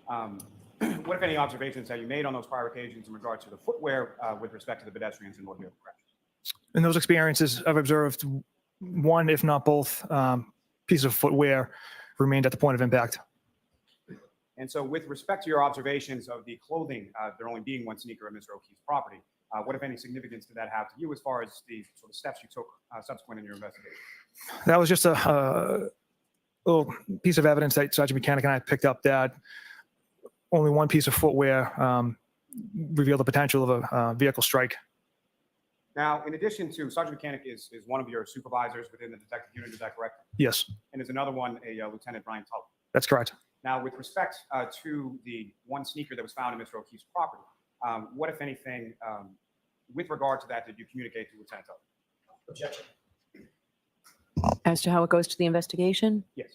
what, if any, observations have you made on those prior occasions in regard to the footwear with respect to the pedestrians in motor vehicle crashes? In those experiences, I've observed one, if not both, pieces of footwear remained at the point of impact. And so with respect to your observations of the clothing, there only being one sneaker of Mr. O'Keefe's property, what, if any, significance did that have to you as far as the sort of steps you took subsequent in your investigation? That was just a little piece of evidence that Sergeant Bukhenic and I picked up, that only one piece of footwear revealed the potential of a vehicle strike. Now, in addition to, Sergeant Bukhenic is one of your supervisors within the detective unit, is that correct? Yes. And is another one a Lieutenant Brian Tully? That's correct. Now, with respect to the one sneaker that was found in Mr. O'Keefe's property, what, if anything, with regard to that, did you communicate to Lieutenant Tully? Objection. As to how it goes to the investigation, Yes.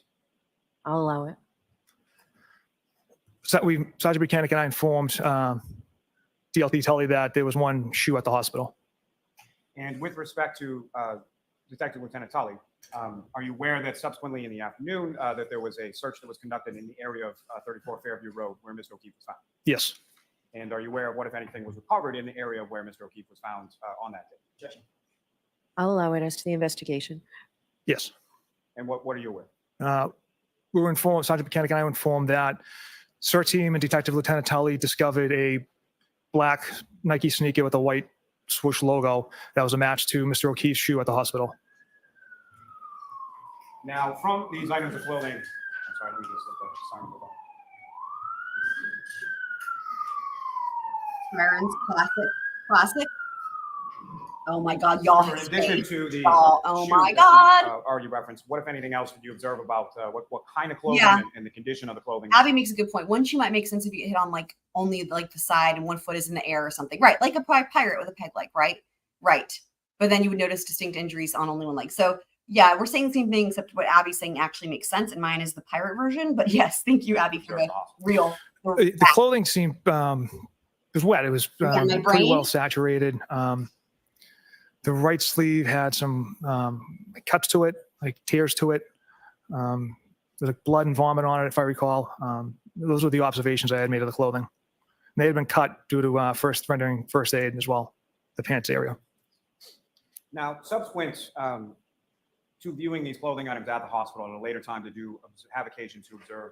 I'll allow it. So Sergeant Bukhenic and I informed DLT Tully that there was one shoe at the hospital. And with respect to Detective Lieutenant Tully, are you aware that subsequently in the afternoon that there was a search that was conducted in the area of 34 Fairview Road where Mr. O'Keefe was found? Yes. And are you aware of what, if anything, was recovered in the area where Mr. O'Keefe was found on that day? Objection. I'll allow it as to the investigation. Yes. And what are you aware? We were informed, Sergeant Bukhenic and I were informed that CERT team and Detective Lieutenant Tully discovered a black Nike sneaker with a white swoosh logo that was a match to Mr. O'Keefe's shoe at the hospital. Now, from these items of clothing, I'm sorry, let me just let the sign go by. Marin's classic. Oh my God, y'all In have addition space. to the Y'all, oh shoe my that God. you already referenced, what, if anything else, did you observe about what kind of clothing Yeah. and the condition of the clothing? Abby makes a good point. One shoe might make sense if you hit on like only like the side and one foot is in the air or something. Right. Like a pirate with a peg leg, right? Right. But then you would notice distinct injuries on only one leg. So yeah, we're saying the same thing, except what Abby's saying actually makes sense. And mine is the pirate version. But yes, thank you, Abby, for the real. The clothing seemed, it was wet. It was Yeah, my pretty brain. well saturated. The right sleeve had some cuts to it, like tears to it. There's like blood and vomit on it, if I recall. Those were the observations I had made of the clothing. They had been cut due to rendering first aid as well, the pants area. Now, subsequent to viewing these clothing items at the hospital at a later time to have occasion to observe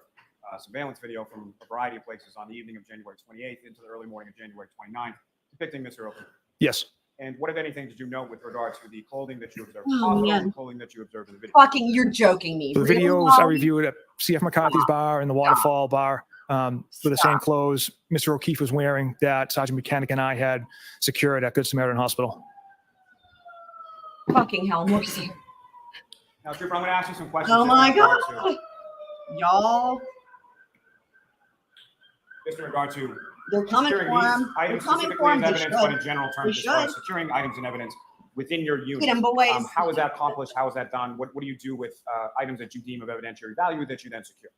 surveillance video from a variety of places on the evening of January 28th into the early morning of January 29th, depicting Mr. O'Keefe. Yes. And what, if anything, did you note with regard to the clothing that you observed Oh, in the hospital man. and the clothing that you observed in the video? Fucking, you're joking me. The Really, videos I Lally? reviewed at CF McCarthy's bar and the Waterfall bar were the same clothes Mr. O'Keefe was wearing that Sergeant Bukhenic and I had secured at Good Samaritan Hospital. Fucking hell, mercy. Now, Trooper, I'm going to ask you some questions. Oh my in regard God. Y'all. Just in regard to They're coming securing for these him. They're items coming specifically for as him. They evidence, but in should. general They terms, as far as should. securing items and evidence within your unit. Get 'em, boys. How is that accomplished? How is that done? What do you do with items that you deem of evidentiary value that you then secure?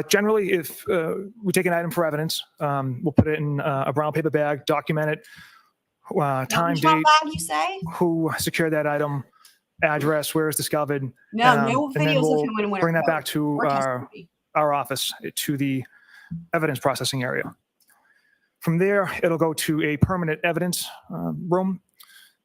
Generally, if we take an item for evidence, we'll put it in a brown paper bag, document it, time, Which date, bag you say? who secured that item, address, where it's discovered. No, no and then videos of we'll him in winter bring that coat back to or testimony. our office, to the evidence processing area. From there, it'll go to a permanent evidence room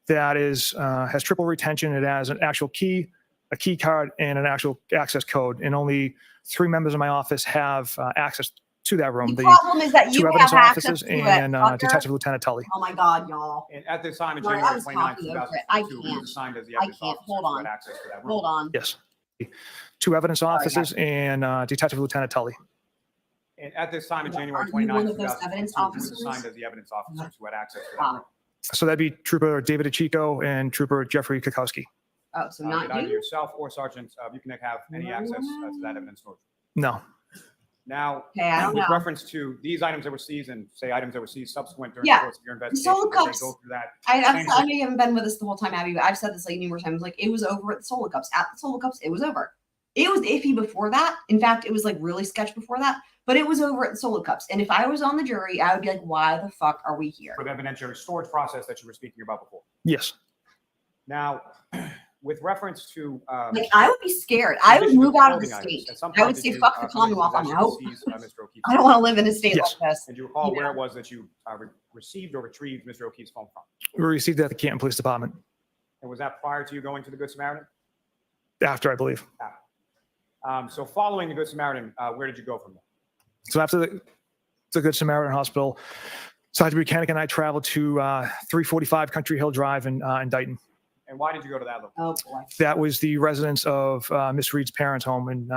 that has triple retention. It has an actual key, a key card, and an actual access code. And only 3 members of my office have access to that room. The problem is that 2 you evidence have access officers to it, and fucker. Detective Lieutenant Tully. Oh my God, y'all. And at this time, in Sorry, I January was 29th, talking over it. I 2022, who can't. was assigned as the I evidence can't. officer Hold who on. had access to that room? Hold on. Yes. 2 evidence officers and Detective Lieutenant Tully. And at this time, in January Aren't you one 29th, of those evidence 2022, who was officers? assigned as the evidence officers who had access to that Wow. room? So that'd be Trooper David Achico and Trooper Jeffrey Kukowski. Oh, so Did not either you? yourself or Sergeant Bukhenik have any access to that evidence storage? No. Now, Okay, I don't with know. reference to these items that were seized and say items that were seized subsequent during Yeah. the course of your The investigation, Solar did they Cups. go through that? I same know you haven't been with us the whole time, Abby, but I've said this like numerous times. Like, it was over at the Solar Cups. At the Solar Cups, it was over. It was iffy before that. In fact, it was like really sketch before that, but it was over at the Solar Cups. And if I was on the jury, I would be like, why the fuck are we here? For the evidentiary storage process that you were speaking about before. Yes. Now, with reference to Like, I would be scared. I would condition move out of the clothing items, state. at some I would point, say, did you, fuck the come into Commonwealth, I'm possession out. to seize, Mr. O'Keefe's I don't want to live in a state Yes. like this. And do you recall You where know? it was that you received or retrieved Mr. O'Keefe's phone from? We received it at the Canton Police Department And was that prior to you going to the Good Samaritan? after, I believe. So following the Good Samaritan, where did you go from there? So after the Good Samaritan Hospital, Sergeant Bukhenic and I traveled to 345 Country Hill Drive in Dighton. And why did you go to that location? Oh, boy. That was the residence of Miss Reed's parents' home. And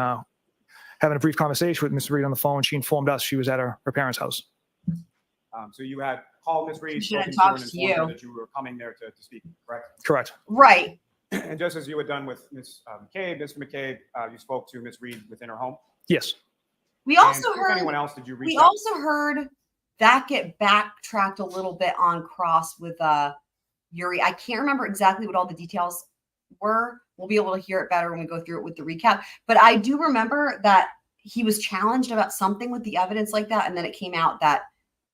having a brief conversation with Miss Reed on the phone, she informed us she was at her parents' house. So you had called Ms. Reed, She should have spoken to her, and talked to informed her you. that you were coming there to speak, correct? Correct. Right. And just as you had done with Ms. McCabe, Mr. McCabe, you spoke to Ms. Reed within her home? Yes. We also And if heard anyone else, did you reach we out? also heard that get backtracked a little bit on cross with Yuriy. I can't remember exactly what all the details were. We'll be able to hear it better when we go through it with the recap. But I do remember that he was challenged about something with the evidence like that, and then it came out that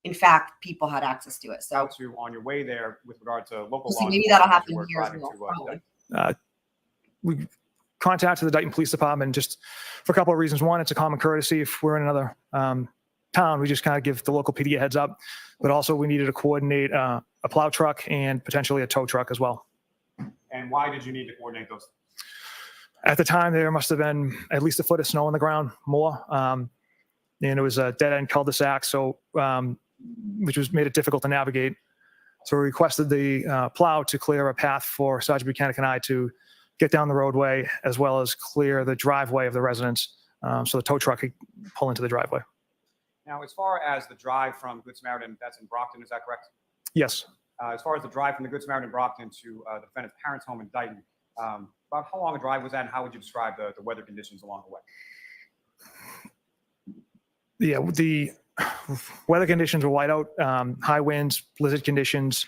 in fact people had access to it. So On your way there with regard to local see, law maybe that'll enforcement as you happen were here as driving well. to, Probably. Dayton. We contacted the Dayton Police Department just for a couple of reasons. One, it's a common courtesy. If we're in another town, we just kind of give the local PD a heads up. But also we needed to coordinate a plow truck and potentially a tow truck as well. And why did you need to coordinate those? At the time, there must have been at least a foot of snow on the ground, more. And it was a dead-end cul-de-sac, so which made it difficult to navigate. So we requested the plow to clear a path for Sergeant Bukhenic and I to get down the roadway, as well as clear the driveway of the residents, so the tow truck could pull into the driveway. Now, as far as the drive from Good Samaritan, that's in Brockton, is that correct? Yes. As far as the drive from the Good Samaritan Brockton to the defendant's parents' home in Dayton, about how long a drive was that, and how would you describe the weather conditions along the way? Yeah, the weather conditions were white out, high winds, blizzard conditions.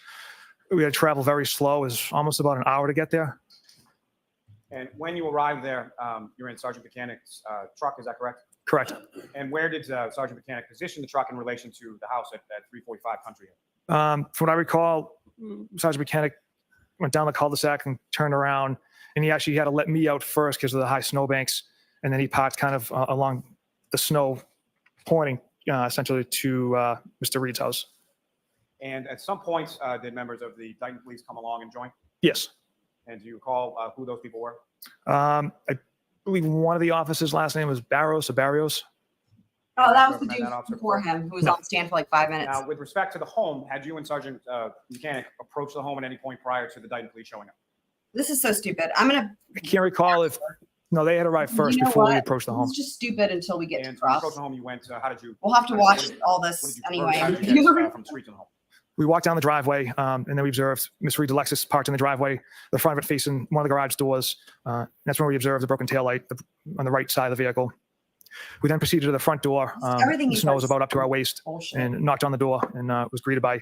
We had to travel very slow. It was almost about an hour to get there. And when you arrived there, you're in Sergeant Buchenic's truck, is that correct? Correct. And where did Sergeant Buchenic position the truck in relation to the house at 345 Country Hill? From what I recall, Sergeant Bukhenic went down the cul-de-sac and turned around, and he actually had to let me out first because of the high snowbanks, and then he parked kind of along the snow, pointing essentially to Mr. Reed's house. And at some point, did members of the Dayton Police come along and join? Yes. And do you recall who those people were? I believe one of the officers' last name was Barros or Barrios. Oh, that was the Recommend dude that officer before him who was on stand for like 5 minutes. Now, with respect to the home, had you and Sergeant Buchenic approached the home at any point prior to the Dayton Police showing up? This is so stupid. I'm gonna. I can't recall if no, they had arrived first You know before we what? approached the This home. is just stupid until we get And to when you cross. approached the home, you went. How did you? We'll have to what watch did- all what this did you- how did you anyway. get, from the street to the home? We walked down the driveway, and then we observed Miss Reed's Lexus parked in the driveway, the front of it facing one of the garage doors. That's when we observed the broken taillight on the right side of the vehicle. We then proceeded to the front door. Everything The he snow was does about up to our waist, bullshit. and knocked on the door and was greeted by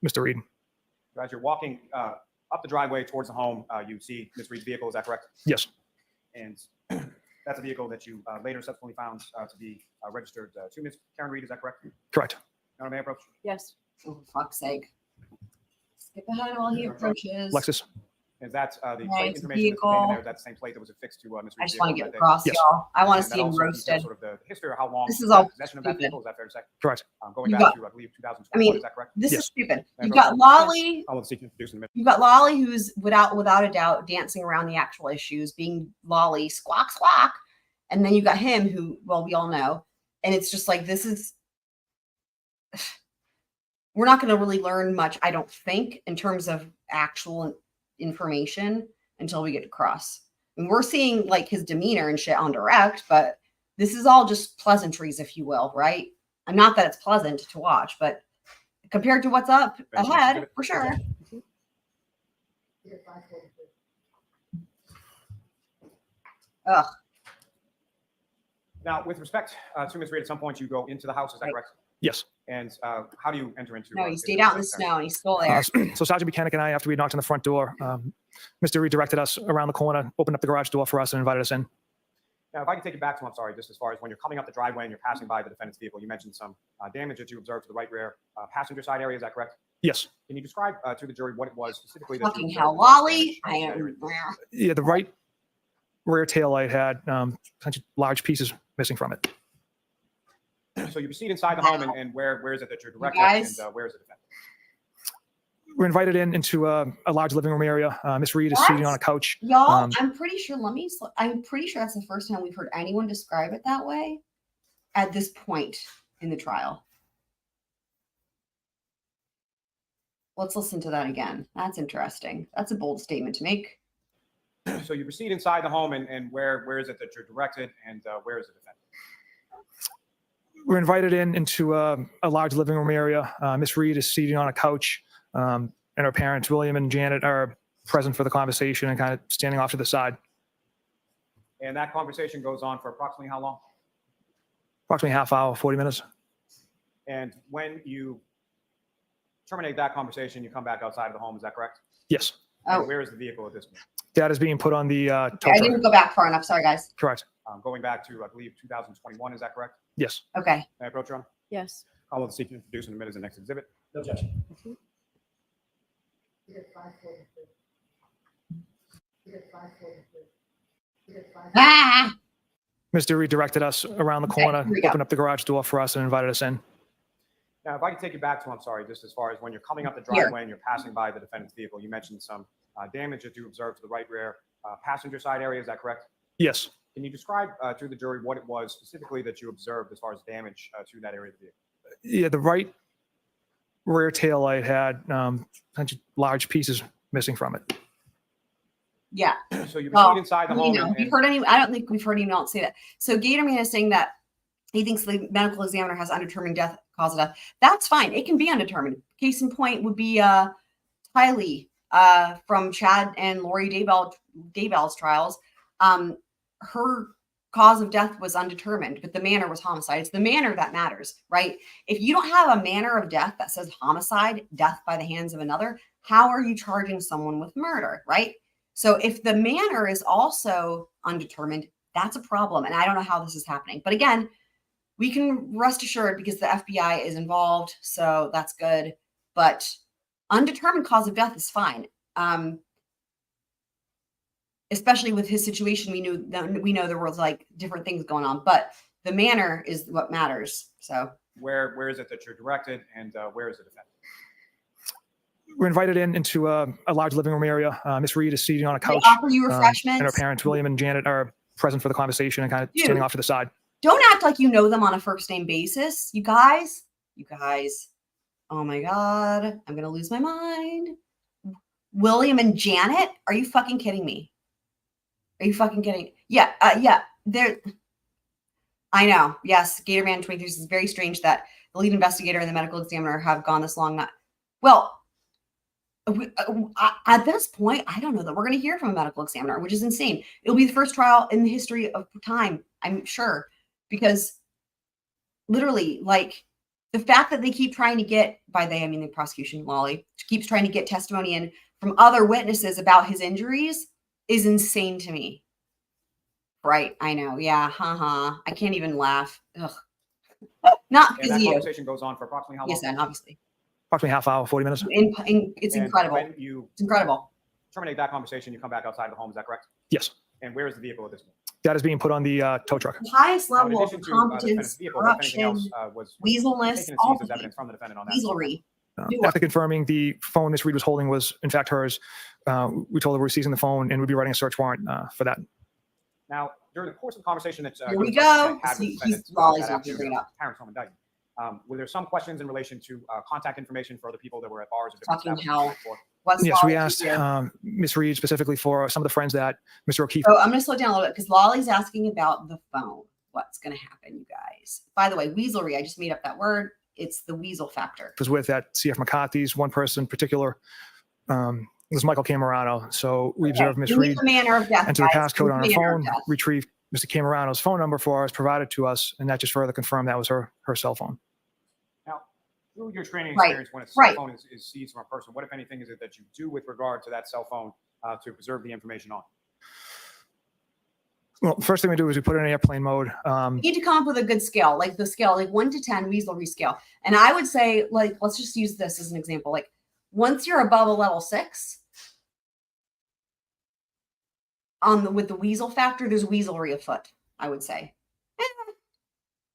Mr. Reed. As you're walking up the driveway towards the home, you see Ms. Reed's vehicle. Is that correct? Yes. And that's a vehicle that you later subsequently found to be registered to Ms. Karen Reed. Is that correct? Correct. Madam Mayor, approach. Yes. Oh, for fuck's sake. Skip ahead while he approaches. Lexus. Is that the Right, plate it's information that's vehicle. contained in there? Is that the same plate that was affixed to Ms. Reed's I just want to vehicle get that day? across, Yes. y'all. I want to And see that him also details roasted. Sort of the history of how long This is you had all possession of that stupid. vehicle. Is that fair to say? Correct. Going You back got- to, I believe, 2021. I mean, Is that correct? This Yes. is stupid. Madam You've Mayor, got approach. Lally. I will seek to introduce in a minute. You've got Lolly, who's without a doubt dancing around the actual issues, being Lolly, squawk, squawk. And then you got him who, well, we all know. And it's just like, this is, we're not going to really learn much, I don't think, in terms of actual information until we get to cross. And we're seeing like his demeanor and shit on direct, but this is all just pleasantries, if you will, right? I'm not that it's pleasant to watch, but compared to what's up ahead, for sure. Ugh. Now, with respect to Ms. Reed, at some point you go into the house. Is that Right. correct? Yes. And how do you enter into? No, he into stayed out in the house there? snow and he's still there. So Sergeant Bukhenic and I, after we knocked on the front door, Mr. Reed directed us around the corner, opened up the garage door for us, and invited us in. Now, if I can take you back to, I'm sorry, just as far as when you're coming up the driveway and you're passing by the defendant's vehicle, you mentioned some damage that you observed to the right rear passenger side area. Is that correct? Yes. Can you describe to the jury what it was specifically that you Fucking observed hell, that was Lolly. I damaged? am. Yeah, the right rear taillight had such large pieces missing from it. So you proceed inside the home, and where is it that you're directed, guys- and where is the defendant? We're invited into a large living room area. Miss Reed is seated on a couch. Y'all, I'm pretty sure, I'm pretty sure that's the first time we've heard anyone describe it that way at this point in the trial. Let's listen to that again. That's interesting. That's a bold statement to make. So you proceed inside the home, and where is it that you're directed, and where is the defendant? We're invited into a large living room area. Miss Reed is seated on a couch, and her parents, William and Janet, are present for the conversation and kind of standing off to the side. And that conversation goes on for approximately how long? Approximately half hour, 40 minutes. And when you terminate that conversation, you come back outside of the home, is that correct? Yes. Oh. And where is the vehicle at this point? That is being put on the tow I truck. didn't go back far enough. Sorry, guys. Correct. Going back to, I believe, 2021, is that correct? Yes. Okay. May I approach, Your Honor? Yes. I will seek to introduce and admit as the next exhibit. No objection. Ah! Mr. Reed directed us around the corner, here we go. opened up the garage door for us and invited us in. Now, if I could take you back to, I'm sorry, just as far as when you're coming up the Here. driveway and you're passing by the defendant's vehicle, you mentioned some damage that you observed to the right rear passenger side area, is that correct? Yes. Can you describe to the jury what it was specifically that you observed as far as damage to that area of the vehicle? Yeah, the right rear tail light had bunch of large pieces missing from it. Yeah. So you Well, proceed inside the home. You know, we've heard any. I don't think we've heard anyone else say that. So Gatorman is saying that he thinks the medical examiner has undetermined cause of death. That's fine. It can be undetermined. Case in point would be Tylee from Chad and Lori Daybell's trials. Her cause of death was undetermined, but the manner was homicide. It's the manner that matters, right? If you don't have a manner of death that says homicide, death by the hands of another, how are you charging someone with murder, right? So if the manner is also undetermined, that's a problem. And I don't know how this is happening. But again, we can rest assured because the FBI is involved. So that's good. But undetermined cause of death is fine. Especially with his situation, we know there was like different things going on, but the manner is what matters. So where is it that you're directed, and where is the defendant? We're invited into a large living room area. Miss Reed is seated on a couch. They offer you refreshments. And her parents, William and Janet, are present for the conversation and kind of standing off to the side. Don't act like you know them on a first name basis. You guys. Oh my God. I'm going to lose my mind. William and Janet? Are you fucking kidding me? Are you fucking kidding? Yeah. They're. I know. Yes. Gatorman 23 is very strange that the lead investigator and the medical examiner have gone this long. Well, at this point, I don't know that we're going to hear from a medical examiner, which is insane. It'll be the first trial in the history of time, I'm sure, because literally, like, the fact that they keep trying to get, by they, I mean the prosecution, Lally, keeps trying to get testimony in from other witnesses about his injuries is insane to me. Right? I know. Yeah. I can't even laugh. Ugh. Not because of you. That conversation goes on for approximately how long? Yes, and obviously. Approximately half hour, 40 minutes. It's incredible. It's incredible. Terminate that conversation, you come back outside the home, is that correct? Yes. And where is the vehicle at this point? That is being put on the tow truck. The highest Now, in level of addition to, competence, vehicle, if anything corruption, else, was weaselness, taken and all seized as the evidence from the defendant on that. weaselry. After confirming the phone Miss Reed was holding was in fact hers, we told her we're seizing the phone and we'd be writing a search warrant for that. Now, during the course of the conversation that Here we go. Lolly's not parents bring it up. home indictment, were there some questions in relation to contact information for other people that were at bars or different Fucking establishments hell. before? What's Yes, we Lolly asked here? Miss Reed specifically for some of the friends that Mr. O'Keefe. So I'm going to slow down a little bit because Lolly's asking about the phone. What's going to happen, you guys? By the way, Weaselry, I just made up that word. It's the weasel factor. Was with at CF McCarthy's. One person in particular was Michael Camerano. So we observed Miss Reed The manner of death, enter the guys. passcode on her Manner of phone, death. retrieved Mr. Camerano's phone number for us, provided to us, and that just further confirmed that was her cell phone. Now, through your training Right, experience, when a cell right. phone is seized from a person, what, if anything, is it that you do with regard to that cell phone to preserve the information on? Well, first thing we do is we put it in airplane mode. You need to come up with a good scale, like the scale, like 1 to 10 Weaselry scale. And I would say, like, let's just use this as an example. Like, once you're above a level 6, with the weasel factor, there's weaselry afoot, I would say.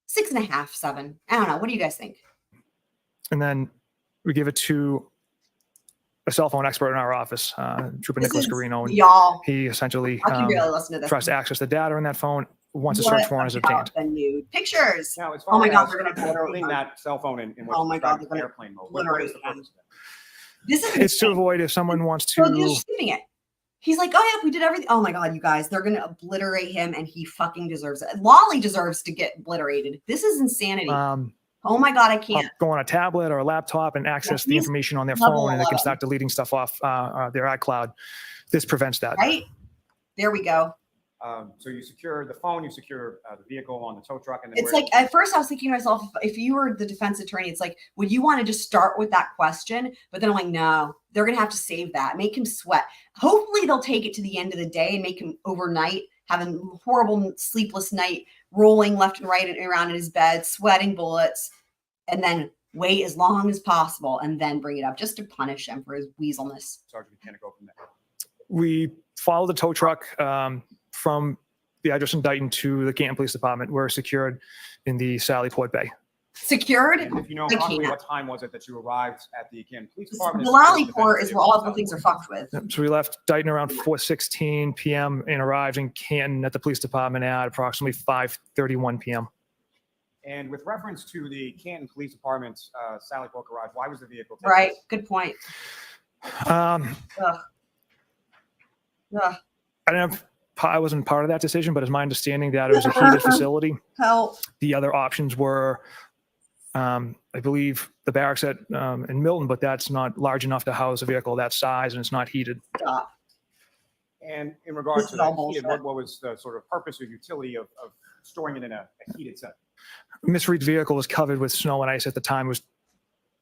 6.5, 7. I don't know. What do you guys think? And then we give it to a cell phone expert in our office, Trooper This Nicholas is- Garino. And y'all. he essentially I can really listen to this. tries to access the data in that phone once a search warrant is obtained. The nude pictures. Now, as Oh far my God, as they're going to putting that cell phone in what's Oh my God, described as they're gonna airplane mode, what obliterate is the him. purpose of that? This is It's to insane. avoid if someone wants So they're to. shooting it. He's like, oh yeah, we did everything. Oh my God, you guys, they're going to obliterate him and he fucking deserves it. Lolly deserves to get obliterated. This is insanity. Oh my God, I can't. Go on a tablet or a laptop and access the he's information on their level phone, and they can 11. start deleting stuff off their iCloud. This prevents that. Right? There we go. So you secure the phone, you secure the vehicle on the tow truck, and then It's like, at first I was thinking to myself, if you were the defense attorney, it's like, would you want to just start with that question? But then I'm like, no, they're going to have to save that, make him sweat. Hopefully they'll take it to the end of the day and make him overnight, having a horrible sleepless night, rolling left and right and around in his bed, sweating bullets, and then wait as long as possible and then bring it up just to punish him for his weaselness. Sergeant Bukhenic, go from there. We followed the tow truck from the address in Dayton to the Canton Police Department. We're secured in the Sally Port Bay. Secured? And if you know, I roughly can't. what time was it that you arrived at the Canton Police Department? The Lally port is where all of the things are fucked with. So we left Dayton around 4:16 p.m. and arrived in Canton at the police department at approximately 5:31 p.m. And with reference to the Canton Police Department's Sally Port garage, why was the vehicle taken? Right. Good point. Um, Ugh. Ugh. I wasn't part of that decision, but it's my understanding that it was a heated facility. Help. The other options were, I believe, the barracks in Milton, but that's not large enough to house a vehicle that size, and it's not heated. Stop. And in regards This to is all that heated, bullshit. what was the sort of purpose or utility of storing it in a heated setting? Miss Reed's vehicle was covered with snow and ice at the time. It was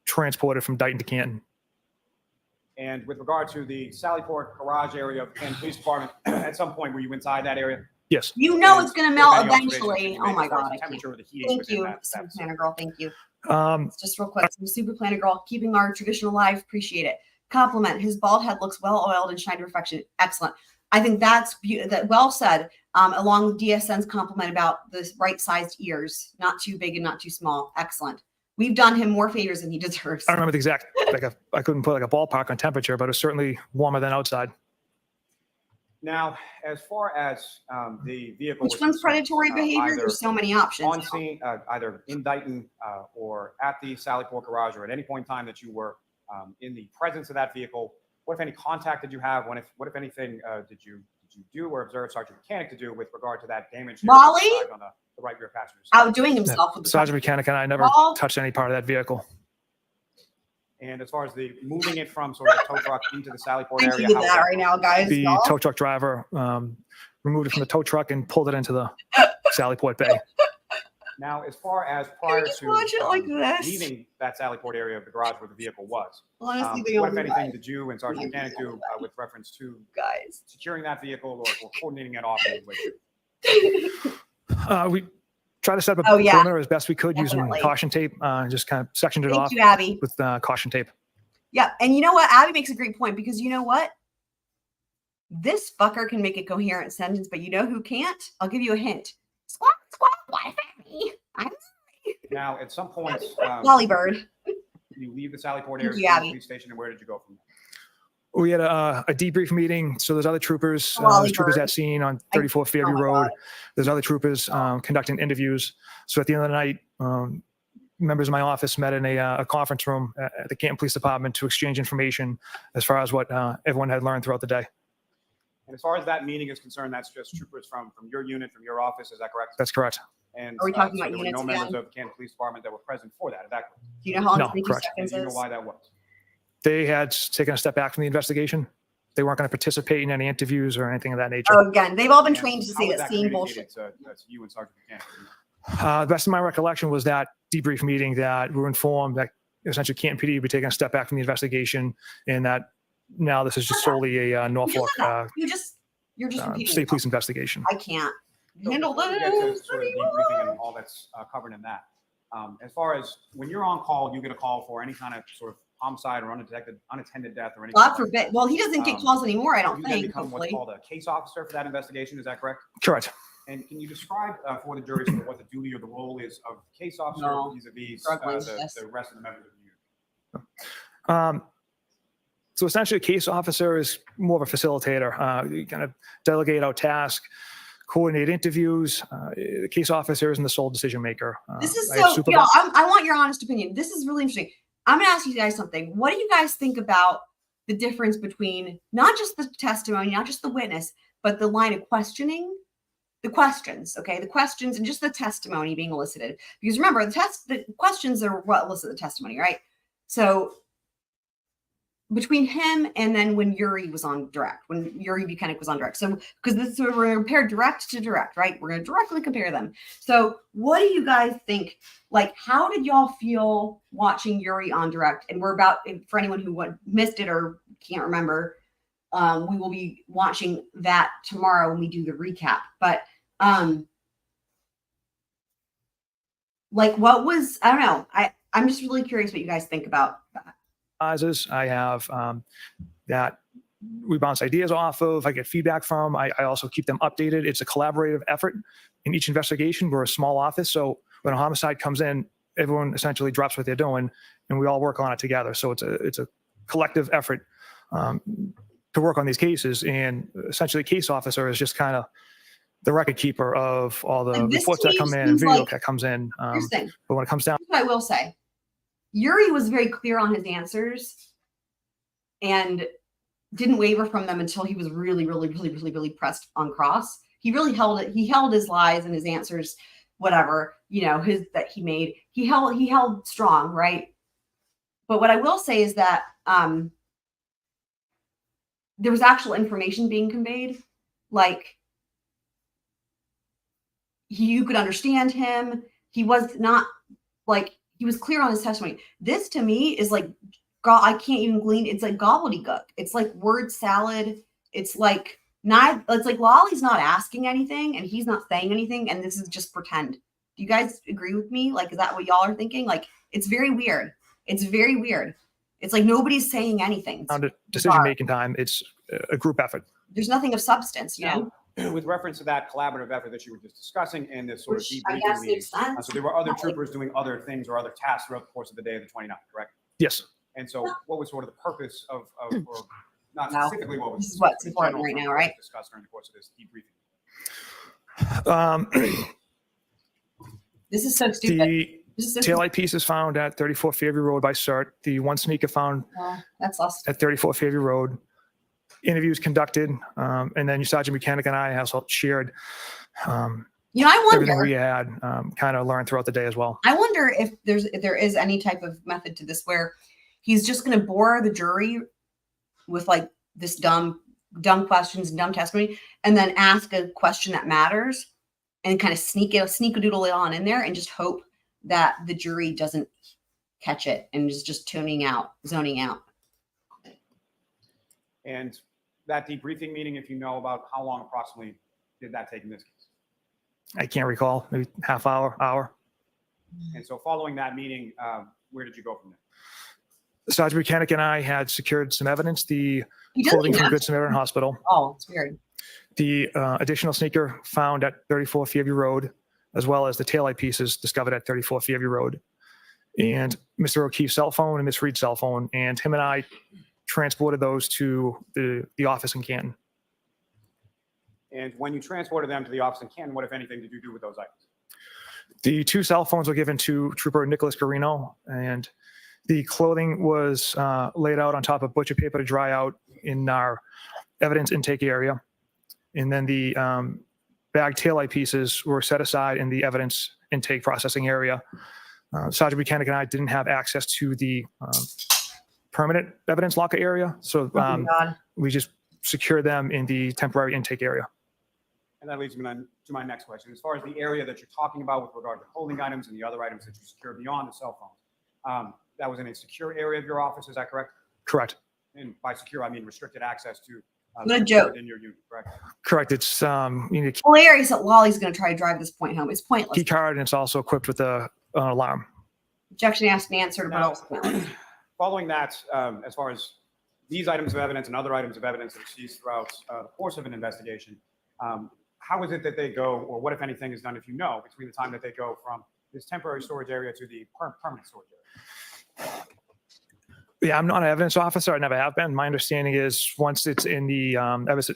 transported from Dayton to Canton. And with regard to the Sally Port garage area of the Canton Police Department, at some point were you inside that area? Yes. You know And it's going to were there melt any observations eventually. you Oh made my as far as God. the I can't. temperature or the heating Thank within you, that Super facility? Planner Girl. Thank you. Um, Just real quick, some Super Planner Girl, keeping our tradition alive. Appreciate it. Compliment. His bald head looks well oiled and shiny perfection. Excellent. I think that's that well said. Along with DSN's compliment about the right-sized ears, not too big and not too small. Excellent. We've done him more favors than he deserves. I don't remember the exact, I couldn't put like a ballpark on temperature, but it was certainly warmer than outside. Now, as far as the vehicle, Which one's predatory behavior? either There's so many options. on scene, either in Dayton or at the Sally Port garage, or at any point in time that you were in the presence of that vehicle, what if any contact did you have? What if anything did you do or observe Sergeant Bukhenic to do with regard to that damage? Lally? On the right rear passenger side? Outdoing himself with the Sergeant Bukhenic and I never Well- touched any part of that vehicle. And as far as the moving it from sort of the tow truck into the Sally Port Thank area, you how with was that right now, guys. The y'all. tow truck driver removed it from the tow truck and pulled it into the Sally Port Bay. Now, as far as prior just to watch it like this? leaving that Sally Port area of the garage where the vehicle was, Honestly, they what, all if do anything, that. did you and Sergeant Bukhenic do with reference to Guys. securing that vehicle or coordinating it off with you? We tried to set up Oh, a yeah. perimeter as best we could Definitely. using caution tape, just kind of sectioned it Thank off you, Abby. with caution tape. Yeah, and you know what? Abby makes a great point because you know what? This fucker can make a coherent sentence, but you know who can't? I'll give you a hint. Squawk, squawk, why is me? I'm Now, at some point, Lolly Bird. you leave the Sally Port Thank area you, to the Abby. police station, and where did you go from there? We had a debrief meeting. So there's other troopers, Lolly there's troopers bird. at scene on 34 Fairview oh my Road. God. There's other troopers conducting interviews. So at the end of the night, members of my office met in a conference room at the Canton Police Department to exchange information as far as what everyone had learned throughout the day. And as far as that meeting is concerned, that's just troopers from your unit, from your office, is that correct? That's correct. And Are we talking so about there were no units members again? of the Canton Police Department that were present for that, is that correct? Do you know how long No, 22 correct. And seconds do you know is? why that was? They had taken a step back from the investigation. They weren't going to participate in any interviews or anything of that nature. Oh, again, they've all been And trained to how say was that same communicated bullshit. to you and Sergeant Buchanan? The best of my recollection was that debrief meeting that we were informed that essentially Canton PD would be taking a step back from the investigation and that now this is just solely a Norfolk You're just repeating State yourself. Police investigation. I can't So handle before we get to this. sort of debriefing and all that's covered in that, as far as when you're on call, you get a call for any kind of sort of homicide or unattended death or anything. God like forbid. that. Well, he doesn't get calls anymore, I don't You then think, become what's hopefully. called a case officer for that investigation, is that correct? Correct. And can you describe for the jury sort of what the duty or the role is of the case officer No. vis-a-vis Struggling with this. the rest of the members of the unit? So essentially, a case officer is more of a facilitator. You kind of delegate out tasks, coordinate interviews. The case officer isn't the sole decision maker. This is I have so, supervised- I want your honest opinion. This is really interesting. I'm going to ask you guys something. What do you guys think about the difference between not just the testimony, not just the witness, but the line of questioning, the questions, okay? The questions and just the testimony being elicited. Because remember, the questions are what elicit the testimony, right? So between him and then when Yuriy was on direct, when Yuriy Bukhenic was on direct. So, because this we're going to compare direct to direct, right? We're going to directly compare them. So, what do you guys think? Like, how did y'all feel watching Yuriy on direct? And we're about, for anyone who missed it or can't remember, we will be watching that tomorrow when we do the recap. But, like, what was, I don't know. I'm just really curious what you guys think about that. I have that we bounce ideas off of, I get feedback from. I also keep them updated. It's a collaborative effort in each investigation. We're a small office, so when a homicide comes in, everyone essentially drops what they're doing, and we all work on it together. So it's a collective effort to work on these cases, and essentially, the case officer is just kind of the record keeper of all the reports that come in and video that comes in. But when it comes down, I will say, Yuriy was very clear on his answers and didn't waver from them until he was really pressed on cross. He really held it. He held his lies and his answers, whatever, that he made. He held strong, right? But what I will say is that there was actual information being conveyed. Like, you could understand him. He was not like, he was clear on his testimony. This to me is like, God, I can't even glean. It's like gobbledygook. It's like word salad. It's like Lally's not asking anything and he's not saying anything. And this is just pretend. Do you guys agree with me? Like, is that what y'all are thinking? Like, it's very weird. It's very weird. It's like nobody's saying anything. Decision-making time, it's a group effort. There's nothing of substance, you know? With reference to that collaborative effort that you were just discussing and this sort of Which I debriefing guess meeting, makes sense. so there were other troopers doing other things or other tasks throughout the course of the day of the 29th, correct? Yes. And so what was sort of the purpose of or not Wow. specifically what was This is what's the important general right now, purpose right? discussed during the course of this debriefing? This is so stupid. The This is so taillight piece is found at 34 Fairview Road by CERT. The one sneaker found that's lost. at 34 Fairview Road. Interviews conducted, and then Sergeant Bukhenic and I also shared I everything wonder. we had kind of learned throughout the day as well. I wonder if there is any type of method to this where he's just going to bore the jury with like this dumb questions and dumb testimony, and then ask a question that matters, and kind of sneak a doodle it on in there, and just hope that the jury doesn't catch it and is just zoning out. And that debriefing meeting, if you know about how long approximately did that take in this case? I can't recall, maybe half hour. And so following that meeting, where did you go from there? Sergeant Bukhenic and I had secured some evidence, the He doesn't clothing even from have Good to. Samaritan Hospital, Oh, it's weird. the additional sneaker found at 34 Fairview Road, as well as the taillight pieces discovered at 34 Fairview Road, and Mr. O'Keefe's cell phone and Miss Reed's cell phone, and him and I transported those to the office in Canton. And when you transported them to the office in Canton, what, if anything, did you do with those items? The two cell phones were given to Trooper Nicholas Garino, and the clothing was laid out on top of butcher paper to dry out in our evidence intake area. And then the bag taillight pieces were set aside in the evidence intake processing area. Sergeant Bukhenic and I didn't have access to the permanent evidence locker area, so we just secured them in the temporary intake area. And that leads me to my next question. As far as the area that you're talking about with regard to holding items and the other items that you secured beyond the cell phones, that was in a secure area of your office, is that correct? Correct. And by secure, I mean restricted access to What a joke. in your unit, correct? Correct. It's Hilarious that Lally's going to try to drive this point home. It's pointless. key card, and it's also equipped with an alarm. Objection asked and answered. Now, following that, as far as these items of evidence and other items of evidence that are seized throughout the course of an investigation, how is it that they go, or what, if anything, is done, if you know, between the time that they go from this temporary storage area to the permanent storage area? Yeah, I'm not an evidence officer. I never have been. My understanding is once it's in the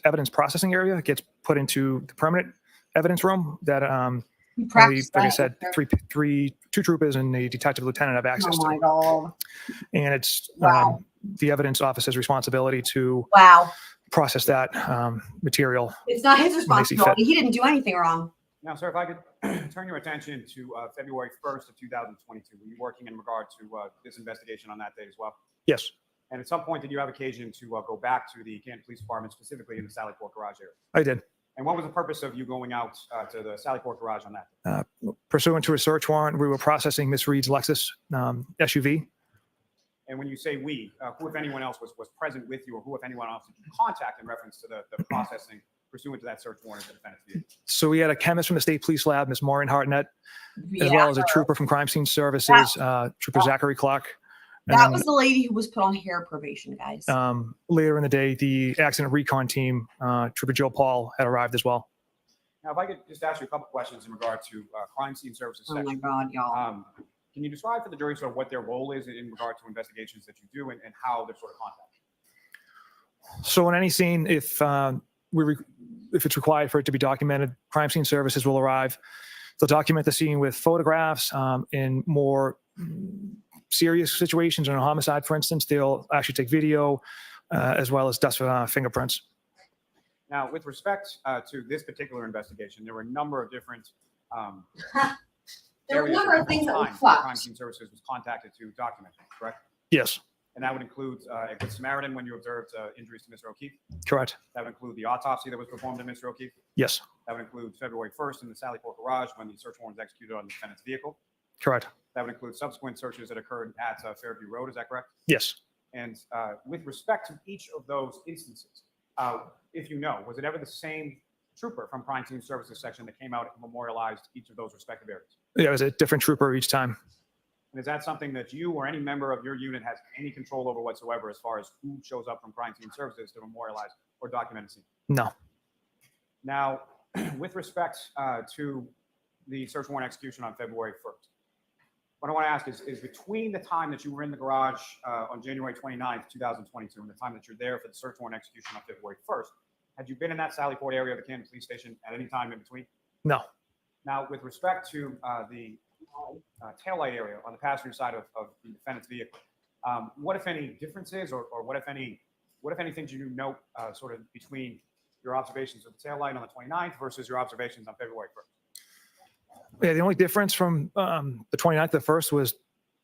evidence processing area, it gets put into the permanent evidence room that only, like I said, two troopers and a detective lieutenant have access Oh my to. God. And it's Wow. the evidence officer's responsibility to process that material. It's not his when they see fit. responsibility. He didn't do anything wrong. Now, sir, if I could turn your attention to February 1st of 2022, were you working in regard to this investigation on that day as well? Yes. And at some point, did you have occasion to go back to the Canton Police Department, specifically in the Sallyport garage area? I did. And what was the purpose of you going out to the Sallyport garage on that? Pursuant to a search warrant, we were processing Miss Reed's Lexus SUV. And when you say we, who, if anyone else, was present with you, or who, if anyone else, did you contact in reference to the processing pursuant to that search warrant of the defendant's vehicle? So we had a chemist from the State Police Lab, Ms. Maureen Hartnett, as Yeah. well as a trooper from Crime Scene Services, Trooper Zachary Clark. And That then, was the lady who was put on hair probation, guys. later in the day, the accident recon team, Trooper Joe Paul, had arrived as well. Now, if I could just ask you a couple questions in regard to crime scene services Oh my section. God, y'all. Can you describe for the jury sort of what their role is in regard to investigations that you do and how they're sort of contacted? So in any scene, if it's required for it to be documented, Crime Scene Services will arrive. They'll document the scene with photographs. In more serious situations, in a homicide, for instance, they'll actually take video as well as dust fingerprints. Now, with respect to this particular investigation, there were a number of different There were a areas number at of things that different were times flubbed. Crime Scene Services was contacted to document, correct? Yes, And that would include a Good Samaritan when you observed injuries to Mr. O'Keefe. correct. That would include the autopsy that was performed on Mr. O'Keefe. Yes, That would include February 1st in the Sallyport garage when the search warrant was executed on the defendant's vehicle. correct. That would include subsequent searches that occurred at Fairview Road. Is that correct? Yes. And with respect to each of those instances, if you know, was it ever the same trooper from Crime Scene Services section that came out and memorialized each of those respective areas? Yeah, it was a different trooper each time. And is that something that you or any member of your unit has any control over whatsoever as far as who shows up from Crime Scene Services to memorialize or document a scene? No. Now, with respect to the search warrant execution on February 1st, what I want to ask is between the time that you were in the garage on January 29th, 2022, and the time that you're there for the search warrant execution on February 1st, had you been in that Sallyport area of the Canton Police Station at any time in between? No. Now, with respect to the taillight area on the passenger side of the defendant's vehicle, what, if any, differences or what, if anything, did you note sort of between your observations of the taillight on the 29th versus your observations on February 1st? Yeah, the only difference from the 29th to the 1st was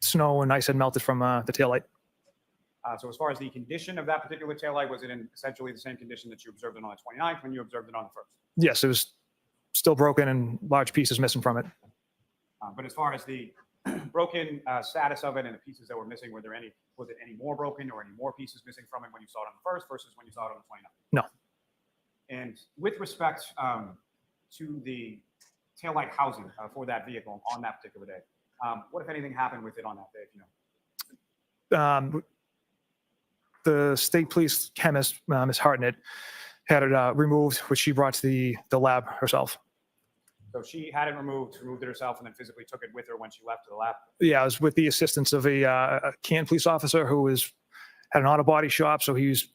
snow and ice had melted from the taillight. So as far as the condition of that particular taillight, was it in essentially the same condition that you observed it on the 29th when you observed it on the 1st? Yes, it was still broken and large pieces missing from it. But as far as the broken status of it and the pieces that were missing, was it any more broken or any more pieces missing from it when you saw it on the 1st versus when you saw it on the 29th? No. And with respect to the taillight housing for that vehicle on that particular day, what, if anything, happened with it on that day, if you know? The state police chemist, Ms. Hartnett, had it removed, which she brought to the lab herself. So she had it removed it herself, and then physically took it with her when she left to the lab? Yeah, it was with the assistance of a Canton police officer who had an auto body shop, so he was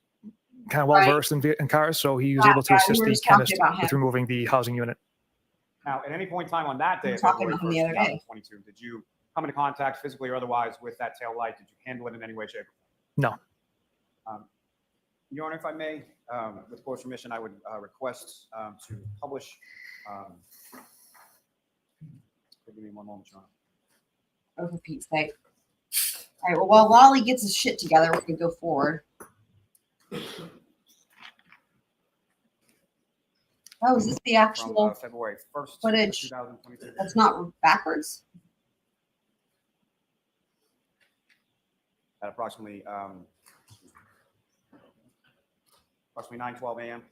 kind of well versed in cars, so he was able to assist the chemist with removing the housing unit. Now, at any point in time on that day, We were talking February about him the 1st, other day. 2022, did you come into contact physically or otherwise with that tail light? Did you handle it in any way, shape, or No. form? Your Honor, if I may, with court's permission, I would request to publish. Give me one moment, Your Honor. Oh, for Pete's sake. All right, well, while Lally gets his shit together, we can go forward. Oh, is this the From actual February 1st, footage? 2022. That's not backwards? At approximately 9:12 a.m.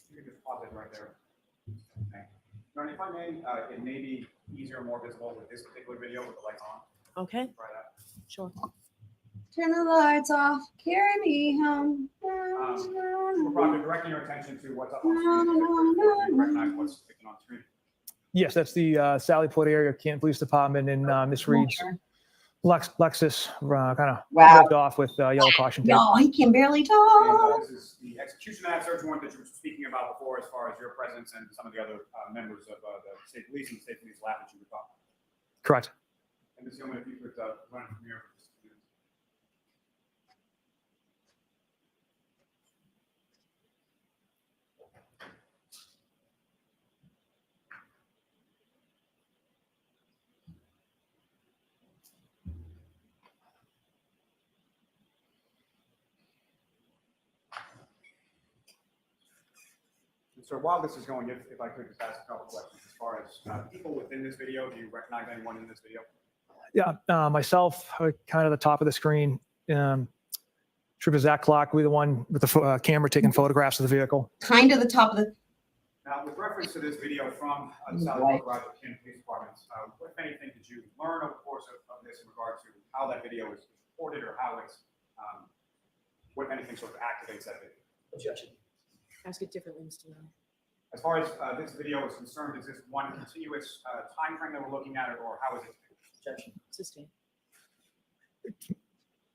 You can just pause it right there. Okay. Your Honor, if I may, it may be easier and more visible with this particular video with the lights on. Okay, Try that. sure. Turn the lights off, carry me home. We're probably directing your attention to what's up on screen. You recognize what's depicted on screen. Yes, that's the Sallyport area Canton Police Department and Miss Reed's Lexus kind of ripped off with yellow caution tape. No, he can barely And talk. this is the execution of that search warrant that you were speaking about before, as far as your presence and some of the other members of the state police and the state police lab that you were talking about. Correct. And Ms. Gilman, if you could run from here. So while this is going, if I could just ask a couple questions as far as people within this video, do you recognize anyone in this video? Yeah, myself, kind of the top of the screen. Trooper Zach Clark, we the one with the camera taking photographs of the vehicle. Kind of the top of the. Now, with reference to this video from the Sally Port Garage of Bukhenic Police Department, what, if anything, did you learn over the course of this in regard to how that video is recorded or how it's, what, if anything, sort of activates that video? Objection. Ask it differently, Mr. Lally. As far as this video is concerned, is this one continuous time frame that we're looking at, or how is it? Objection. Sustain.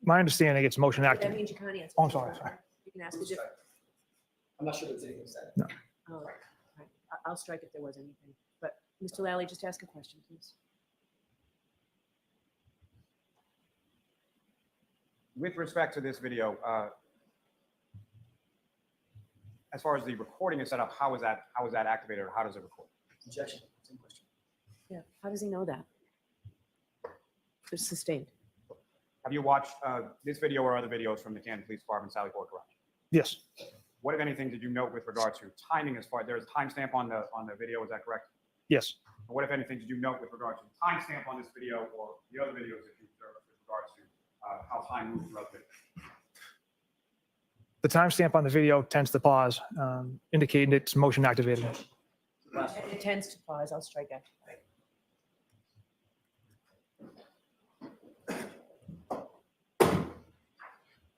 My understanding, it's motion That active. means you can't answer. Oh, I'm sorry. You can ask it different. I'm not sure what's anything said. No. Oh, right. I'll strike if there was anything. But Mr. Lally, just ask a question, please. With respect to this video, as far as the recording is set up, how is that activated, or how does it record? Objection. Same question. Yeah. How does he know that? It's sustained. Have you watched this video or other videos from the Canton Police Department, Sally Port Garage? Yes. What, if anything, did you note with regard to timing? As far there's a timestamp on the video, is that correct? Yes. And what, if anything, did you note with regard to the timestamp on this video or the other videos that you observed with regard to how time moves throughout the video? The timestamp on the video tends to pause, indicating it's motion activated. It tends to pause. I'll strike after.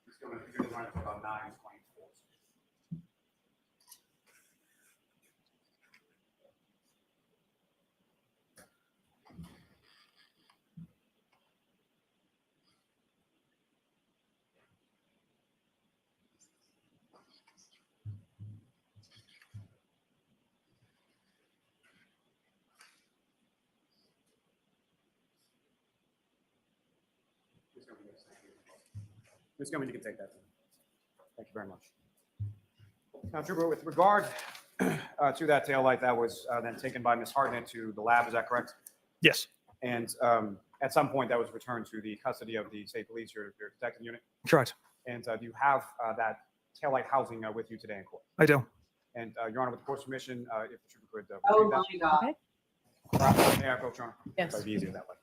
It's going to run to about 9:24. Ms. Gomez, you can take that. Thank you very much. Now, Trooper, with regard to that taillight that was then taken by Ms. Hartnett to the lab, is that correct? Yes. And at some point that was returned to the custody of the state police, your detective unit? Correct. And do you have that taillight housing with you today in court? I do. And Your Honor, with the court's permission, if the trooper could Oh retrieve my God. Okay. May I approach, Your Honor? Yes. It'd be easier that way.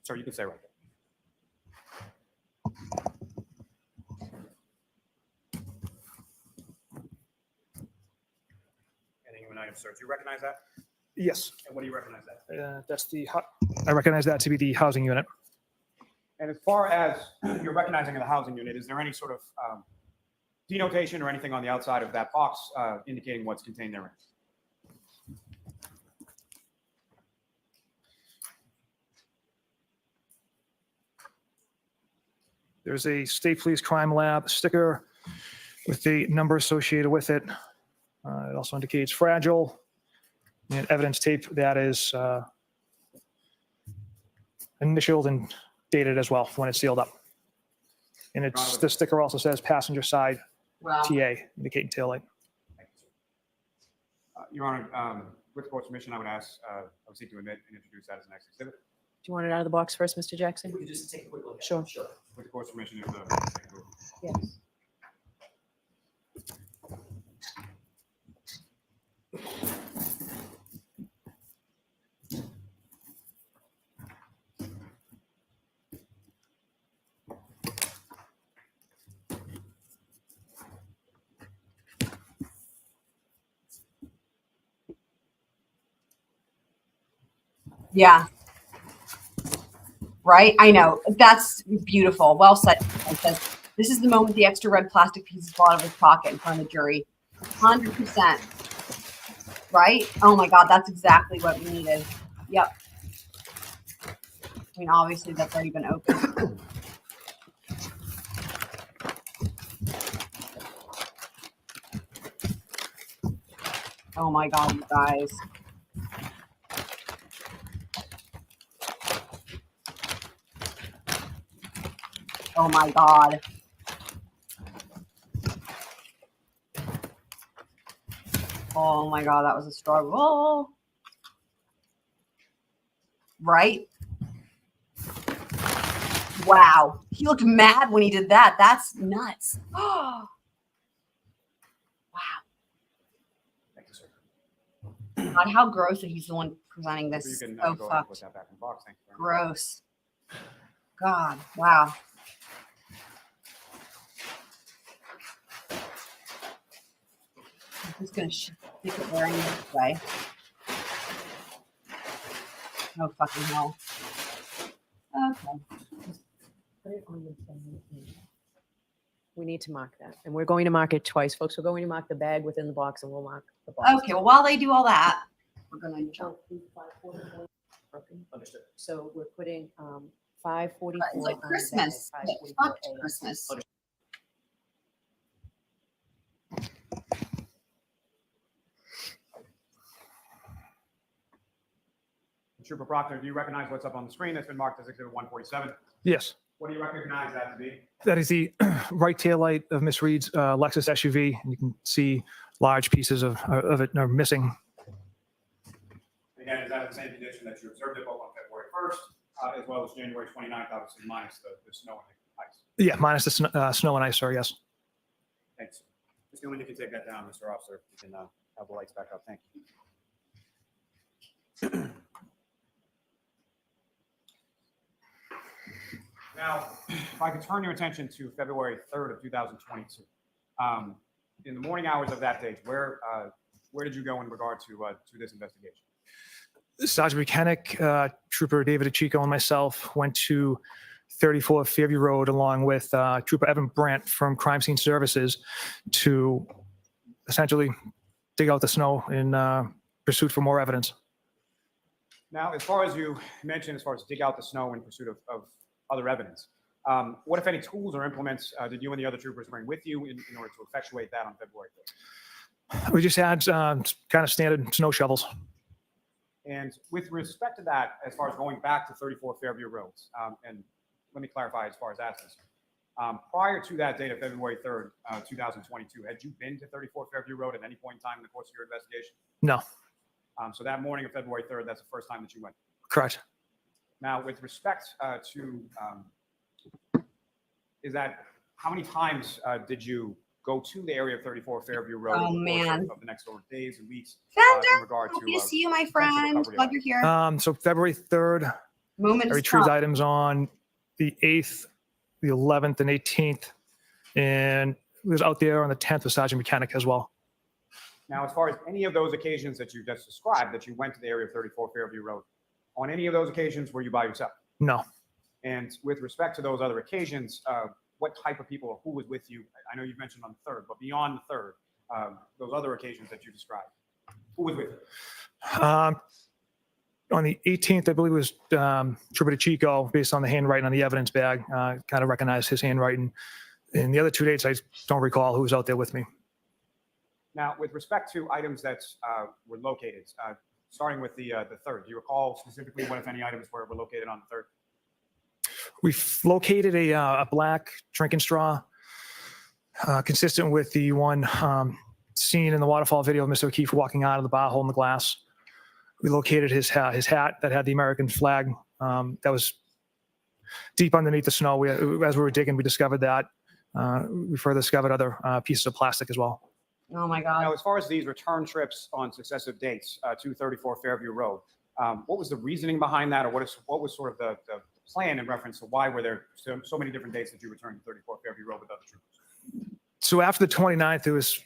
Sir, you can stay right there. Any human item, sir. Do you recognize that? Yes. And what do you recognize that? That's the. I recognize that to be the housing unit. And as far as your recognizing of the housing unit, is there any sort of denotation or anything on the outside of that box indicating what's contained therein? There's a State Police Crime Lab sticker with the number associated with it. It also indicates fragile and evidence tape that is initialed and dated as well when it's sealed up. And it's the sticker also says passenger side Wow. TA, indicating taillight. Thank you, sir. Your Honor, with the court's permission, I would seek to admit and introduce that as an next exhibit. Do you want it out of the box first, Mr. Jackson? We could just take a quick look. at it. Sure. Sure. With the court's permission, if the Yes. Yeah. Right? I know. That's beautiful. Well said. This is the moment the extra red plastic pieces fall out of his pocket in front of the jury. 100%. Right? Oh my God, that's exactly what we needed. Yep. I mean, obviously that's already been opened. Oh my God, you guys. Oh my God. Oh my God, that was a struggle. Right? Wow. He looked mad when he did that. That's nuts. Oh. Wow. Thank you, sir. God, how gross that he's the one presenting So this. you can So go ahead and put fucked. that back in the box. Thank you very much. Gross. God, wow. I'm just gonna stick it there in this way. No fucking hell. Okay. We need to mark that. And we're going to mark it twice, folks. We're going to mark the bag within the box and we'll mark the box. Okay, well, while they do all that, we're gonna jump. Understood. So we're putting 544 It's like on the bag, Christmas. Like, 544 fucked AM. Christmas. Trooper Proctor, do you recognize what's up on the screen that's been marked as Exhibit 147? Yes. What do you recognize that to be? That is the right tail light of Miss Reed's Lexus SUV. And you can see large pieces of it are missing. Again, is that the same condition that you observed it both on February 1st, as well as January 29th, obviously minus the snow and the ice? Yeah, minus the snow and ice, sir, yes. Thanks. Mr. Newman, you can take that down, Mr. Officer. You can have the lights back up. Thank you. Now, if I could turn your attention to February 3rd of 2022. In the morning hours of that date, where did you go in regard to this investigation? Sergeant Bukhenic, Trooper David Achico, and myself went to 34 Fairview Road along with Trooper Evan Brandt from Crime Scene Services to essentially dig out the snow in pursuit for more evidence. Now, as far as you mentioned, as far as dig out the snow in pursuit of other evidence, what, if any, tools or implements did you and the other troopers bring with you in order to effectuate that on February 3rd? We just had kind of standard snow shovels. And with respect to that, as far as going back to 34 Fairview Roads, and let me clarify as far as that's concerned. Prior to that date of February 3rd, 2022, had you been to 34 Fairview Road at any point in time in the course of your investigation? No. So that morning of February 3rd, that's the first time that you went? Correct. Now, with respect to, is that, how many times did you go to the area of 34 Fairview Road Oh, over the course man. of the next over days and weeks Fender, in regard happy to to see you, my potential friend. recovery Glad of you're here. So February 3rd, Moment I is retrieved come. items on the 8th, the 11th, and 18th. And it was out there on the 10th with Sergeant Bukhenic as well. Now, as far as any of those occasions that you just described, that you went to the area of 34 Fairview Road, on any of those occasions, were you by yourself? No. And with respect to those other occasions, what type of people or who was with you? I know you've mentioned on the 3rd, but beyond the 3rd, those other occasions that you described, who was with you? On the 18th, I believe it was Trooper Chico, based on the handwriting on the evidence bag, kind of recognized his handwriting. And the other 2 dates, I don't recall who was out there with me. Now, with respect to items that were located, starting with the 3rd, do you recall specifically what, if any, items were located on the 3rd? We've located a black drinking straw, consistent with the one seen in the waterfall video of Mr. O'Keefe walking out of the bar holding the glass. We located his hat that had the American flag that was deep underneath the snow. As we were digging, we discovered that. We further discovered other pieces of plastic as well. Oh my God. Now, as far as these return trips on successive dates to 34 Fairview Road, what was the reasoning behind that, or what was sort of the plan in reference to why were there so many different dates that you returned to 34 Fairview Road with other troopers? So after the 29th, it was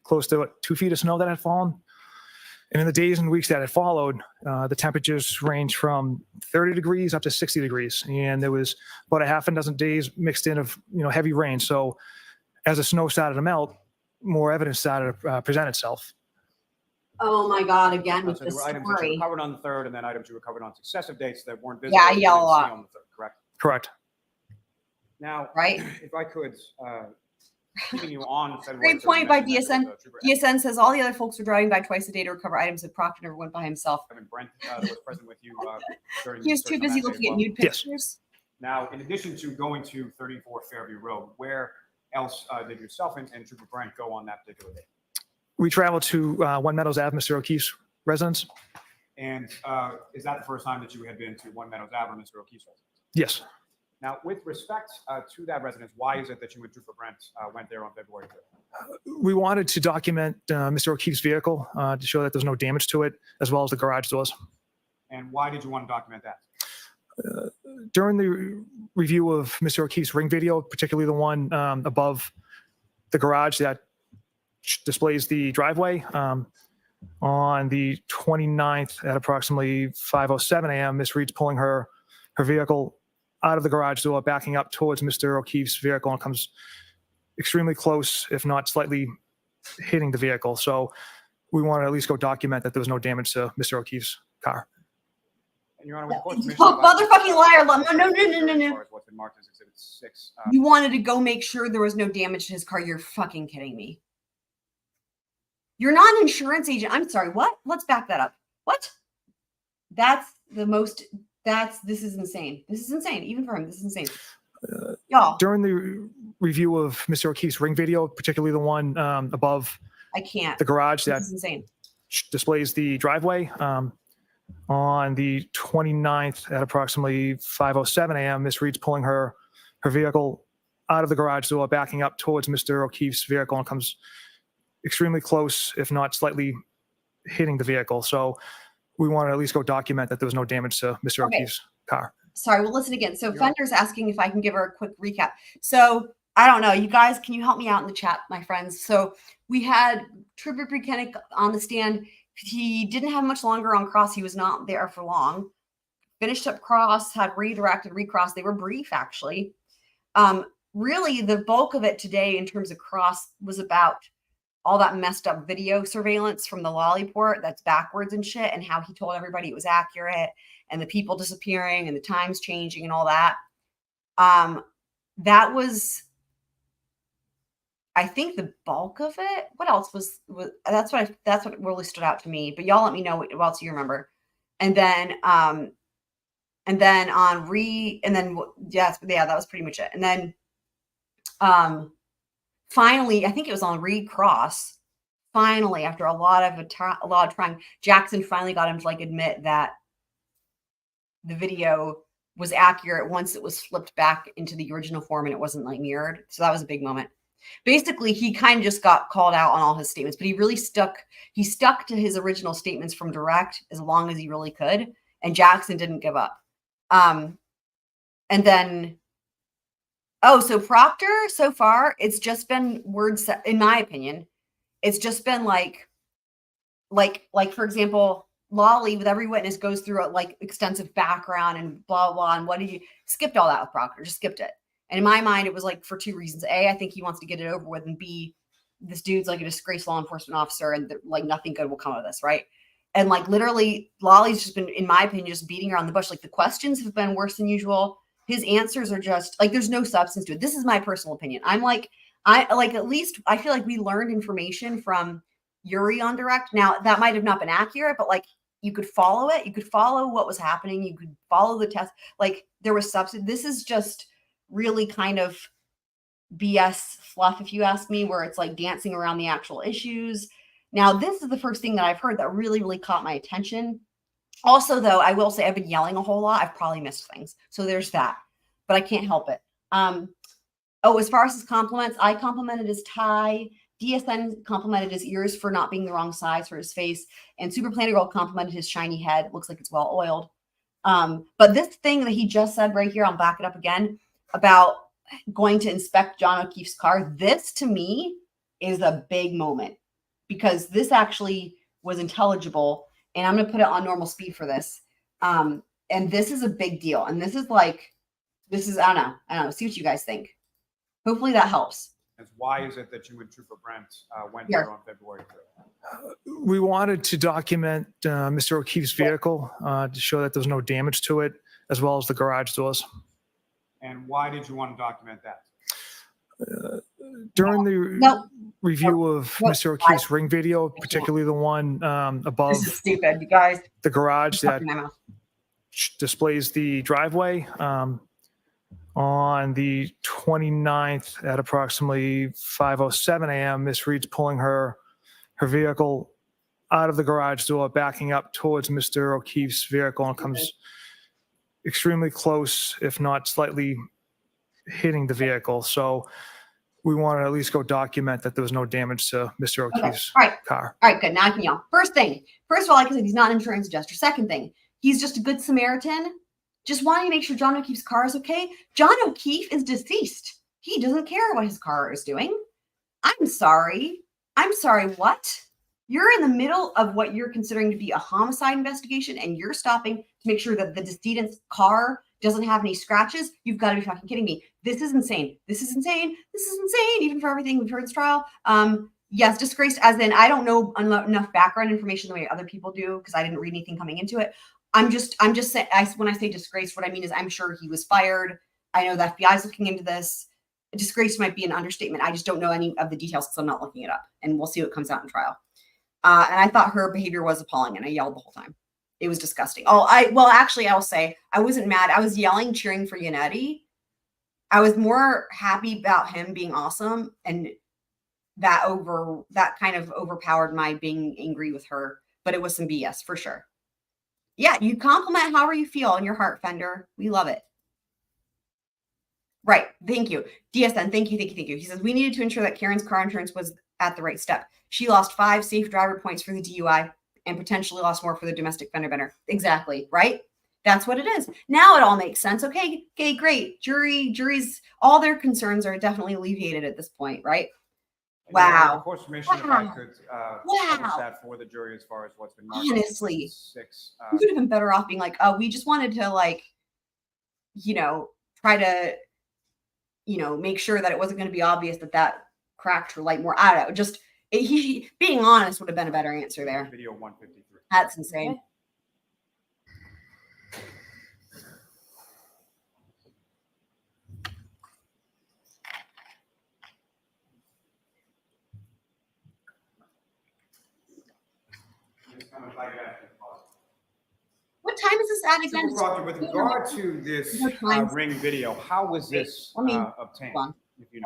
close to 2 feet of snow that had fallen. And in the days and weeks that had followed, the temperatures ranged from 30 degrees up to 60 degrees. And there was about a half a dozen days mixed in of heavy rain. So as the snow started to melt, more evidence started to present itself. Oh my God, again with So the there were items that you story. recovered on the 3rd, and then items you recovered on successive dates that weren't visible. Yeah, I that you yell a didn't lot. see on the 3rd, correct? Correct. Now, Right? if I could, keeping you on February Great 3rd, point by you mentioned DSN. that, Trooper DSN says all the other folks were driving by twice a day to recover items that Proctor never went by himself. Evan Brent that was present with you during He was the too search on busy that day looking as at well. nude pictures. Now, in addition to going to 34 Fairview Road, where else did yourself and Trooper Brent go on that particular day? We traveled to One Meadows Ave, Mr. O'Keefe's residence. And is that the first time that you had been to One Meadows Ave or Mr. O'Keefe's residence? Yes. Now, with respect to that residence, why is it that you and Trooper Brent went there on February 3rd? We wanted to document Mr. O'Keefe's vehicle to show that there's no damage to it, as well as the garage doors. And why did you want to document that? During the review of Mr. O'Keefe's ring video, particularly the one above the garage that displays the driveway, on the 29th at approximately 5:07 a.m., Ms. Reed's pulling her vehicle out of the garage door, backing up towards Mr. O'Keefe's vehicle, and comes extremely close, if not slightly hitting the vehicle. So we want to at least go document that there was no damage to Mr. O'Keefe's car. And Your Honor, with the court's permission, Motherfucking liar. No. What's been marked as Exhibit 6. You wanted to go make sure there was no damage to his car. You're fucking kidding me. You're not an insurance agent. I'm sorry. What? Let's back that up. What? This is insane. This is insane. Even for him, this is insane. Y'all. During the review of Mr. O'Keefe's ring video, particularly the one above I can't. the garage that This is insane. displays the driveway, on the 29th at approximately 5:07 a.m., Ms. Reed's pulling her vehicle out of the garage door, backing up towards Mr. O'Keefe's vehicle, and comes extremely close, if not slightly hitting the vehicle. So we want to at least go document that there was no damage to Mr. Okay. O'Keefe's car. Sorry, we'll listen again. So Fender's asking if I can give her a quick recap. So I don't know. You guys, can you help me out in the chat, my friends? So we had Trooper Bukhenic on the stand. He didn't have much longer on cross. He was not there for long. Finished up cross, had redirected, recross. They were brief, actually. Really, the bulk of it today in terms of cross was about all that messed up video surveillance from the Lally port that's backwards and shit, and how he told everybody it was accurate, and the people disappearing and the times changing and all that. That was, I think, the bulk of it. What else was that's what really stood out to me. But y'all let me know what else you remember. And then that was pretty much it. And then finally, I think it was on recross. Finally, after a lot of trying, Jackson finally got him to admit that the video was accurate once it was flipped back into the original form and it wasn't mirrored. So that was a big moment. Basically, he kind of just got called out on all his statements, but he really stuck to his original statements from direct as long as he really could. And Jackson didn't give up. And then, so Proctor, so far, it's just been words, in my opinion, it's just been like, for example, Lally with every witness goes through extensive background and blah, blah, and skipped all that with Proctor, just skipped it. And in my mind, it was for two reasons. A, I think he wants to get it over with, and B, this dude's a disgraced law enforcement officer, and nothing good will come of this, right? And literally, Lally's just been, in my opinion, just beating around the bush. The questions have been worse than usual. His answers are just there's no substance to it. This is my personal opinion. I'm at least I feel like we learned information from Yuriy on direct. Now that might have not been accurate, but you could follow it. You could follow what was happening. You could follow the test. There was substance. This is just really kind of BS fluff, if you ask me, where it's dancing around the actual issues. Now, this is the first thing that I've heard that really, really caught my attention. Also, though, I will say I've been yelling a whole lot. I've probably missed things. So there's that, but I can't help it. As far as his compliments, I complimented his tie. DSN complimented his ears for not being the wrong size for his face. And Super Planner Girl complimented his shiny head. It looks like it's well oiled. But this thing that he just said right here, I'll back it up again, about going to inspect John O'Keefe's car. This, to me, is a big moment because this actually was intelligible. And I'm going to put it on normal speed for this. And this is a big deal. And this is I don't know. See what you guys think. Hopefully that helps. Why is it that you and Trooper Brent went there on February 3rd? We wanted to document Mr. O'Keefe's vehicle to show that there was no damage to it, as well as the garage doors. And why did you want to document that? During the review of Mr. O'Keefe's ring video, particularly the one above this is stupid, you guys. The garage that displays the driveway, on the 29th at approximately 5:07 a.m., Ms. Reed's pulling her vehicle out of the garage door, backing up towards Mr. O'Keefe's vehicle, and comes extremely close, if not slightly hitting the vehicle. So we want to at least go document that there was no damage to Mr. Okay. O'Keefe's All right. car. All right, good. Now I can yell. First thing, first of all, like I said, he's not an insurance adjuster. Second thing, he's just a good Samaritan. Just wanting to make sure John O'Keefe's car is okay. John O'Keefe is deceased. He doesn't care what his car is doing. I'm sorry. I'm sorry, what? You're in the middle of what you're considering to be a homicide investigation, and you're stopping to make sure that the decedent's car doesn't have any scratches. You've got to be fucking kidding me. This is insane. This is insane. This is insane, even for everything we've heard in this trial. Yes, disgraced as in, I don't know enough background information the way other people do because I didn't read anything coming into it. I'm just saying, when I say disgraced, what I mean is I'm sure he was fired. I know the FBI is looking into this. Disgraced might be an understatement. I just don't know any of the details because I'm not looking it up, and we'll see what comes out in trial. And I thought her behavior was appalling, and I yelled the whole time. It was disgusting. Actually, I will say I wasn't mad. I was yelling, cheering for Yannetti. I was more happy about him being awesome, and that kind of overpowered my being angry with her. But it was some BS for sure. Yeah, you compliment however you feel in your heart, Fender. We love it. Right. Thank you. DSN, thank you. He says, we needed to ensure that Karen's car insurance was at the right step. She lost 5 safe driver points for the DUI and potentially lost more for the domestic fender bender. Exactly. Right. That's what it is. Now it all makes sense. Okay, great. Jury's, all their concerns are definitely alleviated at this point, right? Wow. Of course, Commissioner, if I could publish that for the jury as far as what's been marked. Honestly, 6. you could have been better off being like, oh, we just wanted to try to, make sure that it wasn't going to be obvious that cracked her light more. I don't know. Just he being honest would have been a better answer there. Video 153. That's insane. Okay. What time is this at again? Proctor, with regard to this ring video, how was this obtained? Hold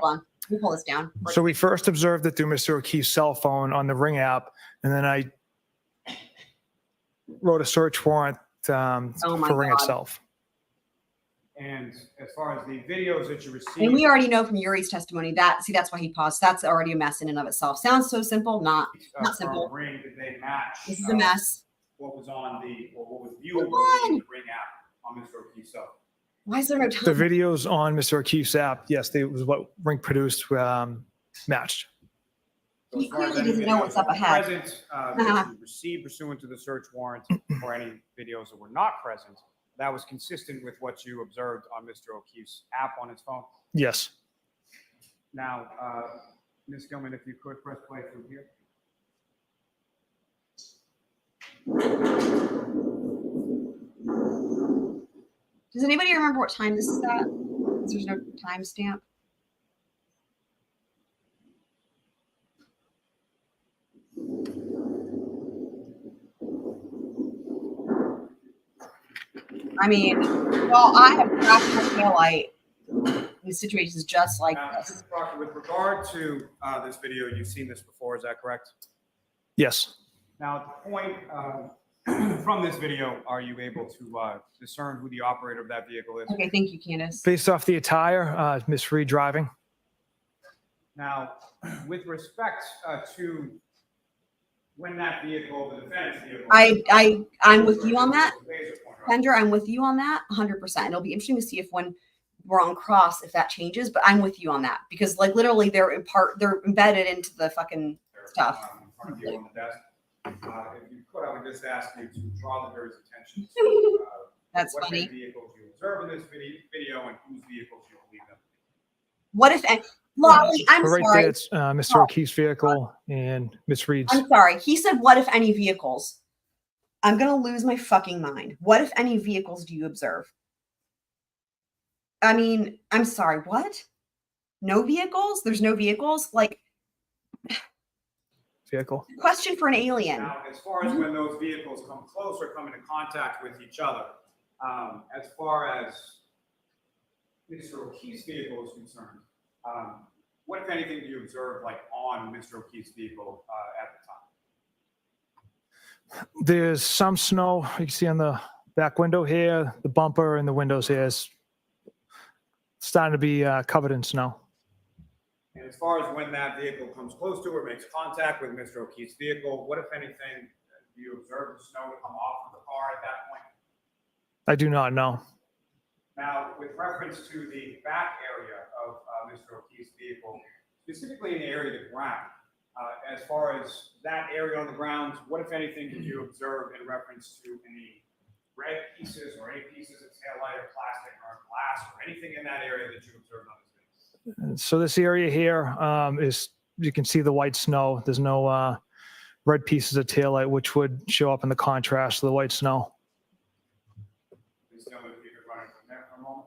on. Let me pull this down. So we first observed it through Mr. O'Keefe's cell phone on the Ring app, and then I wrote a search warrant for Ring itself. And as far as the videos that you received, And we already know from Yuriy's testimony that's why he paused. That's already a mess in and of itself. Sounds so simple, not simple. Ring, did they match? This is a mess. What was on what was viewable on the Ring app on Mr. O'Keefe's cell? Why is there no time? The videos on Mr. O'Keefe's app, yes, they was what Ring produced, matched. He clearly doesn't know what's up ahead. Present, that you received pursuant to the search warrant, or any videos that were not present, that was consistent with what you observed on Mr. O'Keefe's app on his phone? Yes. Now, Ms. Gilman, if you could press play through here. Does anybody remember what time this is at? There's no timestamp. I mean, well, I have cracked my taillight in situations just like this. Mr. Proctor, with regard to this video, you've seen this before, is that correct? Yes. Now, at the point from this video, are you able to discern who the operator of that vehicle is? Okay, thank you, Candace. Based off the attire, Miss Reed driving. Now, with respect to when that vehicle, the defendant's vehicle, I'm with you on that. Pender, I'm with you on that 100%. It'll be interesting to see if when we're on cross, if that changes, but I'm with you on that because like literally they're embedded into the fucking stuff. In front of you on the desk. If you could, I would just ask you to draw the jury's attention to That's what funny. vehicles you observe in this video and whose vehicles you believe them. What if Lally, I'm Right sorry. there, it's Mr. O'Keefe's vehicle and Miss Reed's. I'm sorry. He said, what if any vehicles? I'm going to lose my fucking mind. What if any vehicles do you observe? I mean, I'm sorry. What? No vehicles? There's no vehicles? Like, vehicle. question for an alien. Now, as far as when those vehicles come close or come into contact with each other, as far as Mr. O'Keefe's vehicle is concerned, what, if anything, do you observe like on Mr. O'Keefe's vehicle at the time? There's some snow you can see on the back window here, the bumper and the windows here is starting to be covered in snow. And as far as when that vehicle comes close to or makes contact with Mr. O'Keefe's vehicle, what, if anything, do you observe the snow to come off of the car at that point? I do not know. Now, with reference to the back area of Mr. O'Keefe's vehicle, specifically in the area of the ground, as far as that area on the ground, what, if anything, did you observe in reference to any red pieces or any pieces of taillight or plastic or glass or anything in that area that you observed on this video? So this area here is, you can see the white snow. There's no red pieces of taillight, which would show up in the contrast of the white snow. Please tell me if you could run it from there for a moment.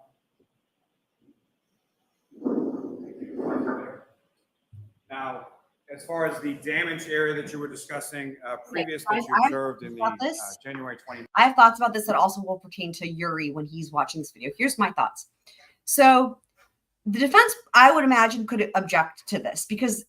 Now, as far as the damage area that you were discussing previous that you observed in the January 20. I have thoughts about this that also will pertain to Yuriy when he's watching this video. Here's my thoughts. So the defense, I would imagine, could object to this because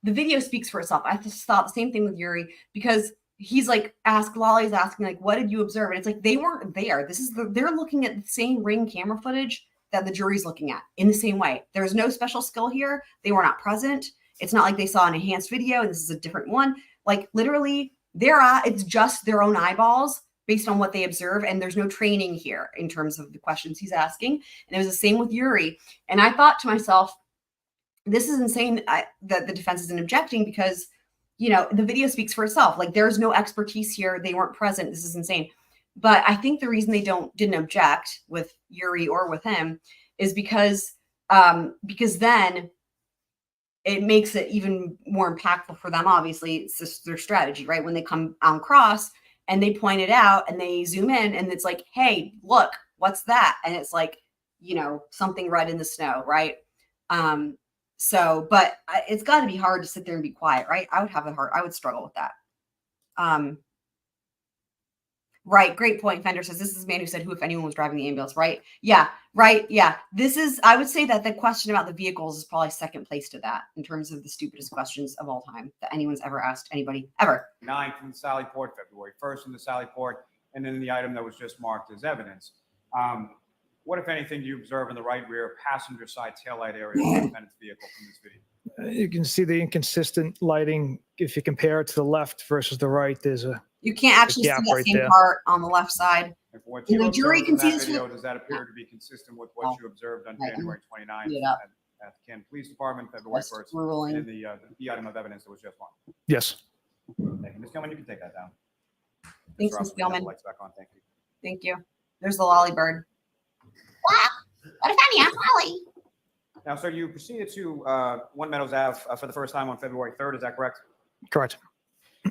the video speaks for itself. I just thought the same thing with Yuriy because he's like, Lally's asking, like, what did you observe? And it's like, they weren't there. They're looking at the same Ring camera footage that the jury's looking at in the same way. There's no special skill here. They were not present. It's not like they saw an enhanced video and this is a different one. Like literally it's just their own eyeballs based on what they observe. And there's no training here in terms of the questions he's asking. And it was the same with Yuriy. And I thought to myself, this is insane that the defense isn't objecting because, you know, the video speaks for itself. Like there's no expertise here. They weren't present. This is insane. But I think the reason they didn't object with Yuriy or with him is because then it makes it even more impactful for them. Obviously, it's just their strategy, right? When they come on cross and they point it out and they zoom in and it's like, hey, look, what's that? And it's like, you know, something red in the snow, right? But it's got to be hard to sit there and be quiet, right? I would struggle with that. Right. Great point. Fender says, this is a man who said who, if anyone, was driving the ambulance, right? Yeah. Right. Yeah. I would say that the question about the vehicles is probably second place to that in terms of the stupidest questions of all time that anyone's ever asked anybody ever. 9th in the Sally Port, February 1st in the Sally Port, and then the item that was just marked as evidence. What, if anything, do you observe in the right rear passenger side taillight area of the defendant's vehicle from this video? You can see the inconsistent lighting. If you compare it to the left versus the right, there's a You can't actually see that same part on the left side. What And you the jury observed can in see that this. video, does that appear to be consistent with what you observed on January 29th Yeah. at the Canton Police Department, February 1st, ruling. and in the item of evidence that was just marked? yes. Thank you. Ms. Gilman, you can take that down. Thanks, Mr. Ms. Roberts, Gilman. the lights back on. Thank you. Thank you. There's the lolly bird. What if I'm Lally? Now, sir, you proceeded to 1 Meadows Ave for the first time on February 3rd. Is that correct? Correct.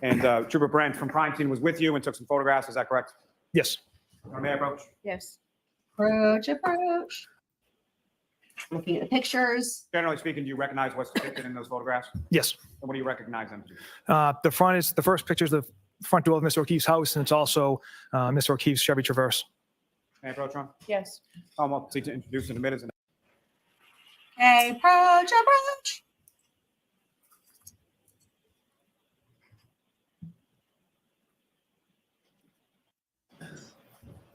And Trooper Brent from Crime Scene was with you and took some photographs. Is that correct? Yes. May I approach? Yes. Approach. Looking at the pictures. Generally speaking, do you recognize what's depicted in those photographs? Yes. And what do you recognize them to? The first picture is the front door of Mr. O'Keefe's house, and it's also Mr. O'Keefe's Chevy Traverse. May I approach, Ron? Yes. I'll seek to introduce in a minute. Okay, approach.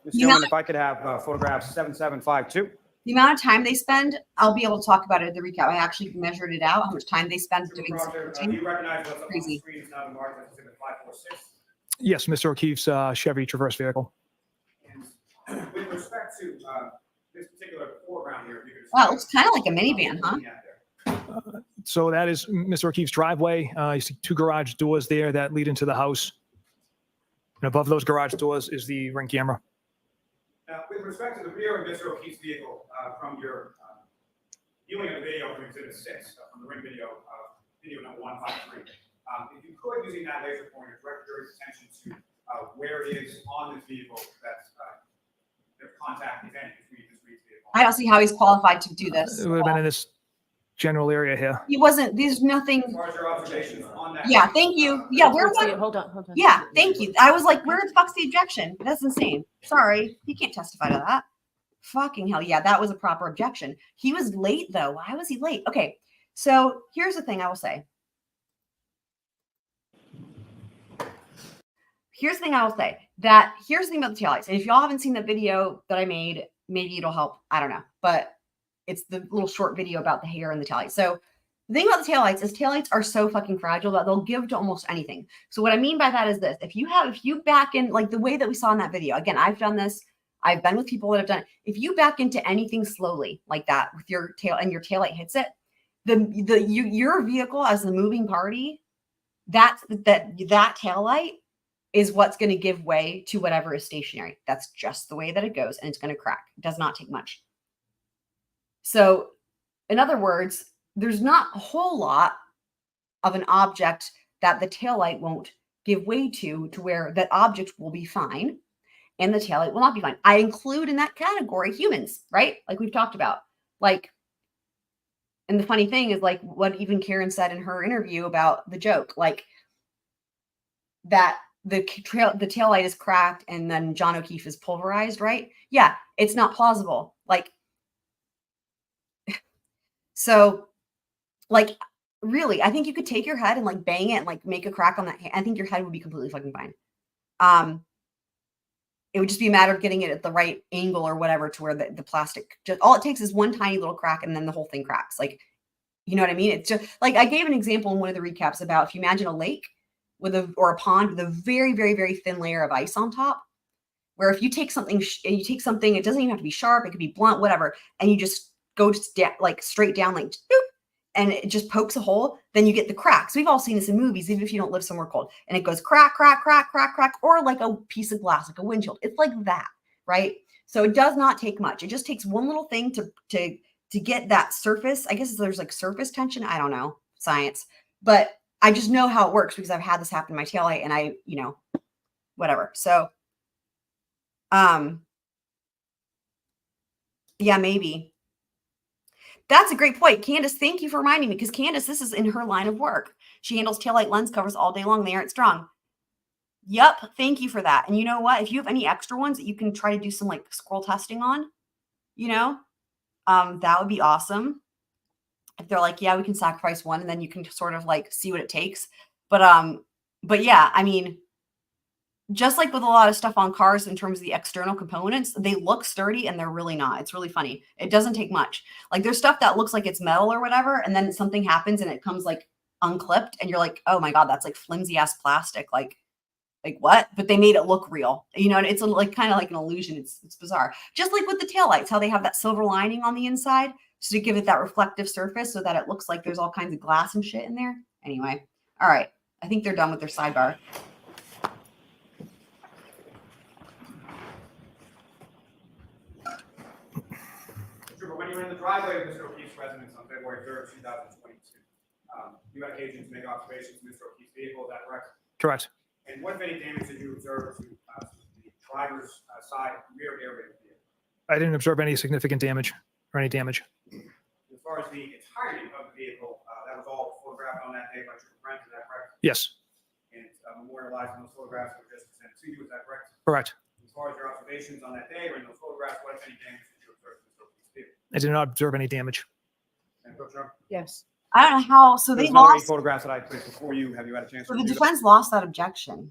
Ms. Gilman, if I could have photographs 7752. The amount of time they spend, I'll be able to talk about it at the recap. I actually measured it out, how much time they spend doing Proctor, do you recognize what's up on the Crazy. screen is now marked as exhibit 546? Yes, Mr. O'Keefe's Chevy Traverse vehicle. And with respect to this particular foreground here, if you could Wow, it looks kind of like a minivan, huh? So that is Mr. O'Keefe's driveway. You see 2 garage doors there that lead into the house. And above those garage doors is the Ring camera. Now, with respect to the rear of Mr. O'Keefe's vehicle, from your viewing of the video from Exhibit 6, from the Ring video, video number 153, if you could, using that laser pointer, direct your attention to where it is on this vehicle that's their contact, if any, between this vehicle. I don't see how he's qualified to do this. It would have been in this general area here. He wasn't, there's nothing. As far as your observations on that. Yeah, thank you. Yeah, where Let's see was? it. Hold on. Yeah, thank you. I was like, where the fuck's the objection? That's insane. Sorry, he can't testify to that. Fucking hell, yeah, that was a proper objection. He was late though. Why was he late? Okay, so here's the thing I will say. Here's the thing I will say. Here's the thing about the taillights. And if y'all haven't seen the video that I made, maybe it'll help. I don't know. But It's the little short video about the hair and the taillights. So the thing about the taillights is taillights are so fucking fragile that they'll give to almost anything. So what I mean by that is this: if you back in like the way that we saw in that video, again, I've done this. I've been with people that have done it. If you back into anything slowly like that with your tail and your taillight hits it, your vehicle as the moving party, that taillight is what's going to give way to whatever is stationary. That's just the way that it goes, and it's going to crack. It does not take much. So, in other words, there's not a whole lot of an object that the taillight won't give way to where that object will be fine and the taillight will not be fine. I include in that category humans, right? Like we've talked about. Like, and the funny thing is like what even Karen said in her interview about the joke, like that the taillight is cracked and then John O'Keefe is pulverized, right? Yeah, it's not plausible. Like, so like, really, I think you could take your head and like bang it and like make a crack on that. I think your head would be completely fucking fine. It would just be a matter of getting it at the right angle or whatever to where the plastic, just all it takes is one tiny little crack and then the whole thing cracks. Like, you know what I mean? It's just like I gave an example in one of the recaps about if you imagine a lake or a pond with a very, very, very thin layer of ice on top, where if you take something, it doesn't even have to be sharp, it could be blunt, whatever, and you just go like straight down, like boop, and it just pokes a hole, then you get the cracks. We've all seen this in movies, even if you don't live somewhere cold. And it goes crack, crack, crack, crack, crack, or like a piece of glass, like a windshield. It's like that, right? So it does not take much. It just takes one little thing to get that surface. I guess there's like surface tension. I don't know, science. But I just know how it works because I've had this happen in my taillight and I, whatever. So, yeah, maybe. That's a great point. Candace, thank you for reminding me because Candace, this is in her line of work. She handles taillight lens covers all day long. They aren't strong. Yep. Thank you for that. And you know what? If you have any extra ones that you can try to do some like squirrel testing on, that would be awesome. If they're like, yeah, we can sacrifice one and then you can sort of like see what it takes. But yeah, I mean, just like with a lot of stuff on cars in terms of the external components, they look sturdy and they're really not. It's really funny. It doesn't take much. Like there's stuff that looks like it's metal or whatever, and then something happens and it comes like unclipped and you're like, oh my God, that's like flimsy ass plastic. Like what? But they made it look real. And it's like kind of like an illusion. It's bizarre. Just like with the taillights, how they have that silver lining on the inside so to give it that reflective surface so that it looks like there's all kinds of glass and shit in there. Anyway, all right. I think they're done with their sidebar. When you were in the driveway of Mr. O'Keefe's residence on February 3rd, 2022, you had occasion to make observations of Mr. O'Keefe's vehicle, is that correct? Correct. And what, if any, damage did you observe to the driver's side rear area of the vehicle? I didn't observe any significant damage or any damage. As far as the entirety of the vehicle, that was all photographed on that day by your friend, is that correct? Yes. And memorialized in those photographs that were just presented to you, is that correct? Correct. As far as your observations on that day or in those photographs, what, if any, damage did you observe to Mr. O'Keefe's vehicle? I did not observe any damage. And Proctor? Yes. I don't know how. So they There's no lost. photographs that I placed before you. Have you had a chance to So the review them? defense lost that objection.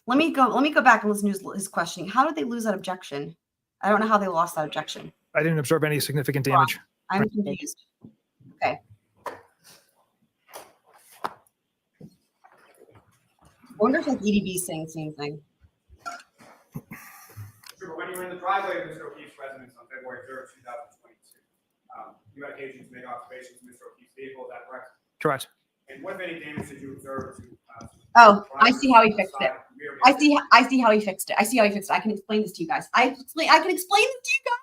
Let me go back and listen to his questioning. How did they lose that objection? I don't know how they lost that objection. I didn't observe any significant damage. I'm confused. Okay. I wonder if like EDB is saying the same thing. Sure, but when you were in the driveway of Mr. O'Keefe's residence on February 3rd, 2022, you had occasion to make observations of Mr. O'Keefe's vehicle, is that correct? Correct. And what, if any, damage did you observe to Oh, I see how he fixed it. I see how he fixed it. I see how he fixed it. I can explain this to you guys. I can explain this to you guys.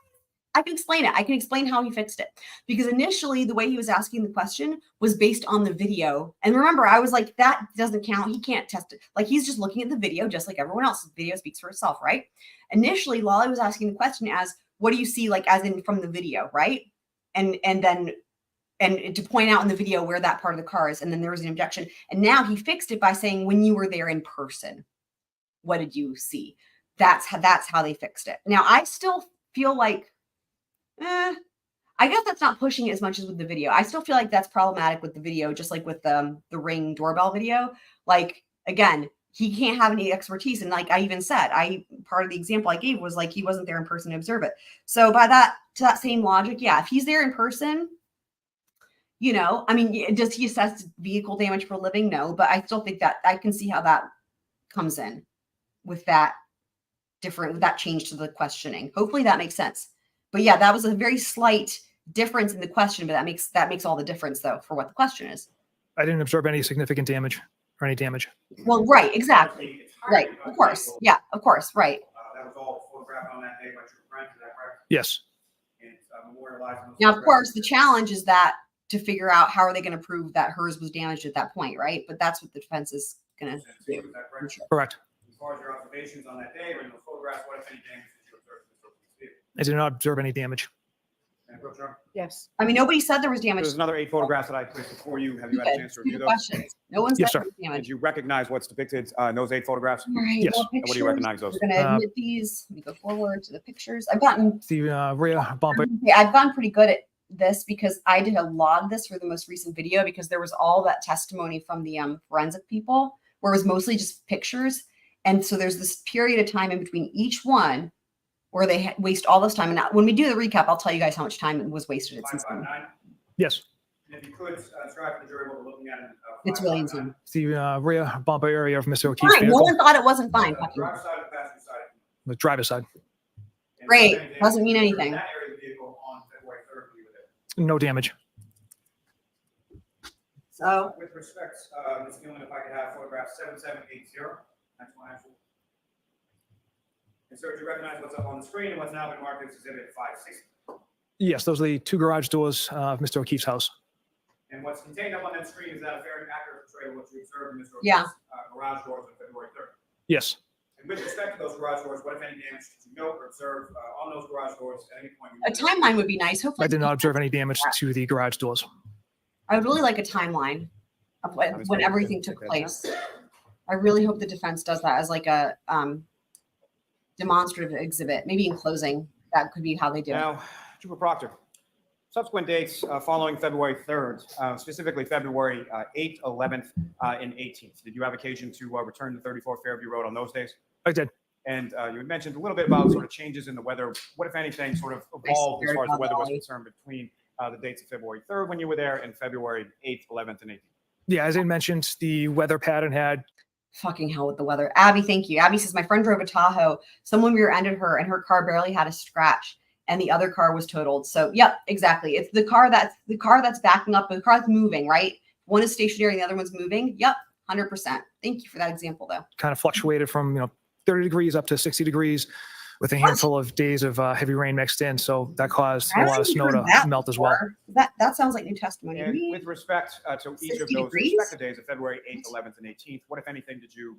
I can explain it. I can explain how he fixed it. Because initially, the way he was asking the question was based on the video. And remember, I was like, that doesn't count. He can't test it. Like, he's just looking at the video just like everyone else. The video speaks for itself, right? Initially, Lally was asking the question as, what do you see, like, as in from the video, right? And to point out in the video where that part of the car is. And then there was an objection. And now he fixed it by saying, when you were there in person, what did you see? That's how they fixed it. Now, I still feel like, I guess that's not pushing it as much as with the video. I still feel like that's problematic with the video, just like with the Ring doorbell video. Like, again, he can't have any expertise. And like I even said, part of the example I gave was like he wasn't there in person to observe it. So by that, to that same logic, yeah, if he's there in person, you know, I mean, does he assess vehicle damage for a living? No, but I still think that I can see how that comes in with that change to the questioning. Hopefully that makes sense. But yeah, that was a very slight difference in the question, but that makes all the difference though for what the question is. I didn't observe any significant damage or any damage. Well, right, exactly. Right, of course. Yeah, of course, right. That was all photographed on that day by Trooper Brent, is that correct? Yes. And memorialized those Now, of photographs. course, the challenge is that to figure out how are they going to prove that hers was damaged at that point, right? But that's what the defense is going to do. Is that correct? Correct. As far as your observations on that day or in those photographs, what if any damage did you observe to the vehicle? I did not observe any damage. And Proctor? Yes. I mean, nobody said there was damage. There's another 8 photographs that I placed before you. Have you had a Good. chance to review Good those? questions. No one said Yes, there sir. was damage. Did you recognize what's depicted in those 8 photographs? All right, Yes. more And what do you pictures. recognize those? We're going to admit these. Let me go forward to the pictures. I've gotten The rear bumper. I've gotten pretty good at this because I did a lot of this for the most recent video because there was all that testimony from the forensic people where it was mostly just pictures. And so there's this period of time in between each one where they waste all this time. And now, when we do the recap, I'll tell you guys how much time was wasted. It's insane. 559? Yes. And if you could describe to the jury what we're looking at in It's really 559. insane. The rear bumper area of Mr. O'Keefe's Fine. No vehicle. one thought it wasn't fine. Driver's side or passenger side? The driver's side. And Great. was there any Doesn't mean damage to anything. That area of the vehicle on February 3rd when you were there. No damage. So With respect, Ms. Gilman, if I could have photograph 7780. Next one, actually. And sir, do you recognize what's up on the screen and what's now been marked as Exhibit 560? Yes, those are the 2 garage doors of Mr. O'Keefe's house. And what's contained up on that screen, is that a fair and accurate portrayal of what you observed in Mr. Yeah. O'Keefe's garage doors on February 3rd? Yes. And with respect to those garage doors, what if any damage did you note or observe on those garage doors at any point? a timeline would be nice. Hopefully, I did not observe any damage to the garage doors. I would really like a timeline of when everything took place. I really hope the defense does that as like a demonstrative exhibit, maybe in closing. That could be how they do it. Now, Trooper Proctor, subsequent dates following February 3rd, specifically February 8th, 11th, and 18th. Did you have occasion to return to 34 Fairview Road on those days? I did. And you had mentioned a little bit about sort of changes in the weather. What, if anything, sort of evolved as far as the weather was concerned between the dates of February 3rd when you were there and February 8th, 11th, and 18th? Yeah, as I mentioned, the weather pattern had Fucking hell with the weather. Abby, thank you. Abby says, my friend drove a Tahoe. Someone rear-ended her and her car barely had a scratch and the other car was totaled. So, yep, exactly. It's the car that's backing up, the car that's moving, right? One is stationary and the other one's moving. Yep, 100%. Thank you for that example, though. kind of fluctuated from 30 degrees up to 60 degrees with a handful of days of heavy rain mixed in. So that caused a lot of snow to melt as well. That sounds like new testimony to And me. with respect to each of 60 those degrees? respective days of February 8th, 11th, and 18th, what, if anything, did you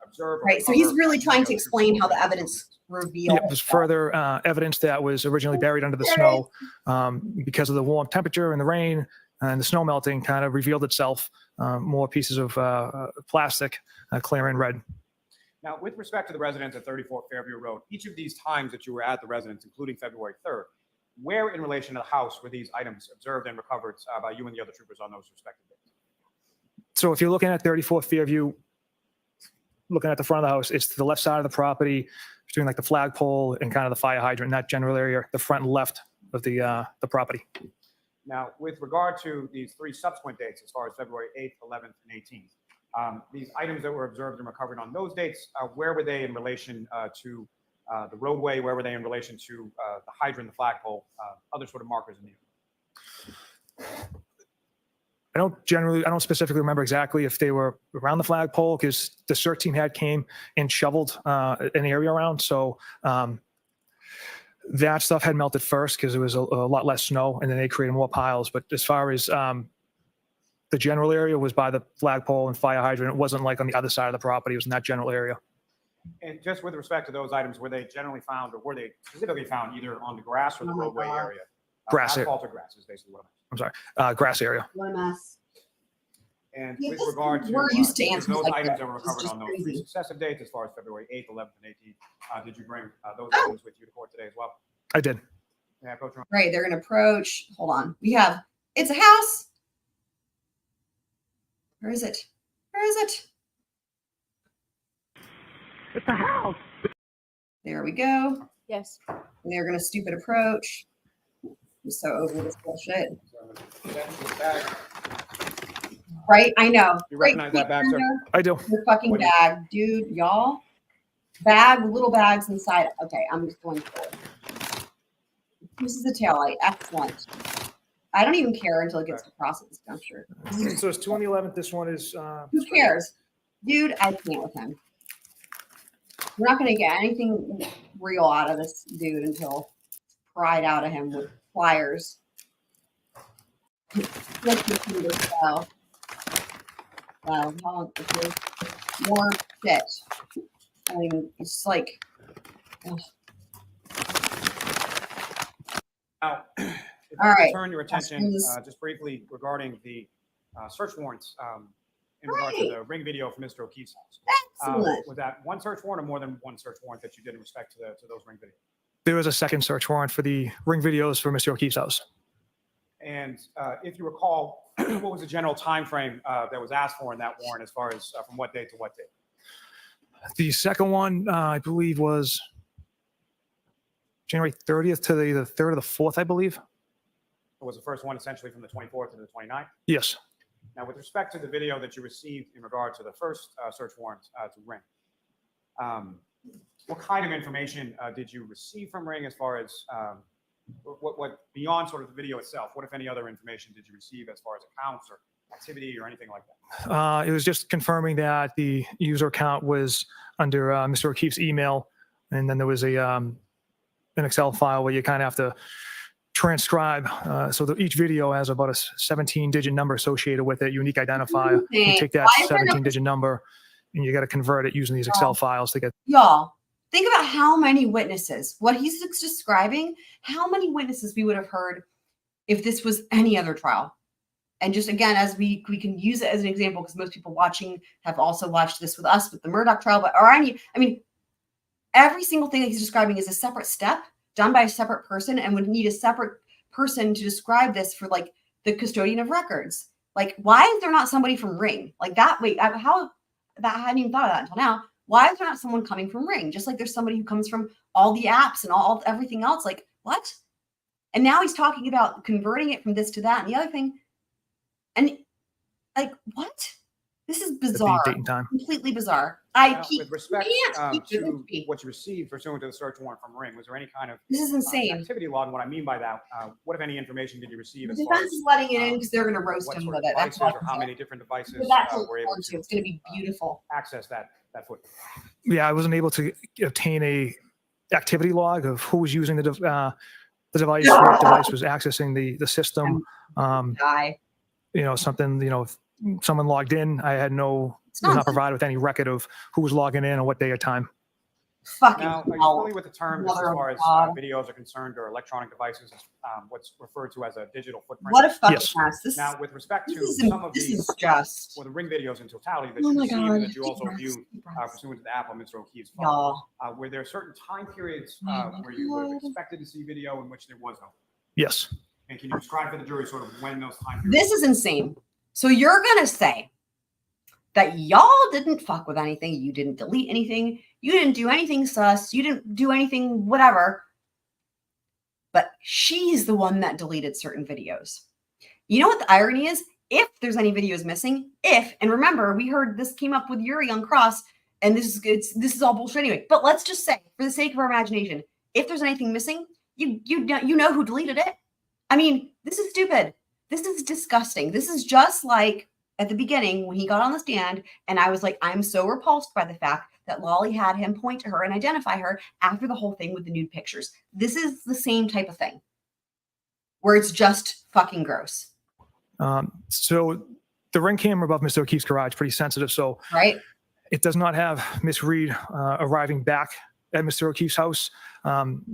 observe? or Right. So he's recover really from trying those to two explain how the photographs? evidence revealed. Yeah, there's further evidence that was originally buried under the snow because of the warm temperature and the rain and the snow melting kind of revealed itself. More pieces of plastic, clear and red. Now, with respect to the residence at 34 Fairview Road, each of these times that you were at the residence, including February 3rd, where in relation to the house were these items observed and recovered by you and the other troopers on those respective days? So if you're looking at 34 Fairview, looking at the front of the house, it's to the left side of the property, between like the flagpole and kind of the fire hydrant, that general area, the front left of the property. Now, with regard to these 3 subsequent dates, as far as February 8th, 11th, and 18th, these items that were observed and recovered on those dates, where were they in relation to the roadway? Where were they in relation to the hydrant, the flagpole, other sort of markers in the area? I don't specifically remember exactly if they were around the flagpole because the CERT team came and shoveled an area around. So that stuff had melted first because there was a lot less snow and then they created more piles. But as far as the general area was by the flagpole and fire hydrant, it wasn't like on the other side of the property. It was in that general area. And just with respect to those items, were they generally found or were they specifically found either on the grass or the roadway area? Grass area. Asphalt or grass is basically what I'm sorry, grass area. What a mess. And Yeah, with this- regard to we're used to each of answers those like items that. that were It's recovered just on those 3 crazy. successive dates, as far as February 8th, 11th, and 18th, did you bring those Oh. items with you to court today as well? I did. Yeah, Coach. Right. They're going to approach. Hold on. It's a house. Where is it? Where is it? It's a house. There we go. Yes. And they're gonna stupid approach. I'm so over this bullshit. Right? I know. You Great recognize that bag, sir? Fender. I do. Your fucking What do you- bag, dude, y'all. Bag, little bags inside. Okay, I'm just going for it. This is the taillight. Excellent. I don't even care until it gets to process this juncture. So it's 2 on the 11th. This one is. Who cares? Dude, I can't with him. We're not going to get anything real out of this dude until pried out of him with pliers. Let's just do this though. Wow, more shit. I mean, it's like, ugh. Now, if All I right. could turn your attention Questions? just briefly regarding the search warrants in regard to the ring video from Mr. O'Keefe's house. Excellent. Was that one search warrant or more than one search warrant that you did in respect to those ring videos? There was a second search warrant for the ring videos for Mr. O'Keefe's house. And if you recall, what was the general time frame that was asked for in that warrant as far as from what date to what date? The second one, I believe, was January 30th to the 3rd or the 4th, I believe. Was the first one essentially from the 24th to the 29th? Yes. Now, with respect to the video that you received in regard to the first search warrant to Ring, what kind of information did you receive from Ring as far as what beyond sort of the video itself? What, if any, other information did you receive as far as accounts or activity or anything like that? It was just confirming that the user account was under Mr. O'Keefe's email, and then there was an Excel file where you kind of have to transcribe. So each video has about a 17-digit number associated with it, unique identifier. You take that 17-digit number and you got to convert it using these Excel files to get. Y'all, think about how many witnesses, what he's describing, how many witnesses we would have heard if this was any other trial. And just again, as we can use it as an example, because most people watching have also watched this with us with the Murdoch trial, but every single thing that he's describing is a separate step done by a separate person and would need a separate person to describe this for like the custodian of records. Like, why is there not somebody from Ring? Like that, wait, I hadn't even thought of that until now. Why is there not someone coming from Ring? Just like there's somebody who comes from all the apps and everything else. Like, what? And now he's talking about converting it from this to that and the other thing. And like, what? This is bizarre. Date and time. Completely bizarre. With respect to what you received pursuant to the search warrant from Ring, was there any kind of this is insane activity log? And what I mean by that, what, if any, information did you receive? The as far defense as, is letting it in because they're going to roast what him sort with of it. That's devices what or how many different devices But that's were able to it's going to be beautiful. access that footage? Yeah, I wasn't able to obtain a activity log of who was using the device, what device was accessing the system. Something, if someone logged in, I had was not provided with any record of who was logging in or what day or time. Now, are you familiar with the term as far as videos are concerned, or electronic devices, what's referred to as a digital footprint? What a fucking mess. Now, with respect to is some of this these, is just. the Ring videos in totality that Oh you my received God. and that you also viewed pursuant to the app on Mr. O'Keefe's phone, were there certain time periods where you would have expected to see video in which there was no? Yes. And can you describe for the jury sort of when those time periods? This is insane. So you're going to say that y'all didn't fuck with anything. You didn't delete anything. You didn't do anything sus. You didn't do anything, whatever. But she's the one that deleted certain videos. You know what the irony is? If there's any videos missing, and remember, we heard this came up with Yuriy on Cross, and this is all bullshit anyway. But let's just say, for the sake of our imagination, if there's anything missing, you know who deleted it. I mean, this is stupid. This is disgusting. This is just like at the beginning when he got on the stand and I was like, I'm so repulsed by the fact that Lally had him point to her and identify her after the whole thing with the nude pictures. This is the same type of thing where it's just fucking gross. So the Ring camera above Mr. O'Keefe's garage is pretty sensitive. So it does not have Miss Reed arriving back at Mr. O'Keefe's house around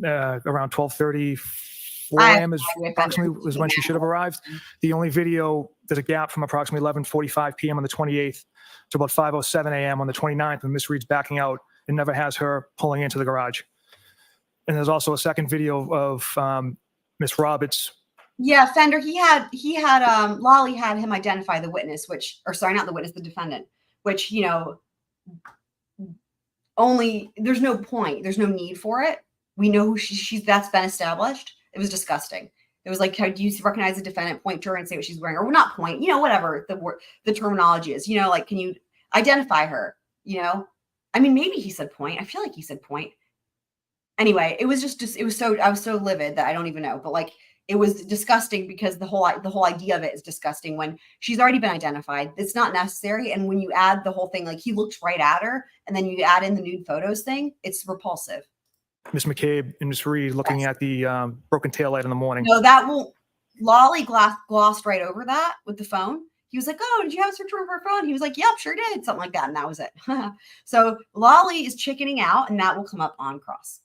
12:30. 4 a.m. is approximately was when she should have arrived. The only video, there's a gap from approximately 11:45 p.m. on the 28th to about 5:07 a.m. on the 29th when Miss Reed's backing out. It never has her pulling into the garage. And there's also a second video of Miss Roberts. Yeah, Fender, he had Lally had him identify the witness, the defendant, which, only there's no point. There's no need for it. We know who she's. That's been established. It was disgusting. It was like, how do you recognize the defendant? Point to her and say what she's wearing, or not point. You know, whatever the terminology is. You know, like, can you identify her? You know, I mean, maybe he said point. I feel like he said point. Anyway, it was just it was so, I was so livid that I don't even know. But like, it was disgusting because the whole idea of it is disgusting when she's already been identified. It's not necessary. And when you add the whole thing, like he looked right at her, and then you add in the nude photos thing, it's repulsive. Ms. McCabe and Ms. Reed looking at the broken taillight in the morning. No, that won't. Lally glossed right over that with the phone. He was like, "Oh, did you have a search warrant for a phone?" He was like, "Yep, sure did." Something like that, and that was it. So Lally is chickening out, and that will come up on cross.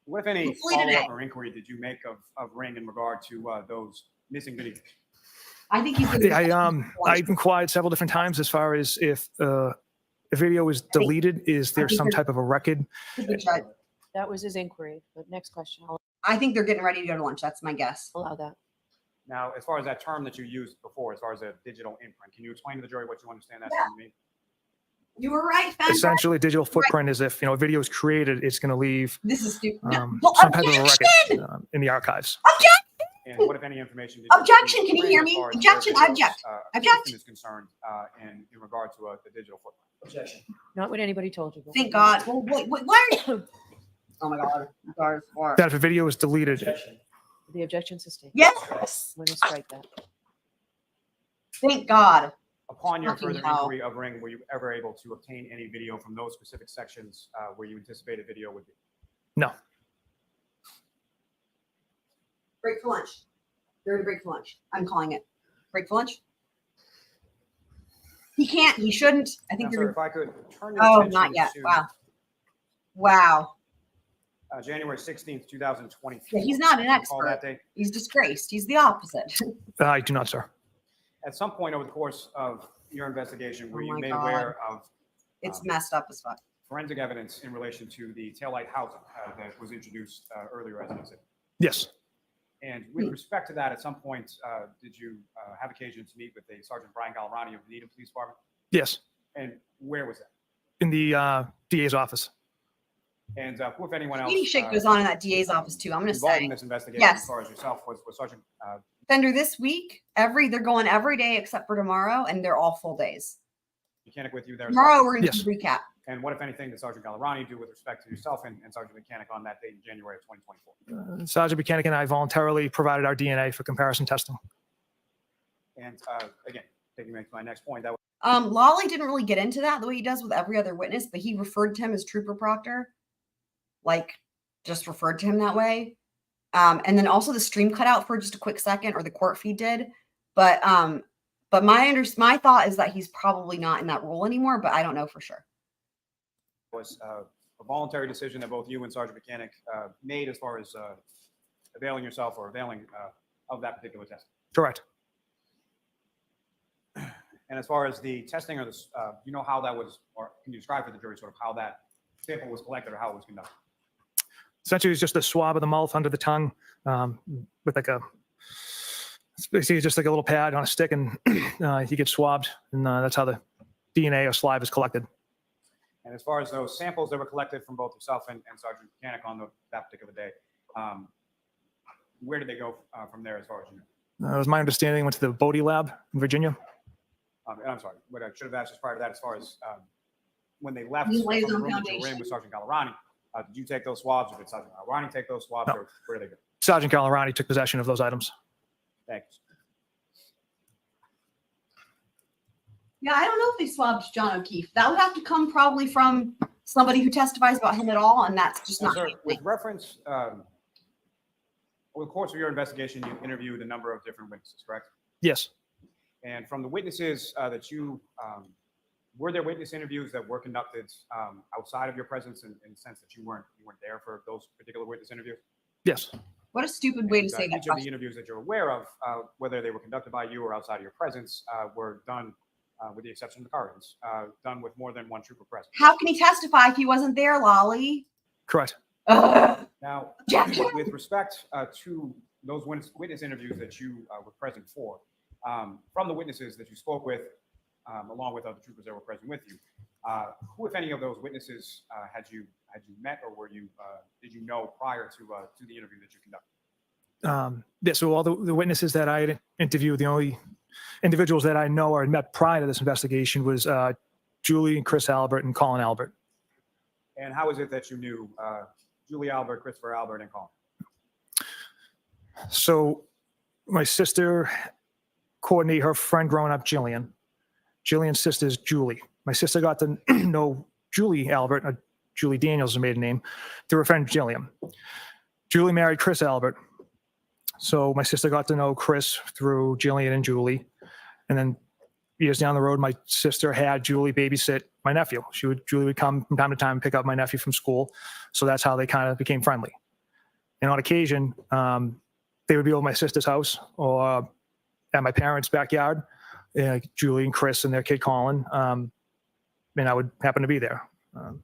What, if any, Hopefully today. follow-up or inquiry did you make of Ring in regard to those missing videos? I think he's. I've inquired several different times as far as if a video is deleted, is there some type of a record? That was his inquiry. But next question. I'll I think they're getting ready to go to lunch. That's my guess. allow that. Now, as far as that term that you used before, as far as a digital imprint, can you explain to the jury what you understand that term to mean? You were right, Fan. Essentially, a digital footprint is if, a video is created, it's going to leave This is stupid. some Well, type of a objection! record in the archives. And what, if any, information did you Objection! Can you bring hear as me? far as Objection! where I object. videos, Object. system is concerned in regard to the digital footprint? Objection. Not what anybody told you. Thank God. Well, why are you? Oh my God. That if a video is deleted, The objection sustained. Yes. Let me strike that. Thank God. Upon your Fucking further hell. inquiry of Ring, were you ever able to obtain any video from those specific sections where you anticipated video would be? no. Break for lunch. They're to break for lunch. I'm calling it. Break for lunch. He can't. He shouldn't. I think Now, you're. sir, if I could turn your Oh, attention not yet. to Wow. Wow. January 16th, 2024. Yeah, he's not an Do you recall expert. that date? He's disgraced. He's the opposite. I do not, sir. At some point over the course of your investigation, were Oh you my made God. aware of It's messed up as fuck. forensic evidence in relation to the taillight housing that was introduced earlier as an exhibit? Yes. And with respect to that, at some point, did you have occasion to meet with a Sergeant Brian Gallerani of the Needham Police Department? Yes. And where was that? In the DA's office. And who, if anyone else, Shady shit goes on in that DA's office too. I'm going to involved say. in this investigation Yes. as far as yourself was Sergeant Fender this week, they're going every day except for tomorrow, and they're all full days. Bukhenic with you there as Tomorrow well? we're going to Yes. recap. And what, if anything, did Sergeant Gallerani do with respect to yourself and Sergeant Bukhenic on that date in January of 2024? Sergeant Buchanan and I voluntarily provided our DNA for comparison testing. And again, taking me to my next point, that was Lally didn't really get into that the way he does with every other witness, but he referred to him as Trooper Proctor, like just referred to him that way. And then also the stream cut out for just a quick second, or the court feed did. But my thought is that he's probably not in that role anymore, but I don't know for sure. a voluntary decision that both you and Sergeant Bukhenic made as far as availing yourself or availing of that particular test. Correct. And as far as the testing or the, you know how that was, or can you describe for the jury sort of how that sample was collected or how it was conducted? Essentially, it's just a swab of the mouth under the tongue with like it's basically just like a little pad on a stick, and he gets swabbed, and that's how the DNA or saliva is collected. And as far as those samples that were collected from both yourself and Sergeant Bukhenic on that particular day, where did they go from there as far as you know? It was my understanding went to the Bodie lab in Virginia. I'm sorry, what I should have asked just prior to that, as far as when they left You from laid the on room that you were in foundation. with Sergeant Gallerani, did you take those swabs, or did Sergeant Gallerani take those swabs, No. or where did they go? Sergeant Gallerani took possession of those items. Thank you. Yeah, I don't know if they swabbed John O'Keefe. That would have to come probably from somebody who testifies about him at all, and that's just Now, not. sir, happening. with reference, over the course of your investigation, you interviewed a number of different witnesses, correct? Yes. And from the witnesses that you, were there witness interviews that were conducted outside of your presence in the sense that you weren't there for those particular witness interviews? Yes. What a stupid way to And, say that. each of the interviews that you're aware of, whether they were conducted by you or outside of your presence, were done, with the exception of the currents, done with more than one trooper present. How can he testify if he wasn't there, Lally? Correct. Now, Objection. with respect to those witness interviews that you were present for, from the witnesses that you spoke with, along with other troopers that were present with you, Who, if any, of those witnesses had you met, or did you know prior to the interview that you conducted? Yeah, so all the witnesses that I had interviewed, the only individuals that I know or had met prior to this investigation was Julie and Chris Albert and Colin Albert. And how is it that you knew Julie Albert, Christopher Albert, and Colin? So my sister coordinated her friend growing up, Jillian. Jillian's sister is Julie. My sister got to know Julie Albert, Julie Daniels, her maiden name, through her friend Jillian. Julie married Chris Albert. So my sister got to know Chris through Jillian and Julie. And then years down the road, my sister had Julie babysit my nephew. Julie would come from time to time and pick up my nephew from school. So that's how they kind of became friendly. And on occasion, they would be over at my sister's house or at my parents' backyard, Julie and Chris and their kid Colin. And I would happen to be there. Let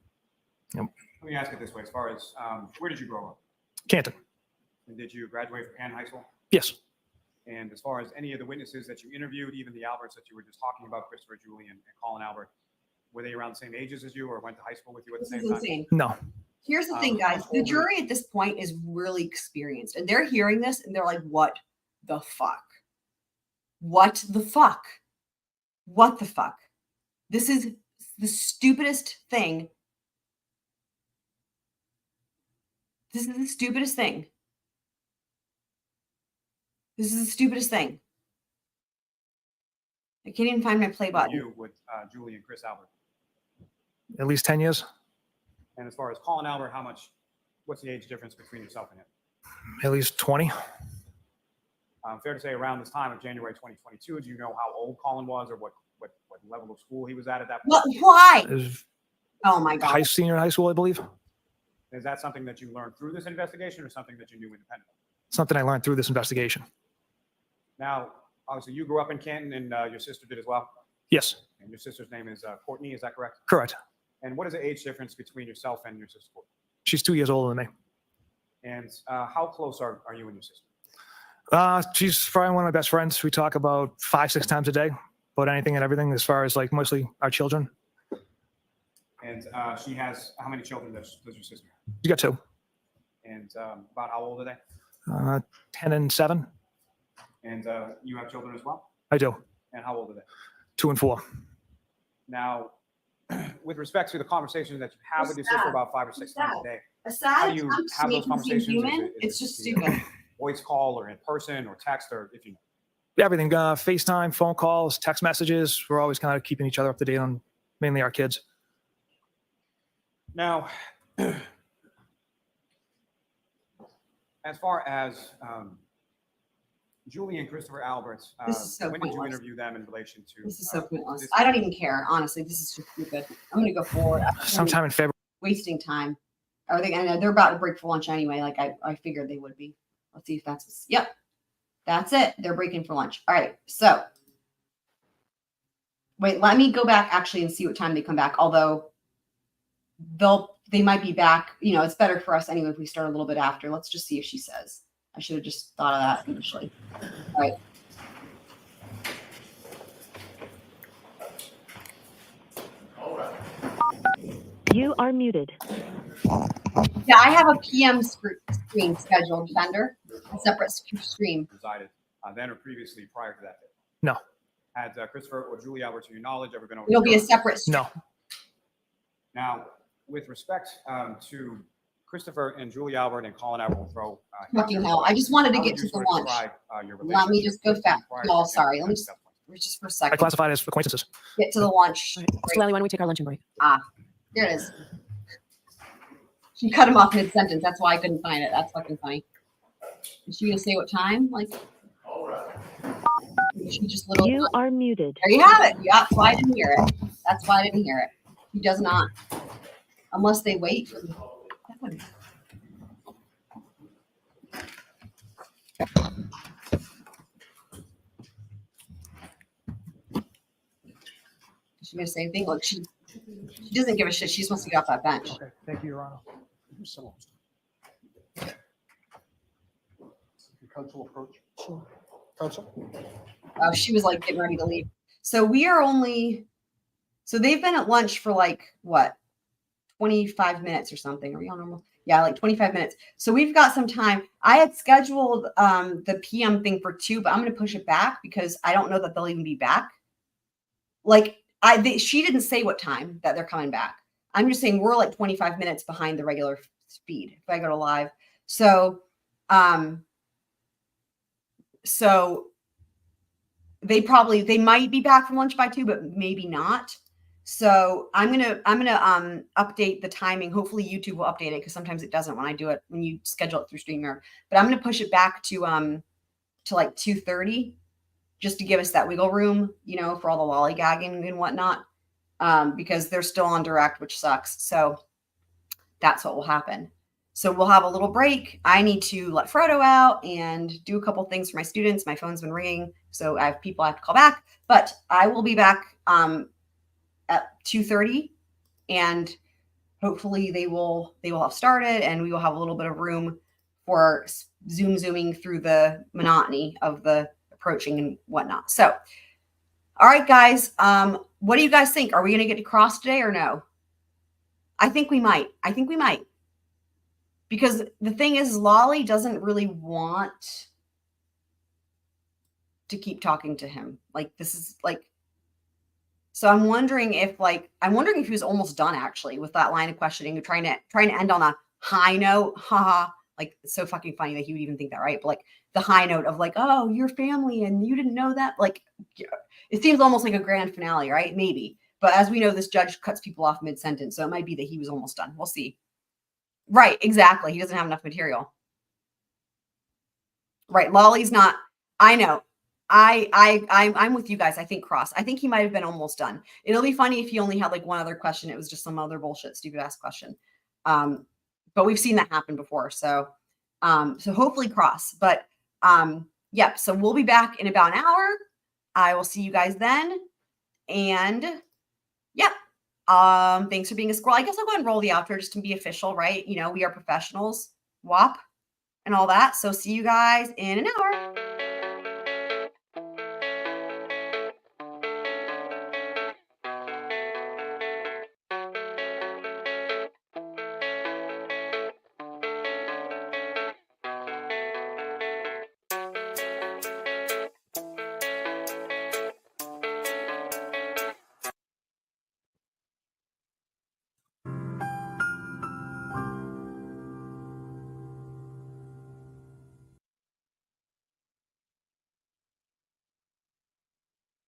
me ask it this way: as far as where did you grow up? Canton. And did you graduate from Canton High School? Yes. And as far as any of the witnesses that you interviewed, even the Alberts that you were just talking about, Christopher, Julie, and Colin Albert, were they around the same ages as you or went to high school with you at the This same is time? insane. No. Here's the thing, guys. The jury at this point is really experienced, and they're hearing this and they're like, what the fuck? What the fuck? What the fuck? This is the stupidest thing. This is the stupidest thing. This is the stupidest thing. I can't even find my play button. You with Julie and Chris Albert. At least 10 years. And as far as Colin Albert, what's the age difference between yourself and him? At least 20. Fair to say around this time of January 2022, do you know how old Colin was or what level of school he was at that point? Why? It was Oh my God. senior in high school, I believe. Is that something that you learned through this investigation or something that you knew independently? Something I learned through this investigation. Now, obviously, you grew up in Canton and your sister did as well? Yes. And your sister's name is Courtney, is that correct? Correct. And what is the age difference between yourself and your sister Courtney? She's 2 years older than me. And how close are you and your sister? She's probably one of my best friends. We talk about 5-6 times a day about anything and everything, as far as like mostly our children. And she has, how many children does your sister have? You got 2. And about how old are they? 10 and 7. And you have children as well? I do. And how old are they? 2 and 4. Now, with respect to the conversations that you have with your sister about 5 or 6 times a day, Aside how do you from have those making seem conversations? human, Is it's just via stupid. Voice call or in person or text or if you know? Everything, FaceTime, phone calls, text messages. We're always kind of keeping each other up to date on mainly our kids. Now, as far as Julie and Christopher Albert, This is so when did you pointless. interview them in relation to? This is so pointless. this- I don't even care, honestly. This is just stupid. I'm gonna go forward. Sometime in February. Wasting time. Are they? And they're about to break for lunch anyway. Like I figured they would be. Let's see if that's. Yep, that's it. They're breaking for lunch. All right. So wait, let me go back actually and see what time they come back. Although they might be back. You know, it's better for us anyway if we start a little bit after. Let's just see if she says. I should have just thought of that initially. All right. You are muted. Yeah, I have a PM screen scheduled, Fender, a separate stream. Resided then or previously prior to that? No. Had Christopher or Julie Albert, to your knowledge, ever been over? It'll be a separate stream. No. Now, with respect to Christopher and Julie Albert and Colin Albert, will throw. Fucking hell. I just wanted to how get would to you the sort of lunch. describe, your Let me just go relationship fast. prior to Y'all, the sorry. Let me step point? just for a I second. classified as acquaintances. Get to the lunch. Mr. Lally, why don't we take our luncheon break? There it is. She cut him off mid-sentence. That's why I couldn't find it. That's fucking funny. Is she gonna say what time? Like, she just little. You are muted. There you have it. Yeah, that's why I didn't hear it. That's why I didn't hear it. He does not, unless they wait for. That would- Is she gonna say anything? Look, she doesn't give a shit. She just wants to get off that bench. Okay. Thank you, Your Honor. Counsel approach. Counsel? She was like getting ready to leave. So we are only So they've been at lunch for like what, 25 minutes or something. Are we on normal? Yeah, like 25 minutes. So we've got some time. I had scheduled the PM thing for 2, but I'm going to push it back because I don't know that they'll even be back. Like she didn't say what time that they're coming back. I'm just saying we're like 25 minutes behind the regular speed if I go to live. So, so they might be back from lunch by 2, but maybe not. So I'm gonna update the timing. Hopefully YouTube will update it because sometimes it doesn't when I do it, when you schedule it through StreamYard. But I'm gonna push it back to like 2:30 just to give us that wiggle room, you know, for all the lollygagging and whatnot. Because they're still on direct, which sucks. So that's what will happen. So we'll have a little break. I need to let Frodo out and do a couple things for my students. My phone's been ringing, so I have people I have to call back. But I will be back at 2:30, and hopefully they will have started, and we will have a little bit of room for zooming through the monotony of the approaching and whatnot. So, all right, guys, what do you guys think? Are we going to get to cross today or no? I think we might. Because the thing is, Lally doesn't really want to keep talking to him. Like, this is like, so I'm wondering if he was almost done actually with that line of questioning, trying to end on a high note. Haha. Like, it's so fucking funny that he would even think that, right? But like the high note of like, oh, your family and you didn't know that. Like, it seems almost like a grand finale, right? Maybe. But as we know, this judge cuts people off mid-sentence. So it might be that he was almost done. We'll see. Right, exactly. He doesn't have enough material. Right, Lolly's not. I know. I'm with you guys. I think cross. I think he might have been almost done. It'll be funny if he only had like one other question. It was just some other bullshit, stupid ass question. But we've seen that happen before. So, so hopefully cross. But yep. So we'll be back in about an hour. I will see you guys then. And yep. Thanks for being a squirrel. I guess I'll go and roll the outro just to be official, right? You know, we are professionals, WAP, and all that. So see you guys in an hour.